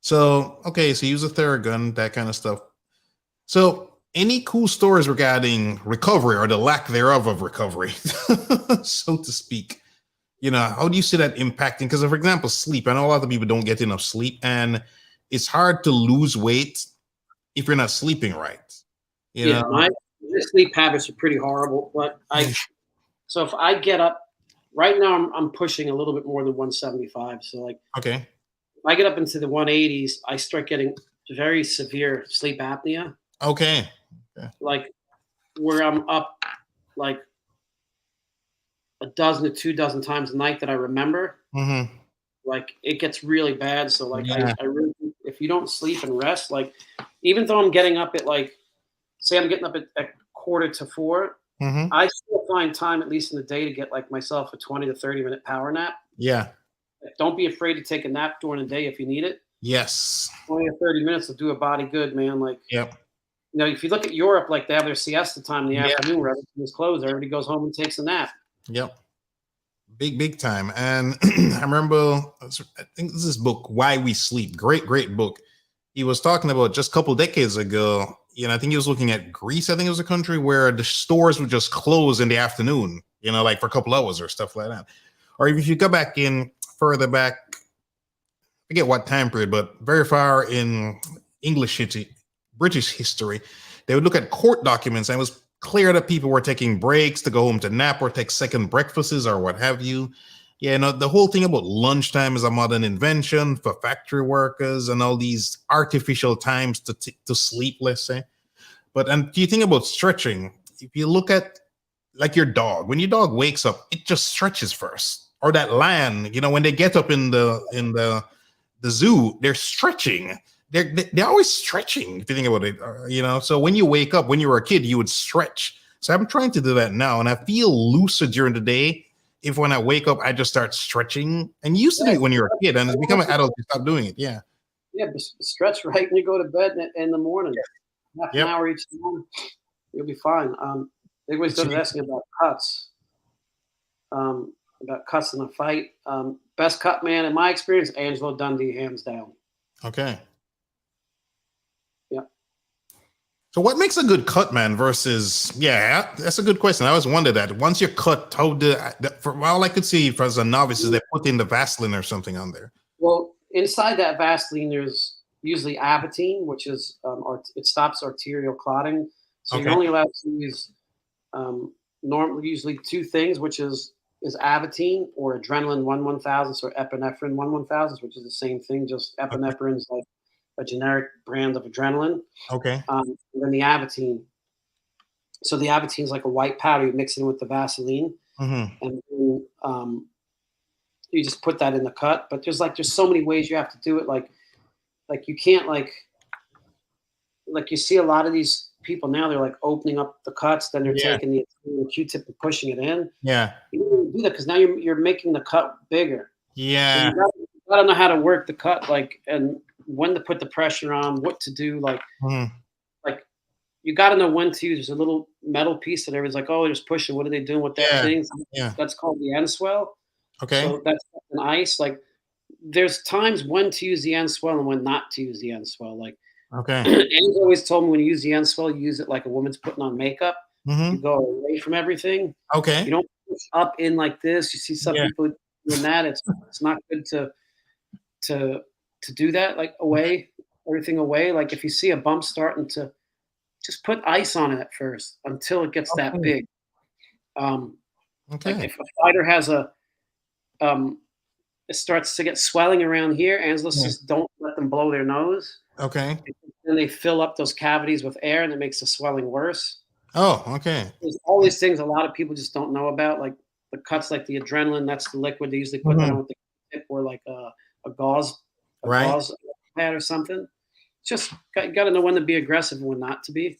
Speaker 1: So, so use a Theragun, that kind of stuff. So any cool stories regarding recovery or the lack thereof of recovery, so to speak? How do you see that impacting? Because, for example, sleep. I know a lot of people don't get enough sleep, and it's hard to lose weight if you're not sleeping right.
Speaker 2: My sleep habits are pretty horrible, but so if I get up, right now I'm pushing a little bit more than 175. So like, if I get up into the 180s, I start getting very severe sleep apnea.
Speaker 1: Okay.
Speaker 2: Like where I'm up like a dozen to 2 dozen times a night that I remember. Like it gets really bad. So like I really, if you don't sleep and rest, like even though I'm getting up at like, say I'm getting up at 3:45, I still find time, at least in the day, to get like myself a 20 to 30 minute power nap.
Speaker 1: Yeah.
Speaker 2: Don't be afraid to take a nap during the day if you need it.
Speaker 1: Yes.
Speaker 2: 20 or 30 minutes will do a body good, man. Like, if you look at Europe, like they have their siesta time in the afternoon where everything is closed. Everybody goes home and takes a nap.
Speaker 1: Yep. Big time. And I remember, I think this is book, Why We Sleep. Great book. He was talking about just a couple decades ago, I think he was looking at Greece. I think it was a country where the stores would just close in the afternoon, like for a couple hours or stuff like that. Or if you go back further back, I forget what time period, but very far in British history, they would look at court documents, and it was clear that people were taking breaks to go home to nap or take second breakfasts or what have you. Yeah, no, the whole thing about lunchtime is a modern invention for factory workers and all these artificial times to sleep, let's say. But and do you think about stretching? If you look at like your dog, when your dog wakes up, it just stretches first. Or that lion, when they get up in the zoo, they're stretching. They're always stretching. If you think about it, So when you wake up, when you were a kid, you would stretch. So I'm trying to do that now, and I feel looser during the day. If when I wake up, I just start stretching. And you used to do it when you were a kid, and as you become an adult, you stop doing it. Yeah.
Speaker 2: Yeah, but stretch right when you go to bed in the morning. Half an hour each morning, you'll be fine. They always started asking about cuts. About cuts in a fight. Best cut man in my experience, Angelo Dundee, hands down.
Speaker 1: Okay.
Speaker 2: Yeah.
Speaker 1: So what makes a good cut man versus, that's a good question. I always wondered that. Once you're cut, for all I could see as a novice is they put in the Vaseline or something on there.
Speaker 2: Well, inside that Vaseline, there's usually Avitine, which is, it stops arterial clotting. So you're only allowed to use normally usually two things, which is Avitine or adrenaline 1/1000 or epinephrine 1/1000, which is the same thing, just epinephrine is like a generic brand of adrenaline.
Speaker 1: Okay.
Speaker 2: And then the Avitine. So the Avitine is like a white powder. You mix it in with the Vaseline, and then, you just put that in the cut. But there's so many ways you have to do it. Like you can't like you see a lot of these people now. They're like opening up the cuts, then they're taking the Q-tip and pushing it in.
Speaker 1: Yeah.
Speaker 2: You don't do that because now you're making the cut bigger.
Speaker 1: Yeah.
Speaker 2: So you gotta know how to work the cut, and when to put the pressure on, what to do, like you got to know when to use. There's a little metal piece that everybody's like, oh, they're just pushing. What are they doing with that thing?
Speaker 1: Yeah.
Speaker 2: That's called the end swell.
Speaker 1: Okay.
Speaker 2: So that's an ice. Like there's times when to use the end swell and when not to use the end swell. Like Anne's always told me when you use the end swell, you use it like a woman's putting on makeup. You go away from everything.
Speaker 1: Okay.
Speaker 2: You don't push up in like this. You see some people doing that. It's not good to do that. Like everything away. Like if you see a bump starting to, just put ice on it at first until it gets that big. Like if a fighter has it starts to get swelling around here, Angelo says don't let them blow their nose.
Speaker 1: Okay.
Speaker 2: And they fill up those cavities with air and it makes the swelling worse.
Speaker 1: Oh, okay.
Speaker 2: There's all these things a lot of people just don't know about, like the cuts, like the adrenaline, that's the liquid. They usually put that on with the tip or like a gauze pad or something. Just you got to know when to be aggressive and when not to be.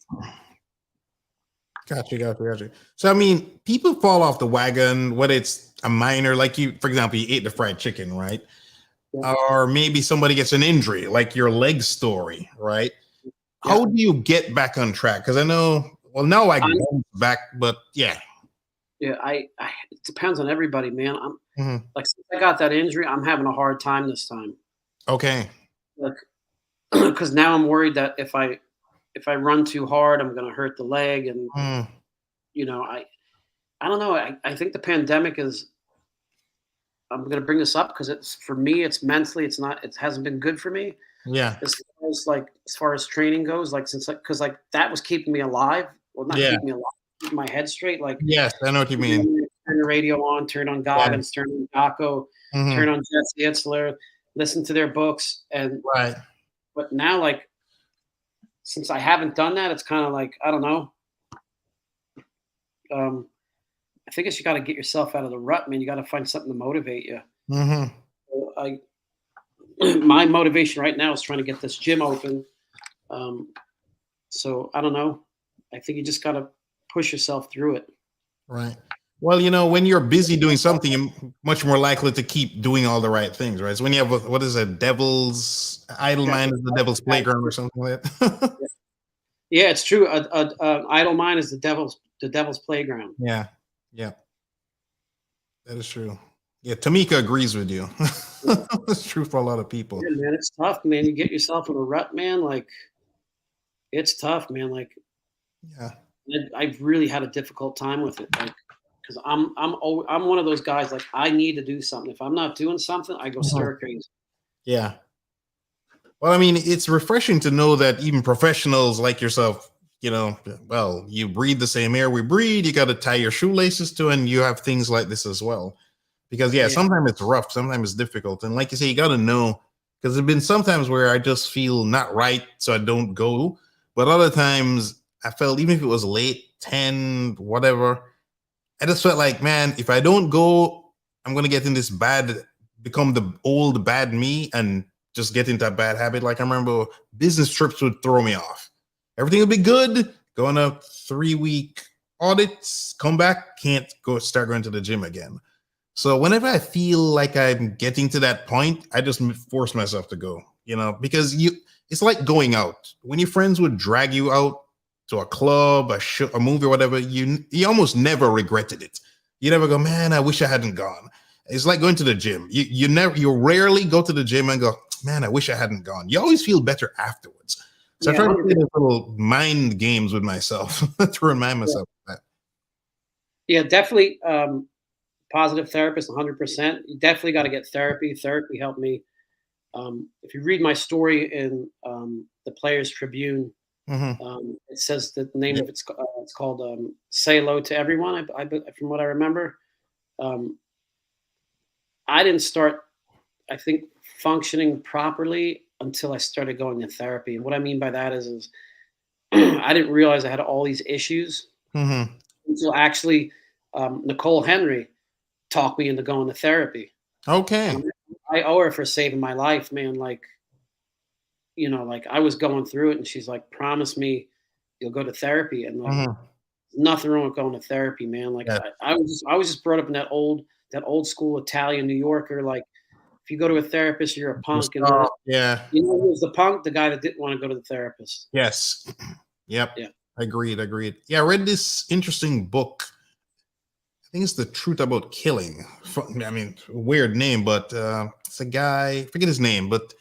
Speaker 1: Gotcha. So, I mean, people fall off the wagon, whether it's a minor, like you, for example, you ate the fried chicken, right? Yeah. Or maybe somebody gets an injury, like your leg story, right? Yeah. How do you get back on track? Because I know, well, now I go back, but yeah.
Speaker 2: Yeah, it depends on everybody, man. I'm like, since I got that injury, I'm having a hard time this time.
Speaker 1: Okay.
Speaker 2: Like, because now I'm worried that if I run too hard, I'm going to hurt the leg. And, I don't know. I think the pandemic is, I'm going to bring this up because for me, it's mentally, it hasn't been good for me.
Speaker 1: Yeah.
Speaker 2: As far as training goes, because that was keeping me alive. Well, not keeping me alive, keeping my head straight. Like,
Speaker 1: yes, I know what you mean.
Speaker 2: Turn the radio on, turn on Goggins, turn on Daco, turn on Jesse Itzler, listen to their books. But now, like, since I haven't done that, it's kind of like, I don't know. I think you got to get yourself out of the rut, man. You got to find something to motivate you. So my motivation right now is trying to get this gym open. So I don't know. I think you just got to push yourself through it.
Speaker 1: Right. Well, when you're busy doing something, you're much more likely to keep doing all the right things, right? So when you have what is it, devil's idle mind is the devil's playground or something like that.
Speaker 2: Yeah, it's true. Idle mind is the devil's playground.
Speaker 1: Yeah, that is true. Yeah, Tamika agrees with you. It's true for a lot of people.
Speaker 2: Yeah, man, it's tough, man. You get yourself in a rut, man. Like, it's tough, man. Like,
Speaker 1: yeah,
Speaker 2: I've really had a difficult time with it. Like, because I'm one of those guys, like, I need to do something. If I'm not doing something, I go stir crazy.
Speaker 1: Yeah. Well, I mean, it's refreshing to know that even professionals like yourself, you breathe the same air we breathe. You got to tie your shoelaces to, and you have things like this as well. because sometimes it's rough, sometimes it's difficult. And like you say, you got to know, because there's been sometimes where I just feel not right, so I don't go. But other times I felt, even if it was late, 10, whatever, I just felt like, man, if I don't go, I'm going to get in this become the old bad me and just get into a bad habit. Like I remember business trips would throw me off. Everything would be good. Go on a 3-week audits, come back, can't start going to the gym again. So whenever I feel like I'm getting to that point, I just force myself to go, because it's like going out. When your friends would drag you out to a club, a movie, or whatever, you almost never regretted it. You never go, man, I wish I hadn't gone. It's like going to the gym. You rarely go to the gym and go, man, I wish I hadn't gone. You always feel better afterwards. So I try to play these little mind games with myself to remind myself of that.
Speaker 2: Yeah, definitely. Positive therapist, 100%. You definitely got to get therapy. Therapy helped me. If you read my story in the Players Tribune, it says the name of it's called "Say Hello to Everyone." I from what I remember, I didn't start, I think, functioning properly until I started going to therapy. And what I mean by that is I didn't realize I had all these issues until actually Nicole Henry talked me into going to therapy.
Speaker 1: Okay.
Speaker 2: I owe her for saving my life, man. Like I was going through it and she's like, promise me you'll go to therapy. And like, nothing wrong with going to therapy, man. Like I was just brought up in that old school Italian New Yorker. Like if you go to a therapist, you're a punk. And who was the punk? The guy that didn't want to go to the therapist.
Speaker 1: Yes. Yep.
Speaker 2: Yeah. Agreed.
Speaker 1: Yeah. I read this interesting book. I think it's The Truth About Killing. I mean, weird name, but it's a guy, I forget his name, but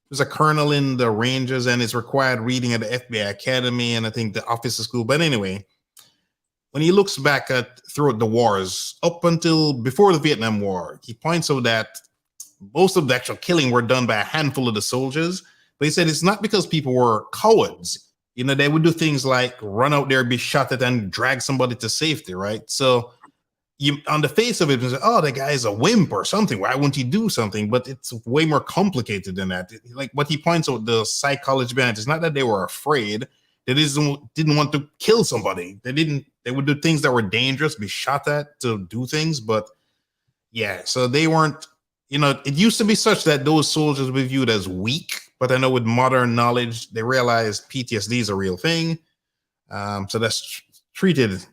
Speaker 1: there's a colonel in the Rangers and is required reading at the FBI Academy and I think the officer school. But anyway, when he looks back throughout the wars, up until before the Vietnam War, he points out that most of the actual killing were done by a handful of the soldiers. But he said it's not because people were cowards. They would do things like run out there, be shot at, and drag somebody to safety, right? So on the face of it, you say, oh, that guy is a wimp or something. Why wouldn't he do something? But it's way more complicated than that. Like what he points out, the psychology behind it is not that they were afraid. They didn't want to kill somebody. They would do things that were dangerous, be shot at to do things. But yeah, so they weren't, it used to be such that those soldiers were viewed as weak. But I know with modern knowledge, they realized PTSD is a real thing. So that's treated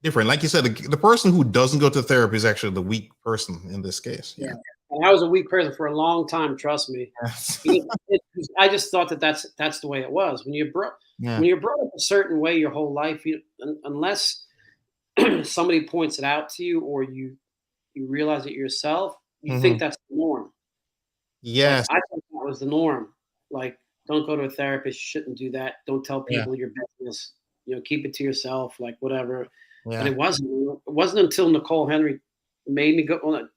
Speaker 1: different. Like you said, the person who doesn't go to therapy is actually the weak person in this case. Yeah.
Speaker 2: And I was a weak person for a long time. Trust me. I just thought that's the way it was. When you're brought up a certain way your whole life, unless somebody points it out to you or you realize it yourself, you think that's the norm.
Speaker 1: Yes,
Speaker 2: I thought that was the norm. Like, don't go to a therapist. You shouldn't do that. Don't tell people your business. Keep it to yourself. Like whatever. Yeah. And it wasn't until Nicole Henry made me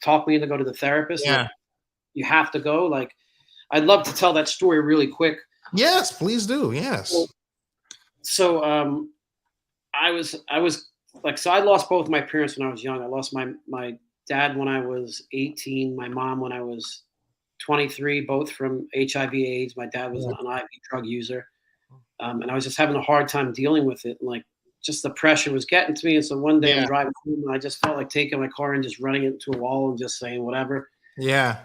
Speaker 2: talk me into go to the therapist.
Speaker 1: Yeah.
Speaker 2: Like, you have to go. Like, I'd love to tell that story really quick.
Speaker 1: Yes, please do. Yes.
Speaker 2: So I was like, so I lost both my parents when I was young. I lost my dad when I was 18, my mom when I was 23, both from HIV/AIDS. My dad was an IV drug user. And I was just having a hard time dealing with it. And like, just the pressure was getting to me. And so one day I'm driving home and I just felt like taking my car and just running it into a wall and just saying whatever.
Speaker 1: Yeah.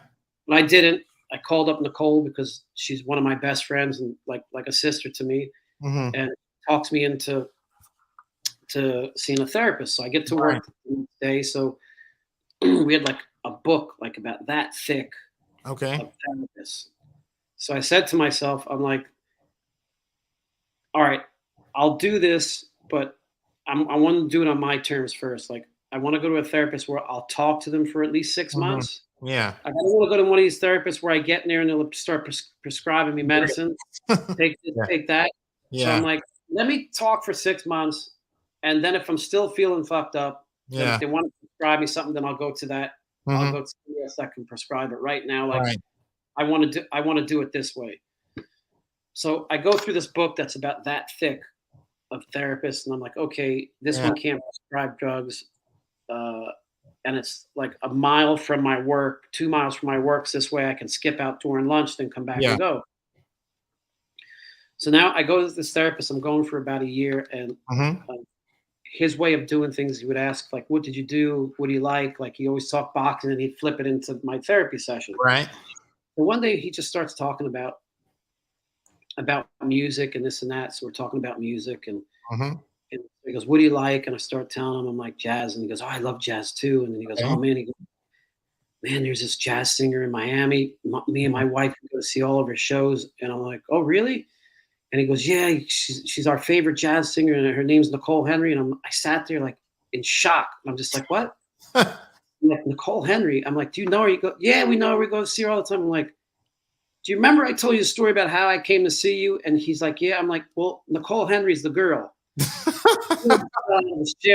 Speaker 2: But I didn't. I called up Nicole because she's one of my best friends and like a sister to me, and talks me into seeing a therapist. So I get to work the next day. So we had like a book like about that thick of therapists. So I said to myself, I'm like, all right, I'll do this, but I want to do it on my terms first. Like, I want to go to a therapist where I'll talk to them for at least 6 months.
Speaker 1: Yeah.
Speaker 2: I don't want to go to one of these therapists where I get in there and they'll start prescribing me medicine. Take this, take that. Yeah. So I'm like, let me talk for 6 months. And then if I'm still feeling fucked up, then if they want to prescribe me something, then I'll go to that. I'll go to somebody else that can prescribe it right now. Like, I want to do it this way. So I go through this book that's about that thick of therapists, and I'm like, okay, this one can't prescribe drugs. and it's like a mile from my work, 2 miles from my work. So this way I can skip out during lunch, then come back and go. So now I go to this therapist. I'm going for about a year, and his way of doing things, he would ask, like, what did you do? What do you like? Like, he always talked boxing, and he'd flip it into my therapy session.
Speaker 1: Right.
Speaker 2: But one day he just starts talking about music and this and that. So we're talking about music, and he goes, what do you like? And I start telling him I'm like jazz, and he goes, oh, I love jazz too. And then he goes, oh man, there's this jazz singer in Miami. Me and my wife go to see all of her shows. And I'm like, oh really? And he goes, yeah, she's our favorite jazz singer, and her name's Nicole Henry. And I sat there like in shock. I'm just like, what? I'm like, Nicole Henry. I'm like, do you know her? You go, yeah, we know her. We go to see her all the time. I'm like, do you remember I told you a story about how I came to see you? And he's like, yeah. I'm like, well, Nicole Henry's the girl.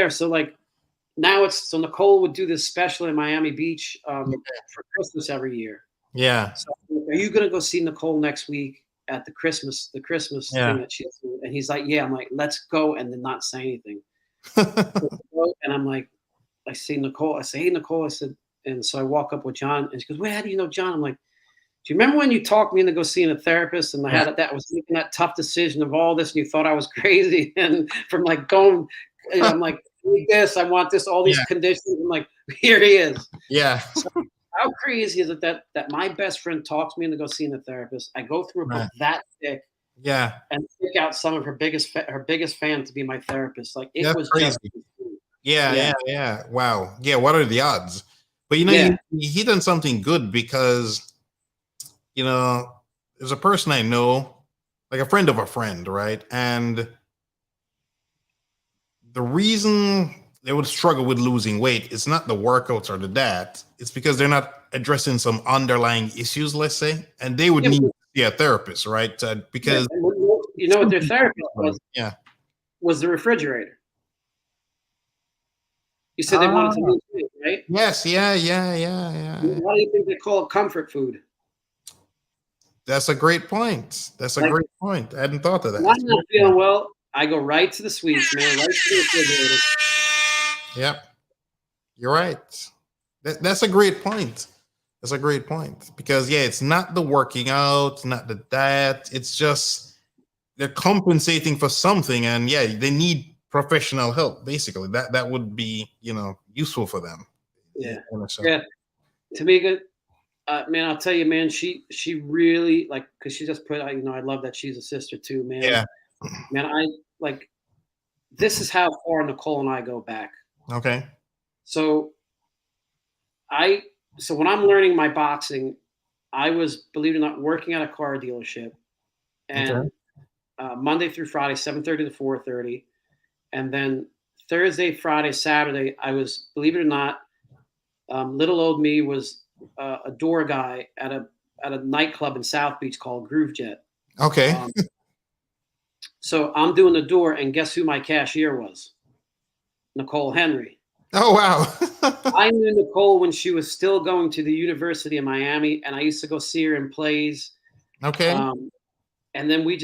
Speaker 2: So like now so Nicole would do this special in Miami Beach for Christmas every year.
Speaker 1: Yeah.
Speaker 2: So are you gonna go see Nicole next week at the Christmas thing that she has? And he's like, yeah. I'm like, let's go, and then not say anything. And I'm like, I see Nicole. I say, hey Nicole. I said, and so I walk up with John, and she goes, well, how do you know John? I'm like, do you remember when you talked me into go seeing a therapist, and I had that was making that tough decision of all this, and you thought I was crazy, and from like going, and I'm like, I need this, I want this, all these conditions. I'm like, here he is.
Speaker 1: Yeah.
Speaker 2: So how crazy is it that my best friend talks me into go seeing a therapist? I go through a book that thick.
Speaker 1: Yeah.
Speaker 2: And pick out some of her biggest fan to be my therapist. Like it was
Speaker 1: crazy.
Speaker 2: Just
Speaker 1: Yeah. Wow. Yeah. What are the odds? But he done something good, because there's a person I know, like a friend of a friend, right? And the reason they would struggle with losing weight is not the workouts or the that. It's because they're not addressing some underlying issues, let's say, and they would need to see a therapist, right? Because
Speaker 2: what their therapist was? Was the refrigerator. You said they wanted to lose weight, right?
Speaker 1: Yes. Yeah.
Speaker 2: Why do you think they call it comfort food?
Speaker 1: That's a great point. I hadn't thought of that.
Speaker 2: When I'm not feeling well, I go right to the sweets, man, right to the refrigerator.
Speaker 1: Yep. You're right. That's a great point. That's a great point. Because it's not the working out, not the diet. It's just they're compensating for something, and they need professional help. Basically, that would be useful for them.
Speaker 2: Yeah. Tamika, man, I'll tell you, man, she really, like, because she just put, I love that she's a sister too, man.
Speaker 1: Yeah.
Speaker 2: Man, I like, this is how far Nicole and I go back.
Speaker 1: Okay.
Speaker 2: So when I'm learning my boxing, I was, believe it or not, working at a car dealership, and Monday through Friday, 7:30 to 4:30, and then Thursday, Friday, Saturday, I was, believe it or not, little old me was a door guy at a nightclub in South Beach called Groove Jet.
Speaker 1: Okay.
Speaker 2: So I'm doing the door, and guess who my cashier was? Nicole Henry.
Speaker 1: Oh, wow.
Speaker 2: I knew Nicole when she was still going to the University of Miami, and I used to go see her in plays.
Speaker 1: Okay.
Speaker 2: And then we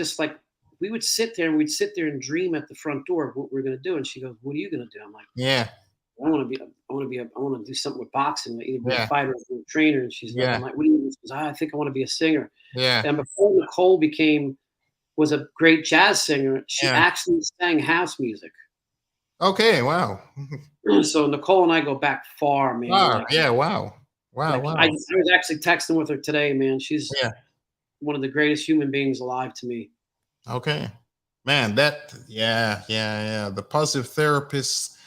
Speaker 2: would sit there and dream at the front door of what we're going to do. And she goes, what are you going to do? I'm like, I want to do something with boxing, either be a fighter or a trainer. And she's like, I'm like, what do you mean? She goes, I think I want to be a singer. Yeah. And before Nicole was a great jazz singer, she actually sang house music.
Speaker 1: Okay. Wow.
Speaker 2: So Nicole and I go back far, man.
Speaker 1: Wow. Wow.
Speaker 2: I was actually texting with her today, man. She's one of the greatest human beings alive to me.
Speaker 1: Okay. Man, the positive therapist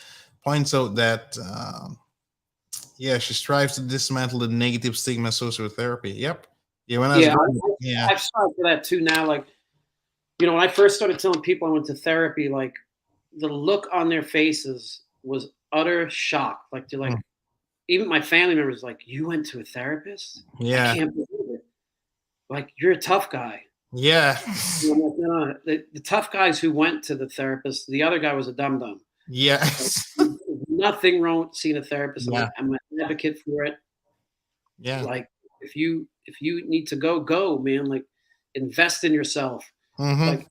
Speaker 1: points out that she strives to dismantle the negative stigma associated with therapy. Yep. Yeah,
Speaker 2: I've started for that too now. Like, when I first started telling people I went to therapy, like the look on their faces was utter shock. Like they're like, even my family members like, you went to a therapist?
Speaker 1: Yeah.
Speaker 2: I can't believe it. Like, you're a tough guy.
Speaker 1: Yeah.
Speaker 2: No. The tough guys who went to the therapist, the other guy was a dum-dum.
Speaker 1: Yeah.
Speaker 2: Like, nothing wrong with seeing a therapist.
Speaker 1: Yeah.
Speaker 2: I'm an advocate for it.
Speaker 1: Yeah.
Speaker 2: Like, if you need to go, man. Like, invest in yourself.
Speaker 1: Mm-hmm.
Speaker 2: Like,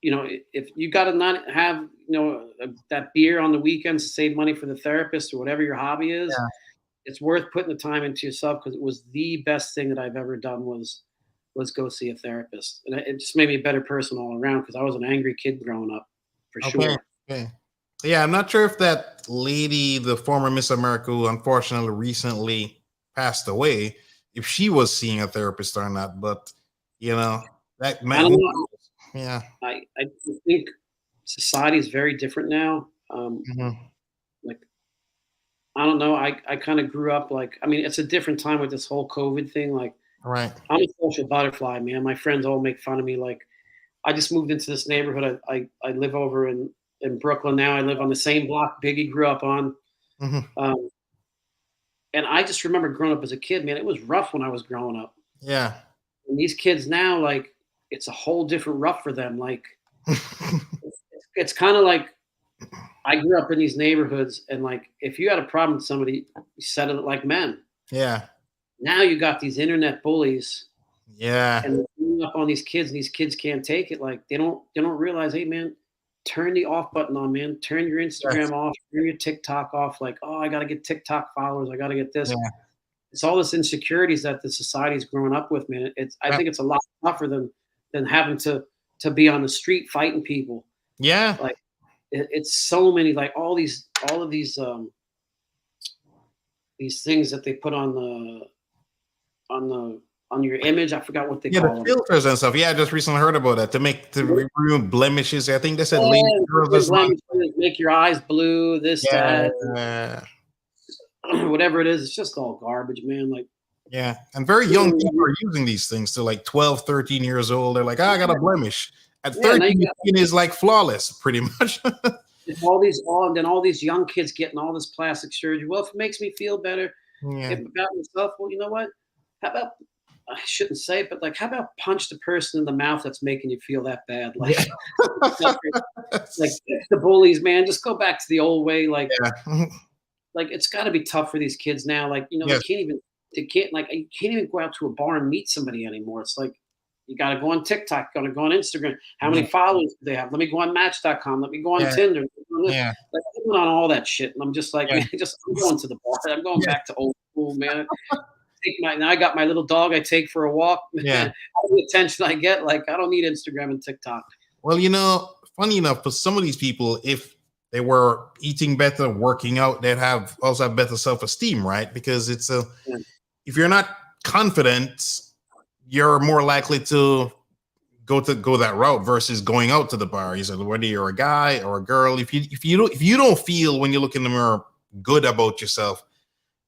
Speaker 2: you know, if you got to not have, you know, that beer on the weekends to save money for the therapist or whatever your hobby is, it's worth putting the time into yourself, because it was the best thing that I've ever done was go see a therapist. And it just made me a better person all around, because I was an angry kid growing up, for sure.
Speaker 1: Okay. Yeah, I'm not sure if that lady, the former Miss America, who unfortunately recently passed away, if she was seeing a therapist or not, but you know, that
Speaker 2: I don't know.
Speaker 1: Yeah.
Speaker 2: I think society is very different now. Like, I don't know. I kind of grew up like, I mean, it's a different time with this whole COVID thing. Like,
Speaker 1: Right.
Speaker 2: I'm a social butterfly, man. My friends all make fun of me. Like, I just moved into this neighborhood. I live over in Brooklyn now. I live on the same block Biggie grew up on. And I just remember growing up as a kid, man. It was rough when I was growing up.
Speaker 1: Yeah.
Speaker 2: And these kids now, like, it's a whole different rough for them. Like, it's kind of like, I grew up in these neighborhoods, and like, if you had a problem with somebody, you settled it like men.
Speaker 1: Yeah.
Speaker 2: Now you got these internet bullies.
Speaker 1: Yeah.
Speaker 2: And they're beating up on these kids, and these kids can't take it. Like, they don't realize, hey man, turn the off button on, man. Turn your Instagram off, turn your TikTok off. Like, oh, I gotta get TikTok followers, I gotta get this.
Speaker 1: Yeah.
Speaker 2: It's all this insecurities that the society's growing up with, man. I think it's a lot tougher than having to be on the street fighting people.
Speaker 1: Yeah.
Speaker 2: Like, it's so many, like all of these things that they put on your image. I forgot what they call
Speaker 1: the filters and stuff. Yeah, I just recently heard about that to remove blemishes. I think they said
Speaker 2: make your eyes blue, that, whatever it is. It's just all garbage, man. Like,
Speaker 1: yeah, and very young people are using these things to like 12, 13 years old. They're like, I got a blemish. At 13, it is like flawless, pretty much.
Speaker 2: And then all these young kids getting all this plastic surgery. Well, if it makes me feel better about myself, well, you know what? How about, I shouldn't say it, but like, how about punch the person in the mouth that's making you feel that bad? Like, like the bullies, man, just go back to the old way. Like, like, it's got to be tough for these kids now. Like, you know, you can't even go out to a bar and meet somebody anymore. It's like, you got to go on TikTok, got to go on Instagram. How many followers do they have? Let me go on Match.com. Let me go on Tinder. Like, I'm on all that shit. And I'm just like, man, I'm going to the bar. I'm going back to old school, man. Now I got my little dog I take for a walk. Man, all the attention I get, like, I don't need Instagram and TikTok.
Speaker 1: Well, you know, funny enough, for some of these people, if they were eating better, working out, they'd also have better self-esteem, right? Because it's if you're not confident, you're more likely to go that route versus going out to the bar. You said, whether you're a guy or a girl, if you don't feel when you look in the mirror good about yourself,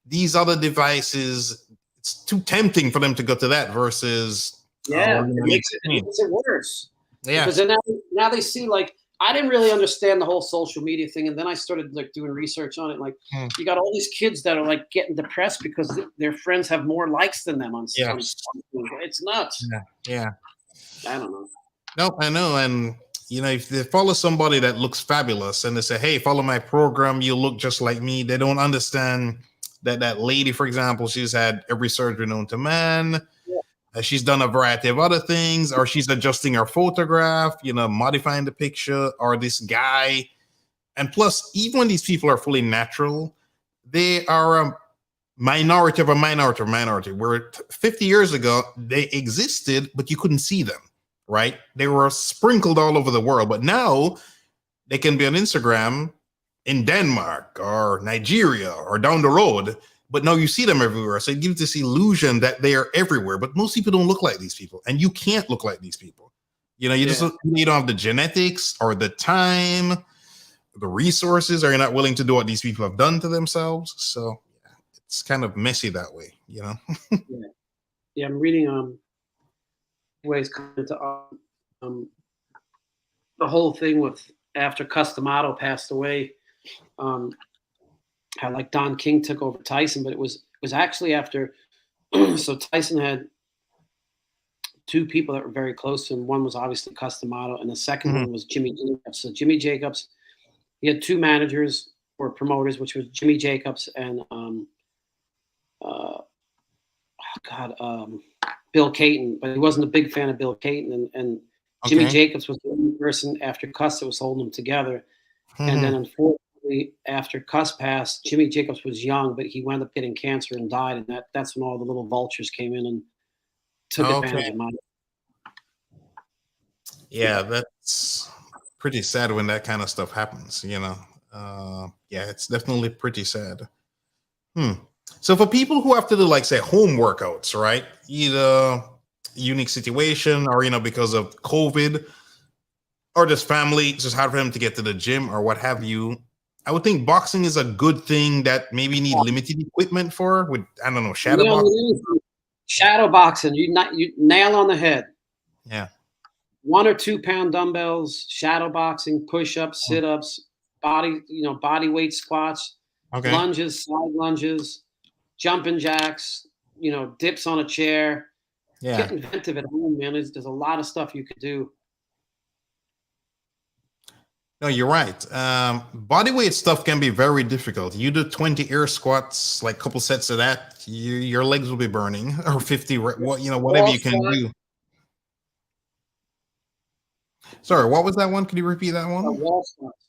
Speaker 1: these other devices, it's too tempting for them to go to that versus
Speaker 2: it makes it worse.
Speaker 1: Yeah,
Speaker 2: because now they see, like, I didn't really understand the whole social media thing, and then I started like doing research on it. Like, you got all these kids that are like getting depressed because their friends have more likes than them on social. It's nuts.
Speaker 1: Yeah.
Speaker 2: I don't know.
Speaker 1: No, I know. And you know, if they follow somebody that looks fabulous and they say, hey, follow my program, you look just like me, they don't understand that lady, for example, she's had every surgery known to man. She's done a variety of other things, or she's adjusting her photograph, you know, modifying the picture, or this guy. And plus, even when these people are fully natural, they are a minority of a minority of a minority. Where 50 years ago, they existed, but you couldn't see them, right? They were sprinkled all over the world. But now they can be on Instagram in Denmark or Nigeria or down the road. But now you see them everywhere. So it gives this illusion that they are everywhere. But most people don't look like these people. And you can't look like these people. You know, you don't have the genetics or the time, the resources, or you're not willing to do what these people have done to themselves. So it's kind of messy that way, you know?
Speaker 2: I'm reading ways to the whole thing with after Customato passed away, how like Don King took over Tyson, but it was actually after. So Tyson had two people that were very close to him. One was obviously Customato, and the second one was Jimmy Jacobs. So Jimmy Jacobs, he had two managers or promoters, which was Jimmy Jacobs and Bill Caton. But he wasn't a big fan of Bill Caton, and Jimmy Jacobs was the only person after Cuss that was holding them together. And then unfortunately, after Cuss passed, Jimmy Jacobs was young, but he wound up getting cancer and died. And that's when all the little vultures came in and took advantage of mine.
Speaker 1: Yeah, that's pretty sad when that kind of stuff happens, you know. Yeah, it's definitely pretty sad. So for people who have to do, like, say, home workouts, right? Either unique situation or, you know, because of COVID or just family, it's just hard for them to get to the gym or what have you. I would think boxing is a good thing that maybe you need limited equipment for, with, I don't know, shadow boxing.
Speaker 2: Shadow boxing, you nail on the head.
Speaker 1: Yeah.
Speaker 2: 1 or 2 pound dumbbells, shadow boxing, push-ups, sit-ups, body weight squats, lunges, side lunges, jumping jacks, you know, dips on a chair.
Speaker 1: Yeah.
Speaker 2: Get inventive at home, man. There's a lot of stuff you could do.
Speaker 1: No, you're right. Body weight stuff can be very difficult. You do 20 air squats, like a couple sets of that, your legs will be burning, or 50, whatever you can do. Sorry, what was that one? Could you repeat that one?
Speaker 2: Wall squats.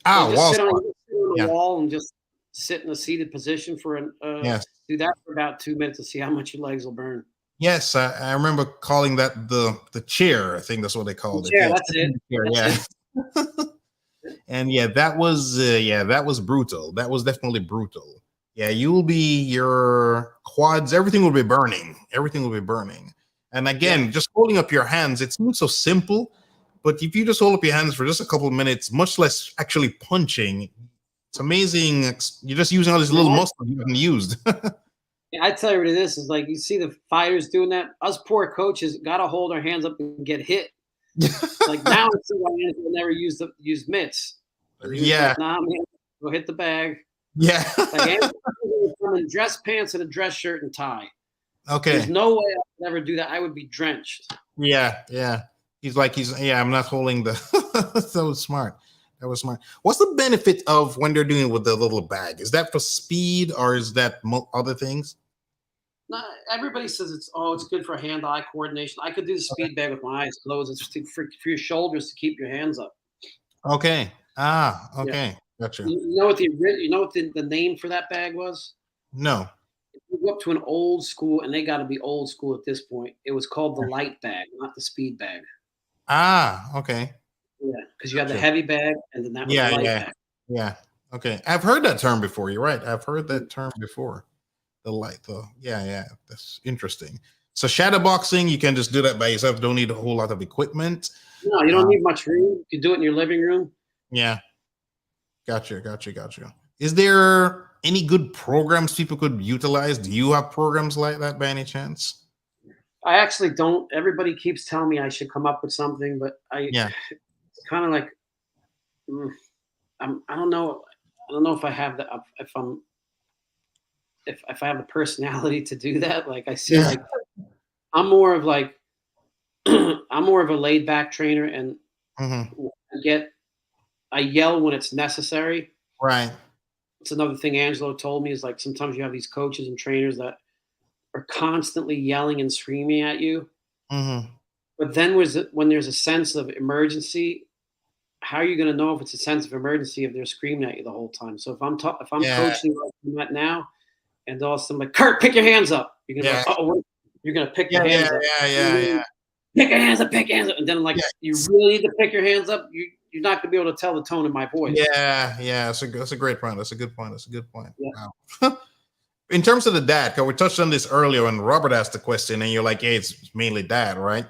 Speaker 1: Wall
Speaker 2: sit on the wall and just sit in a seated position for do that for about 2 minutes to see how much your legs will burn.
Speaker 1: Yes, I remember calling that the chair. I think that's what they called it.
Speaker 2: Yeah, that's it.
Speaker 1: It. And that was brutal. That was definitely brutal. Yeah, your quads, everything will be burning. Everything will be burning. And again, just holding up your hands, it seems so simple, but if you just hold up your hands for just a couple of minutes, much less actually punching, it's amazing. You're just using all these little muscles you haven't used.
Speaker 2: I tell you what it is like, you see the fighters doing that. Us poor coaches got to hold our hands up and get hit. Like now, it's will never use mitts.
Speaker 1: Yeah.
Speaker 2: Like, nah, man, go hit the bag.
Speaker 1: Yeah.
Speaker 2: Like, I'm in dress pants and a dress shirt and tie.
Speaker 1: Okay.
Speaker 2: There's no way I would ever do that. I would be drenched.
Speaker 1: Yeah. I'm not holding the. That was smart. What's the benefit of when they're doing it with the little bag? Is that for speed or is that other things?
Speaker 2: No, everybody says it's good for hand-eye coordination. I could do the speed bag with my eyes closed. It's for your shoulders to keep your hands up.
Speaker 1: Okay. Okay.
Speaker 2: Yeah.
Speaker 1: Gotcha.
Speaker 2: You know what the name for that bag was?
Speaker 1: No.
Speaker 2: If you go up to an old school, and they got to be old school at this point, it was called the light bag, not the speed bag.
Speaker 1: Okay.
Speaker 2: Yeah, because you had the heavy bag, and then that was the light bag.
Speaker 1: Yeah. Okay. I've heard that term before. You're right. I've heard that term before. That's interesting. So shadow boxing, you can just do that by yourself. Don't need a whole lot of equipment.
Speaker 2: No, you don't need much room. You can do it in your living room.
Speaker 1: Yeah. Gotcha. Is there any good programs people could utilize? Do you have programs like that by any chance?
Speaker 2: I actually don't. Everybody keeps telling me I should come up with something, but it's kind of like I don't know. I don't know if I have that. If I have the personality to do that. Like I see, like I'm more of a laid back trainer, and I yell when it's necessary.
Speaker 1: Right.
Speaker 2: It's another thing Angelo told me is like sometimes you have these coaches and trainers that are constantly yelling and screaming at you. But then when there's a sense of emergency, how are you going to know if it's a sense of emergency if they're screaming at you the whole time? So if I'm coaching right now, and all of a sudden like, Kurt, pick your hands up. You're gonna be like, you're gonna pick your hands up.
Speaker 1: Yeah.
Speaker 2: Pick your hands up, and then you really need to pick your hands up. You're not gonna be able to tell the tone in my voice.
Speaker 1: Yeah. That's a great point. That's a good point.
Speaker 2: Yeah.
Speaker 1: Wow. In terms of the dad, because we touched on this earlier when Robert asked the question, and you're like, hey, it's mainly dad, right?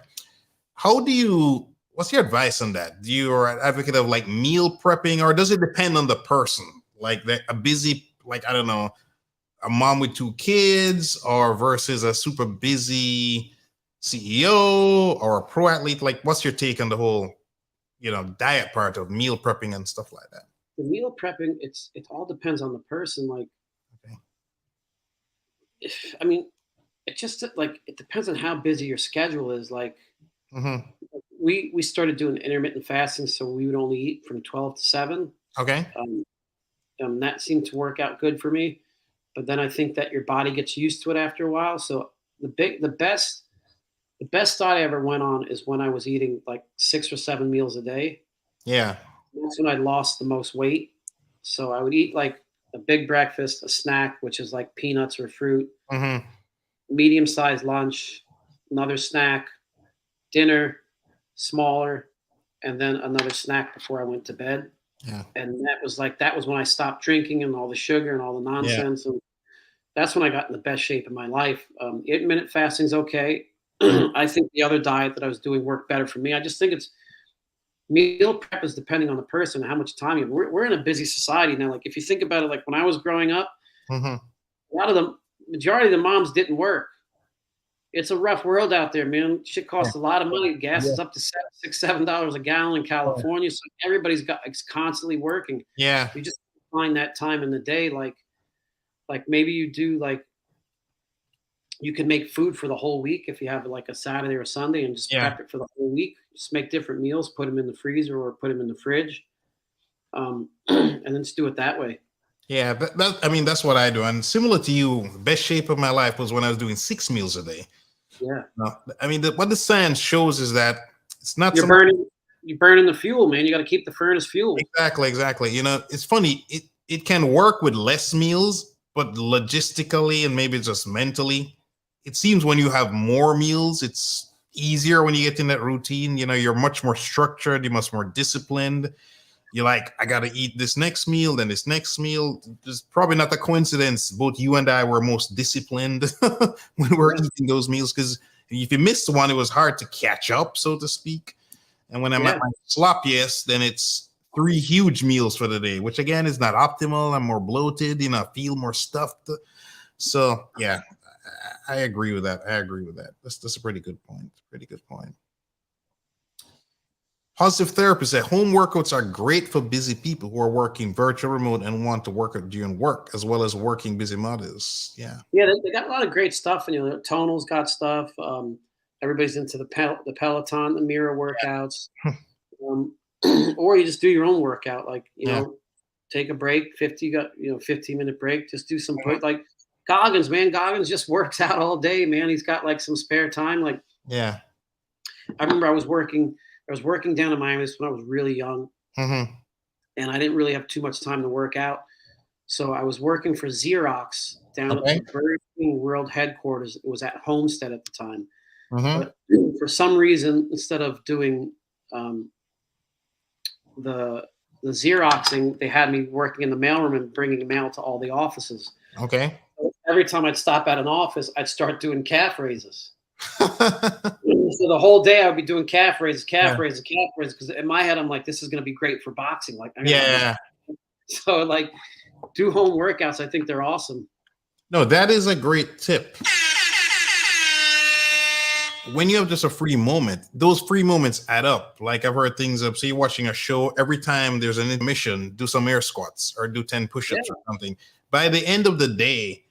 Speaker 1: What's your advice on that? Do you are an advocate of like meal prepping, or does it depend on the person? Like a busy, like, I don't know, a mom with 2 kids or versus a super busy CEO or a pro athlete? Like, what's your take on the whole, diet part of meal prepping and stuff like that?
Speaker 2: The meal prepping, it all depends on the person. Like, it just like, it depends on how busy your schedule is. Like, we started doing intermittent fasting, so we would only eat from 12 to 7.
Speaker 1: Okay.
Speaker 2: That seemed to work out good for me. But then I think that your body gets used to it after a while. So the best The best diet I ever went on is when I was eating like 6 or 7 meals a day.
Speaker 1: Yeah.
Speaker 2: That's when I lost the most weight. So I would eat like a big breakfast, a snack, which is like peanuts or fruit, medium-sized lunch, another snack, dinner, smaller, and then another snack before I went to bed.
Speaker 1: Yeah.
Speaker 2: And that was when I stopped drinking and all the sugar and all the nonsense. And that's when I got in the best shape of my life. Intermittent fasting's okay. I think the other diet that I was doing worked better for me. I just think it's meal prep is depending on the person and how much time you have. We're in a busy society now. Like if you think about it, like when I was growing up, a lot of the majority of the moms didn't work. It's a rough world out there, man. Shit costs a lot of money. Gas is up to $6-7 a gallon in California. So everybody's constantly working.
Speaker 1: Yeah.
Speaker 2: You just find that time in the day. Like maybe you do you can make food for the whole week if you have like a Saturday or Sunday and just prep it for the whole week. Just make different meals, put them in the freezer or put them in the fridge. And then just do it that way.
Speaker 1: Yeah, that's what I do. And similar to you, best shape of my life was when I was doing 6 meals a day.
Speaker 2: Yeah.
Speaker 1: No, I mean, what the science shows is that it's not
Speaker 2: you're burning the fuel, man. You got to keep the furnace fuel.
Speaker 1: Exactly. You know, it's funny. It can work with less meals, but logistically and maybe just mentally, it seems when you have more meals, it's easier when you get in that routine. You know, you're much more structured, you're much more disciplined. You're like, I got to eat this next meal, then this next meal. It's probably not a coincidence. Both you and I were most disciplined when we were eating those meals, because if you missed one, it was hard to catch up, so to speak. And when I'm at my sloppiest, then it's 3 huge meals for the day, which again is not optimal. I'm more bloated, you know, I feel more stuffed. So yeah, I agree with that. That's a pretty good point. Positive Therapist said home workouts are great for busy people who are working virtual remote and want to work out during work, as well as working busy mothers. Yeah.
Speaker 2: Yeah, they got a lot of great stuff. And, you know, Tonal's got stuff. Everybody's into the Peloton, the mirror workouts. Or you just do your own workout. Like, you know, take a break, 15-minute break. Just do some, like Goggins, man. Goggins just works out all day, man. He's got like some spare time. Like, I remember I was working down in Miami when I was really young, and I didn't really have too much time to work out. So I was working for Xerox down at the Burger King World Headquarters. It was at Homestead at the time. But for some reason, instead of doing the Xeroxing, they had me working in the mailroom and bringing mail to all the offices. Okay. So every time I'd stop at an office, I'd start doing calf raises. So the whole day I'd be doing calf raises, because in my head I'm like, this is going to be great for boxing. Like, so like, do home workouts. I think they're awesome.
Speaker 1: No, that is a great tip. When you have just a free moment, those free moments add up. Like I've heard things of, say you're watching a show, every time there's an intermission, do some air squats or do 10 push-ups or something. By the end of the day,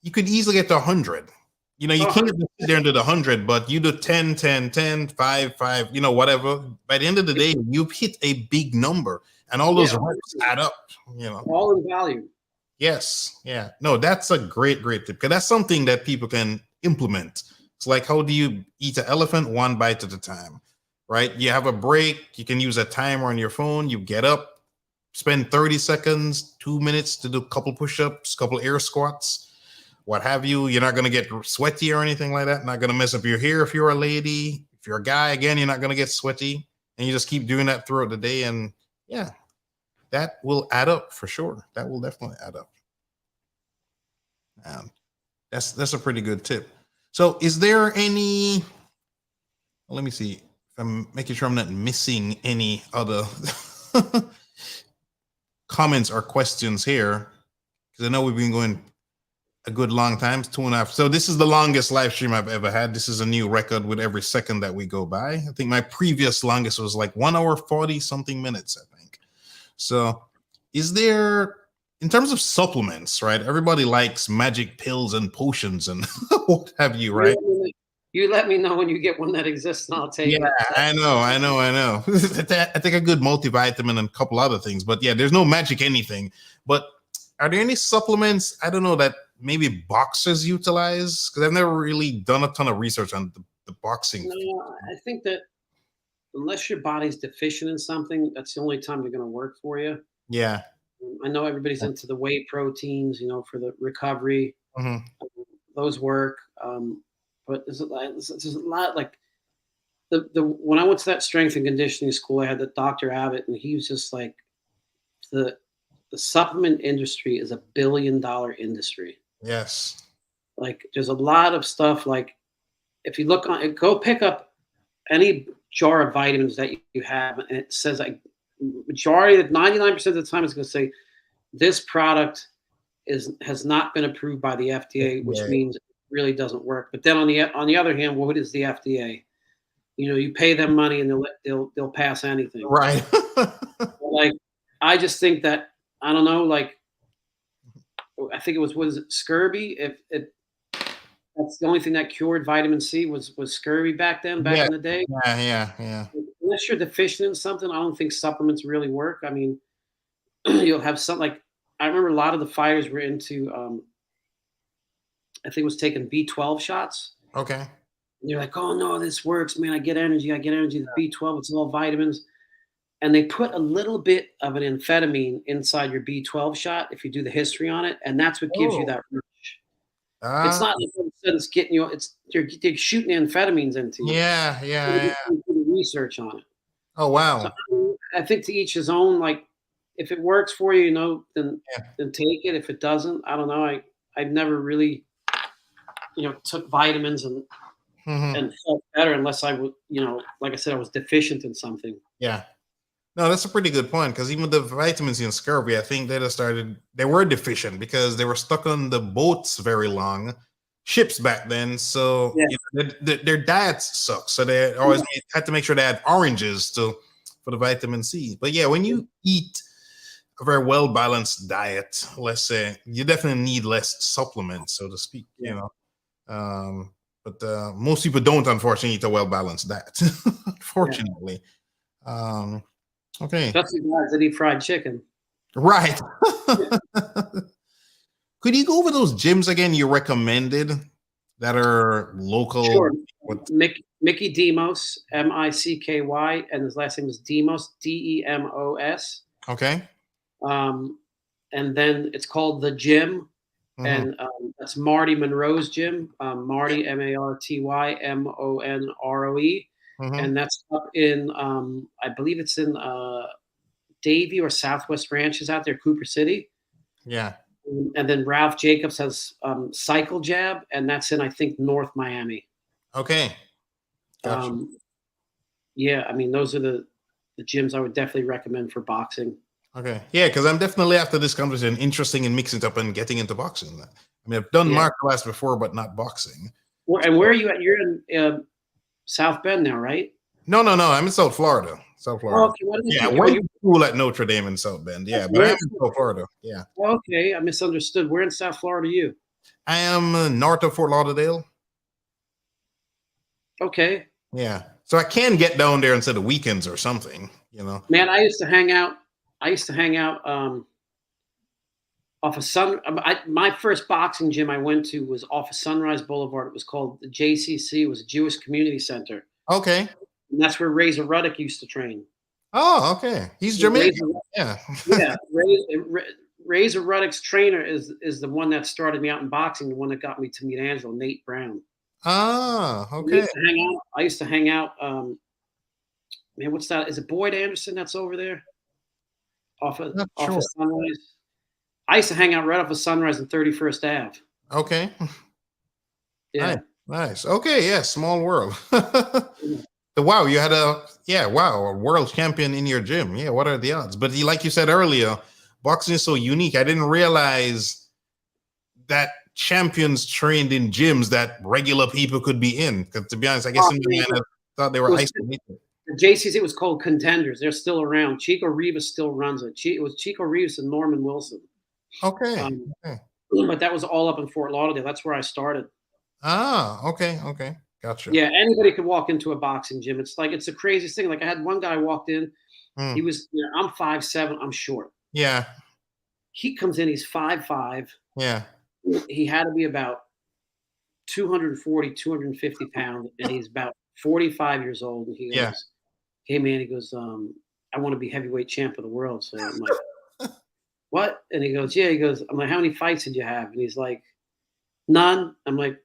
Speaker 1: you could easily get to 100. You know, you can't sit there and do the 100, but you do 10, 10, 10, 5, 5, you know, whatever. By the end of the day, you've hit a big number, and all those reps add up, you know.
Speaker 2: All in value.
Speaker 1: Yes. Yeah. No, that's a great tip, because that's something that people can implement. It's like, how do you eat an elephant? 1 bite at a time, right? You have a break. You can use a timer on your phone. You get up, spend 30 seconds, 2 minutes to do a couple push-ups, couple air squats, what have you. You're not going to get sweaty or anything like that. Not going to mess up your hair if you're a lady. If you're a guy, again, you're not going to get sweaty. And you just keep doing that throughout the day. And yeah, that will add up for sure. That will definitely add up. That's a pretty good tip. So is there any, let me see if I'm making sure I'm not missing any other comments or questions here, because I know we've been going a good long time, 2.5. So this is the longest live stream I've ever had. This is a new record with every second that we go by. I think my previous longest was like 1 hour, 40 something minutes, I think. So is there, in terms of supplements, right? Everybody likes magic pills and potions and what have you, right?
Speaker 2: You let me know when you get one that exists, and I'll take it.
Speaker 1: Yeah, I know. I think a good multivitamin and a couple other things, but yeah, there's no magic anything. But are there any supplements, I don't know, that maybe boxers utilize? Because I've never really done a ton of research on the the boxing?
Speaker 2: No, I think that unless your body's deficient in something, that's the only time they're going to work for you.
Speaker 1: Yeah.
Speaker 2: I know everybody's into the whey proteins, for the recovery.
Speaker 1: Mm-hmm.
Speaker 2: Those work. But there's a lot like the when I went to that strength and conditioning school, I had the Dr. Abbott, and he was just like, the supplement industry is $1 billion industry.
Speaker 1: Yes.
Speaker 2: Like there's a lot of stuff. Like if you look on, go pick up any jar of vitamins that you have, and it says like majority of 99% of the time it's going to say this product has not been approved by the FDA, which means it really doesn't work. But then on the other hand, what is the FDA? You pay them money and they'll pass anything.
Speaker 1: Right.
Speaker 2: Like I just think that I don't know. Like I think it was it scurvy? If that's the only thing that cured vitamin C was scurvy back in the day.
Speaker 1: Yeah.
Speaker 2: Unless you're deficient in something, I don't think supplements really work. I mean, you'll have something like I remember a lot of the fighters were into I think it was taking B12 shots.
Speaker 1: Okay.
Speaker 2: And you're like, oh no, this works, man. I get energy. The B12, it's all vitamins. And they put a little bit of an amphetamine inside your B12 shot if you do the history on it, and that's what gives you that rush. It's not like all of a sudden it's getting you. They're shooting amphetamines into you.
Speaker 1: Yeah.
Speaker 2: Research on it.
Speaker 1: Oh wow.
Speaker 2: So, I think to each his own. Like, if it works for you, then take it. If it doesn't, I don't know. I've never really, took vitamins and felt better unless I would, like I said, I was deficient in something.
Speaker 1: Yeah. No, that's a pretty good point, because even the vitamins in scurvy, I think they were deficient because they were stuck on the boats very long, ships back then. So their diets suck. So they always had to make sure they had oranges for the vitamin C. But yeah, when you eat a very well-balanced diet, let's say, you definitely need less supplements, so to speak, but most people don't, unfortunately, eat a well-balanced diet, unfortunately. Okay.
Speaker 2: That's the guys that eat fried chicken.
Speaker 1: Right. Could you go over those gyms again you recommended that are local?
Speaker 2: Sure. Mickey Demos, Micky, and his last name is Demos, Demos.
Speaker 1: Okay.
Speaker 2: And then it's called The Gym. And that's Marty Monroe's gym. Marty, Marty Monroe. And that's up in, I believe it's in Davie or Southwest Ranches out there, Cooper City.
Speaker 1: Yeah.
Speaker 2: And then Ralph Jacobs has Cycle Jab, and that's in, I think, North Miami.
Speaker 1: Okay. Gotcha.
Speaker 2: Yeah, I mean, those are the gyms I would definitely recommend for boxing.
Speaker 1: Okay. Yeah, because I'm definitely, after this conversation, interested in mixing it up and getting into boxing. I mean, I've done martial arts before, but not boxing.
Speaker 2: And where are you at? You're in South Bend now, right?
Speaker 1: No. I'm in South Florida.
Speaker 2: Oh, okay.
Speaker 1: I went to school at Notre Dame in South Bend. Yeah, but I'm in South Florida. Yeah.
Speaker 2: Okay, I misunderstood. Where in South Florida are you?
Speaker 1: I am north of Fort Lauderdale.
Speaker 2: Okay.
Speaker 1: Yeah. So I can get down there instead of weekends or something, Man,
Speaker 2: I used to hang out off of my first boxing gym I went to was off of Sunrise Boulevard. It was called the JCC. It was a Jewish Community Center.
Speaker 1: Okay.
Speaker 2: And that's where Razor Ruddock used to train.
Speaker 1: Oh, okay. He's Jamaican.
Speaker 2: Yeah. Razor Ruddock's trainer is the one that started me out in boxing, the one that got me to meet Angelo, Nate Brown.
Speaker 1: Ah, okay.
Speaker 2: I used to hang out. Man, what's that? Is it Boyd Anderson that's over there? Off of Sunrise. I used to hang out right off of Sunrise and 31st Ave.
Speaker 1: Okay.
Speaker 2: Yeah.
Speaker 1: Nice. Okay, yeah, small world. Wow, you had a world champion in your gym. Yeah, what are the odds? But like you said earlier, boxing is so unique. I didn't realize that champions trained in gyms that regular people could be in. Because to be honest, I guess some men thought they were isolated.
Speaker 2: The JCC was called Contenders. They're still around. Chico Rivas still runs it. It was Chico Rivas and Norman Wilson.
Speaker 1: Okay.
Speaker 2: But that was all up in Fort Lauderdale. That's where I started.
Speaker 1: Ah, okay. Gotcha.
Speaker 2: Yeah, anybody could walk into a boxing gym. It's the craziest thing. Like I had one guy walked in. He was, I'm 5'7", I'm short.
Speaker 1: Yeah.
Speaker 2: He comes in, he's 5'5".
Speaker 1: Yeah.
Speaker 2: He had to be about 240, 250 pounds, and he's about 45 years old. And he goes, "Hey man," he goes, "I want to be heavyweight champ of the world." So I'm like, "What?" And he goes, "Yeah." He goes, "I'm like, how many fights did you have?" And he's like, "None." I'm like,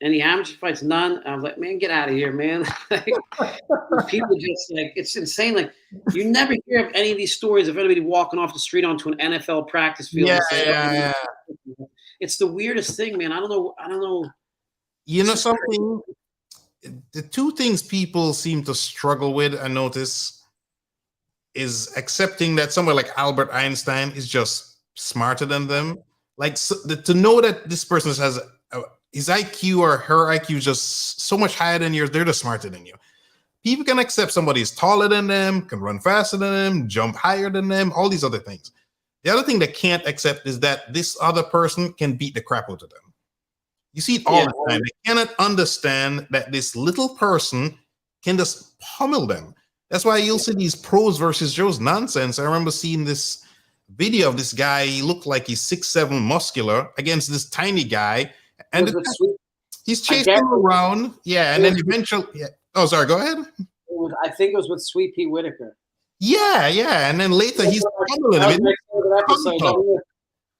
Speaker 2: "Any amateur fights?" "None." And I was like, "Man, get out of here, man." Like, people just like, it's insane. Like, you never hear of any of these stories of anybody walking off the street onto an NFL practice field. And saying, it's the weirdest thing, man. I don't know.
Speaker 1: You know something? The two things people seem to struggle with, I notice, is accepting that somebody like Albert Einstein is just smarter than them. Like, to know that this person has his IQ or her IQ is just so much higher than yours, they're just smarter than you. People can accept somebody is taller than them, can run faster than them, jump higher than them, all these other things. The other thing they can't accept is that this other person can beat the crap out of them. You see it all the time. They cannot understand that this little person can just pummel them. That's why you'll see these pros versus Joes nonsense. I remember seeing this video of this guy. He looked like he's 6'7", muscular, against this tiny guy. And he's chasing him around. Yeah, and then eventually... Yeah. Oh, sorry, go ahead.
Speaker 2: I think it was with Sweet Pea Whitaker.
Speaker 1: Yeah, and then later he's pummeling him.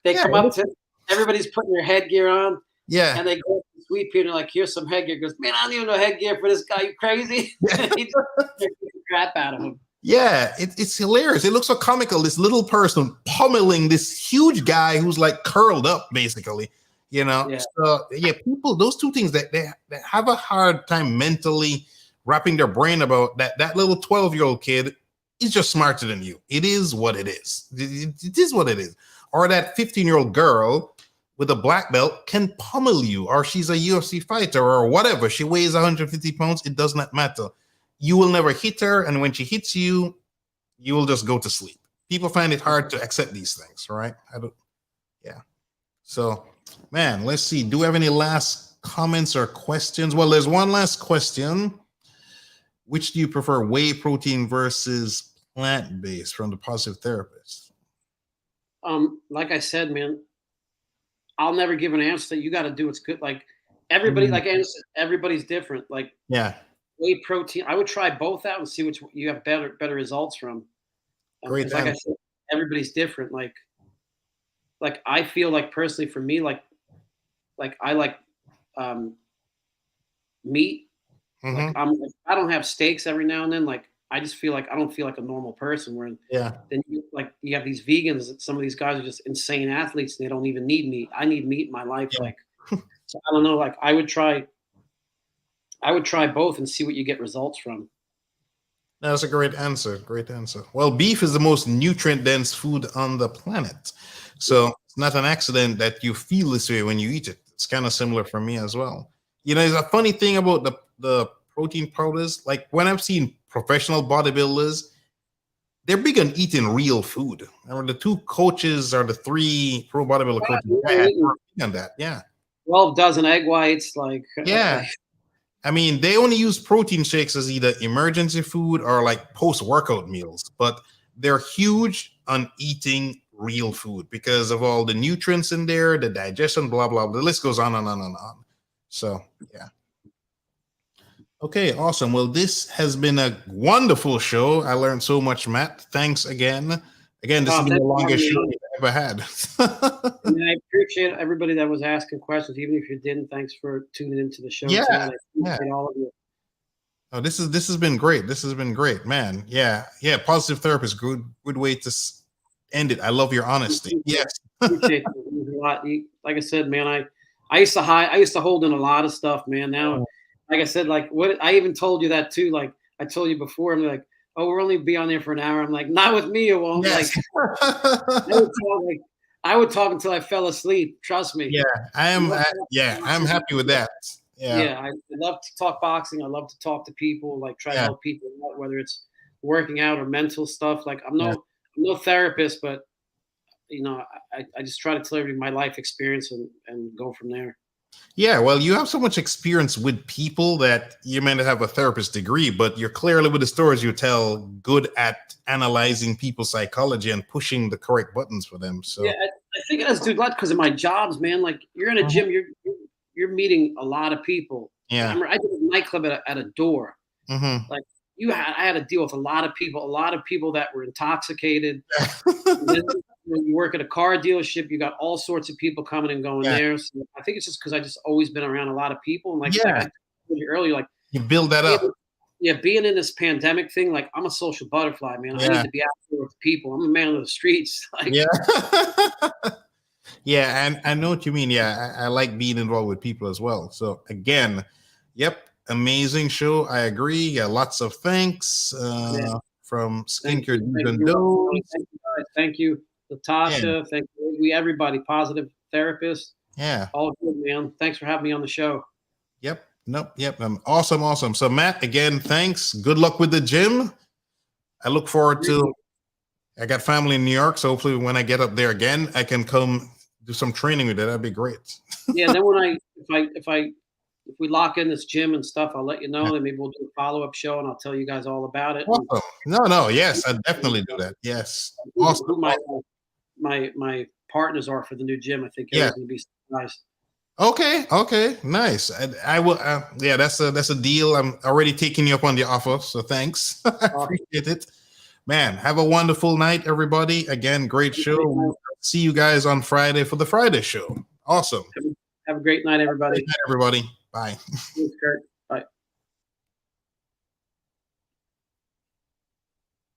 Speaker 2: They come up to... Everybody's putting their headgear on.
Speaker 1: Yeah.
Speaker 2: And they go to Sweet Pea and they're like, "Here's some headgear." He goes, "Man, I don't even know headgear for this guy. You crazy?" He just takes the crap out of him.
Speaker 1: Yeah, it's hilarious. It looks so comical. This little person pummeling this huge guy who's like curled up, basically. You know?
Speaker 2: Yeah.
Speaker 1: So, people, those two things that they have a hard time mentally wrapping their brain about, that little 12-year-old kid is just smarter than you. It is what it is. It is what it is. Or that 15-year-old girl with a black belt can pummel you, or she's a UFC fighter or whatever. She weighs 150 pounds. It does not matter. You will never hit her. And when she hits you, you will just go to sleep. People find it hard to accept these things, right? So, man, let's see. Do we have any last comments or questions? Well, there's one last question. Which do you prefer, whey protein versus plant-based, from the Positive Therapist?
Speaker 2: Like I said, man, I'll never give an answer that you got to do what's good. Like, everybody, like Anderson, everybody's different. Like, whey protein, I would try both out and see which you have better results from.
Speaker 1: Great.
Speaker 2: Like I said, everybody's different. Like I feel like personally for me, like I like meat. Like I don't have steaks every now and then. Like, I just feel like I don't feel like a normal person. Where then you have these vegans. Some of these guys are just insane athletes, and they don't even need meat. I need meat in my life. Like, so I don't know. Like, I would try both and see what you get results from.
Speaker 1: That's a great answer. Great answer. Well, beef is the most nutrient-dense food on the planet, so it's not an accident that you feel this way when you eat it. It's kind of similar for me as well. You know, there's a funny thing about the protein powders. Like, when I've seen professional bodybuilders, they're big on eating real food. Remember, the two coaches or the three pro bodybuilder coaches are big on that. Yeah.
Speaker 2: 12 dozen egg whites. Like,
Speaker 1: I mean, they only use protein shakes as either emergency food or like post-workout meals, but they're huge on eating real food because of all the nutrients in there, the digestion, blah, blah, blah. The list goes on and on and on. So, yeah. Okay, awesome. Well, this has been a wonderful show. I learned so much, Matt. Thanks again. Again, this has been the longest show we've ever had.
Speaker 2: And I appreciate everybody that was asking questions, even if you didn't. Thanks for tuning into the show.
Speaker 1: Yeah,
Speaker 2: I appreciate all of you.
Speaker 1: Oh, this has been great. This has been great, man. Yeah. Positive Therapist, good way to end it. I love your honesty. Yes.
Speaker 2: Appreciate it a lot. Like I said, man, I used to hold in a lot of stuff, man. Now, like I said, like what I even told you that too. Like I told you before, I'm like, "Oh, we'll only be on there for an hour." I'm like, "Not with me, it won't."
Speaker 1: Yes.
Speaker 2: Like, I would talk until I fell asleep. Trust me.
Speaker 1: Yeah, I'm happy with that.
Speaker 2: Yeah, I love to talk boxing. I love to talk to people, like try to help people, whether it's working out or mental stuff. Like I'm no therapist, but you know, I just try to tell everybody my life experience and go from there.
Speaker 1: Yeah, well, you have so much experience with people that you may not have a therapist degree, but you're clearly, with the stories you tell, good at analyzing people's psychology and pushing the correct buttons for them. So
Speaker 2: yeah, I think it has to do a lot because of my jobs, man. Like you're in a gym, you're meeting a lot of people.
Speaker 1: Yeah.
Speaker 2: I did a nightclub at a door. Like I had to deal with a lot of people that were intoxicated. Then, when you work at a car dealership, you got all sorts of people coming and going there. So I think it's just because I just always been around a lot of people. And like I told you earlier, like
Speaker 1: you build that up.
Speaker 2: Yeah, being in this pandemic thing, like I'm a social butterfly, man. I need to be out there with people. I'm a man of the streets. Like,
Speaker 1: yeah, and I know what you mean. Yeah, I like being involved with people as well. So again, amazing show. I agree. Yeah, lots of thanks from Skincare
Speaker 2: Thank you, Latasha. Thank you, everybody. Positive Therapist.
Speaker 1: Yeah,
Speaker 2: all good, man. Thanks for having me on the show.
Speaker 1: Yep. Awesome. So Matt, again, thanks. Good luck with the gym. I look forward to. I got family in New York, so hopefully when I get up there again, I can come do some training with it. That'd be great.
Speaker 2: Yeah, and then when if we lock in this gym and stuff, I'll let you know, and maybe we'll do a follow-up show, and I'll tell you guys all about it.
Speaker 1: Awesome. Yes, I'd definitely do that. Yes. Awesome.
Speaker 2: Who my partners are for the new gym. I think everyone's gonna be surprised.
Speaker 1: Okay, nice. I will. That's a deal. I'm already taking you up on the offer, so thanks. I appreciate it, man. Have a wonderful night, everybody. Again, great show. We'll see you guys on Friday for the Friday show. Awesome.
Speaker 2: Have a great night, everybody.
Speaker 1: Great night, everybody. Bye.
Speaker 2: Thanks, Kurt.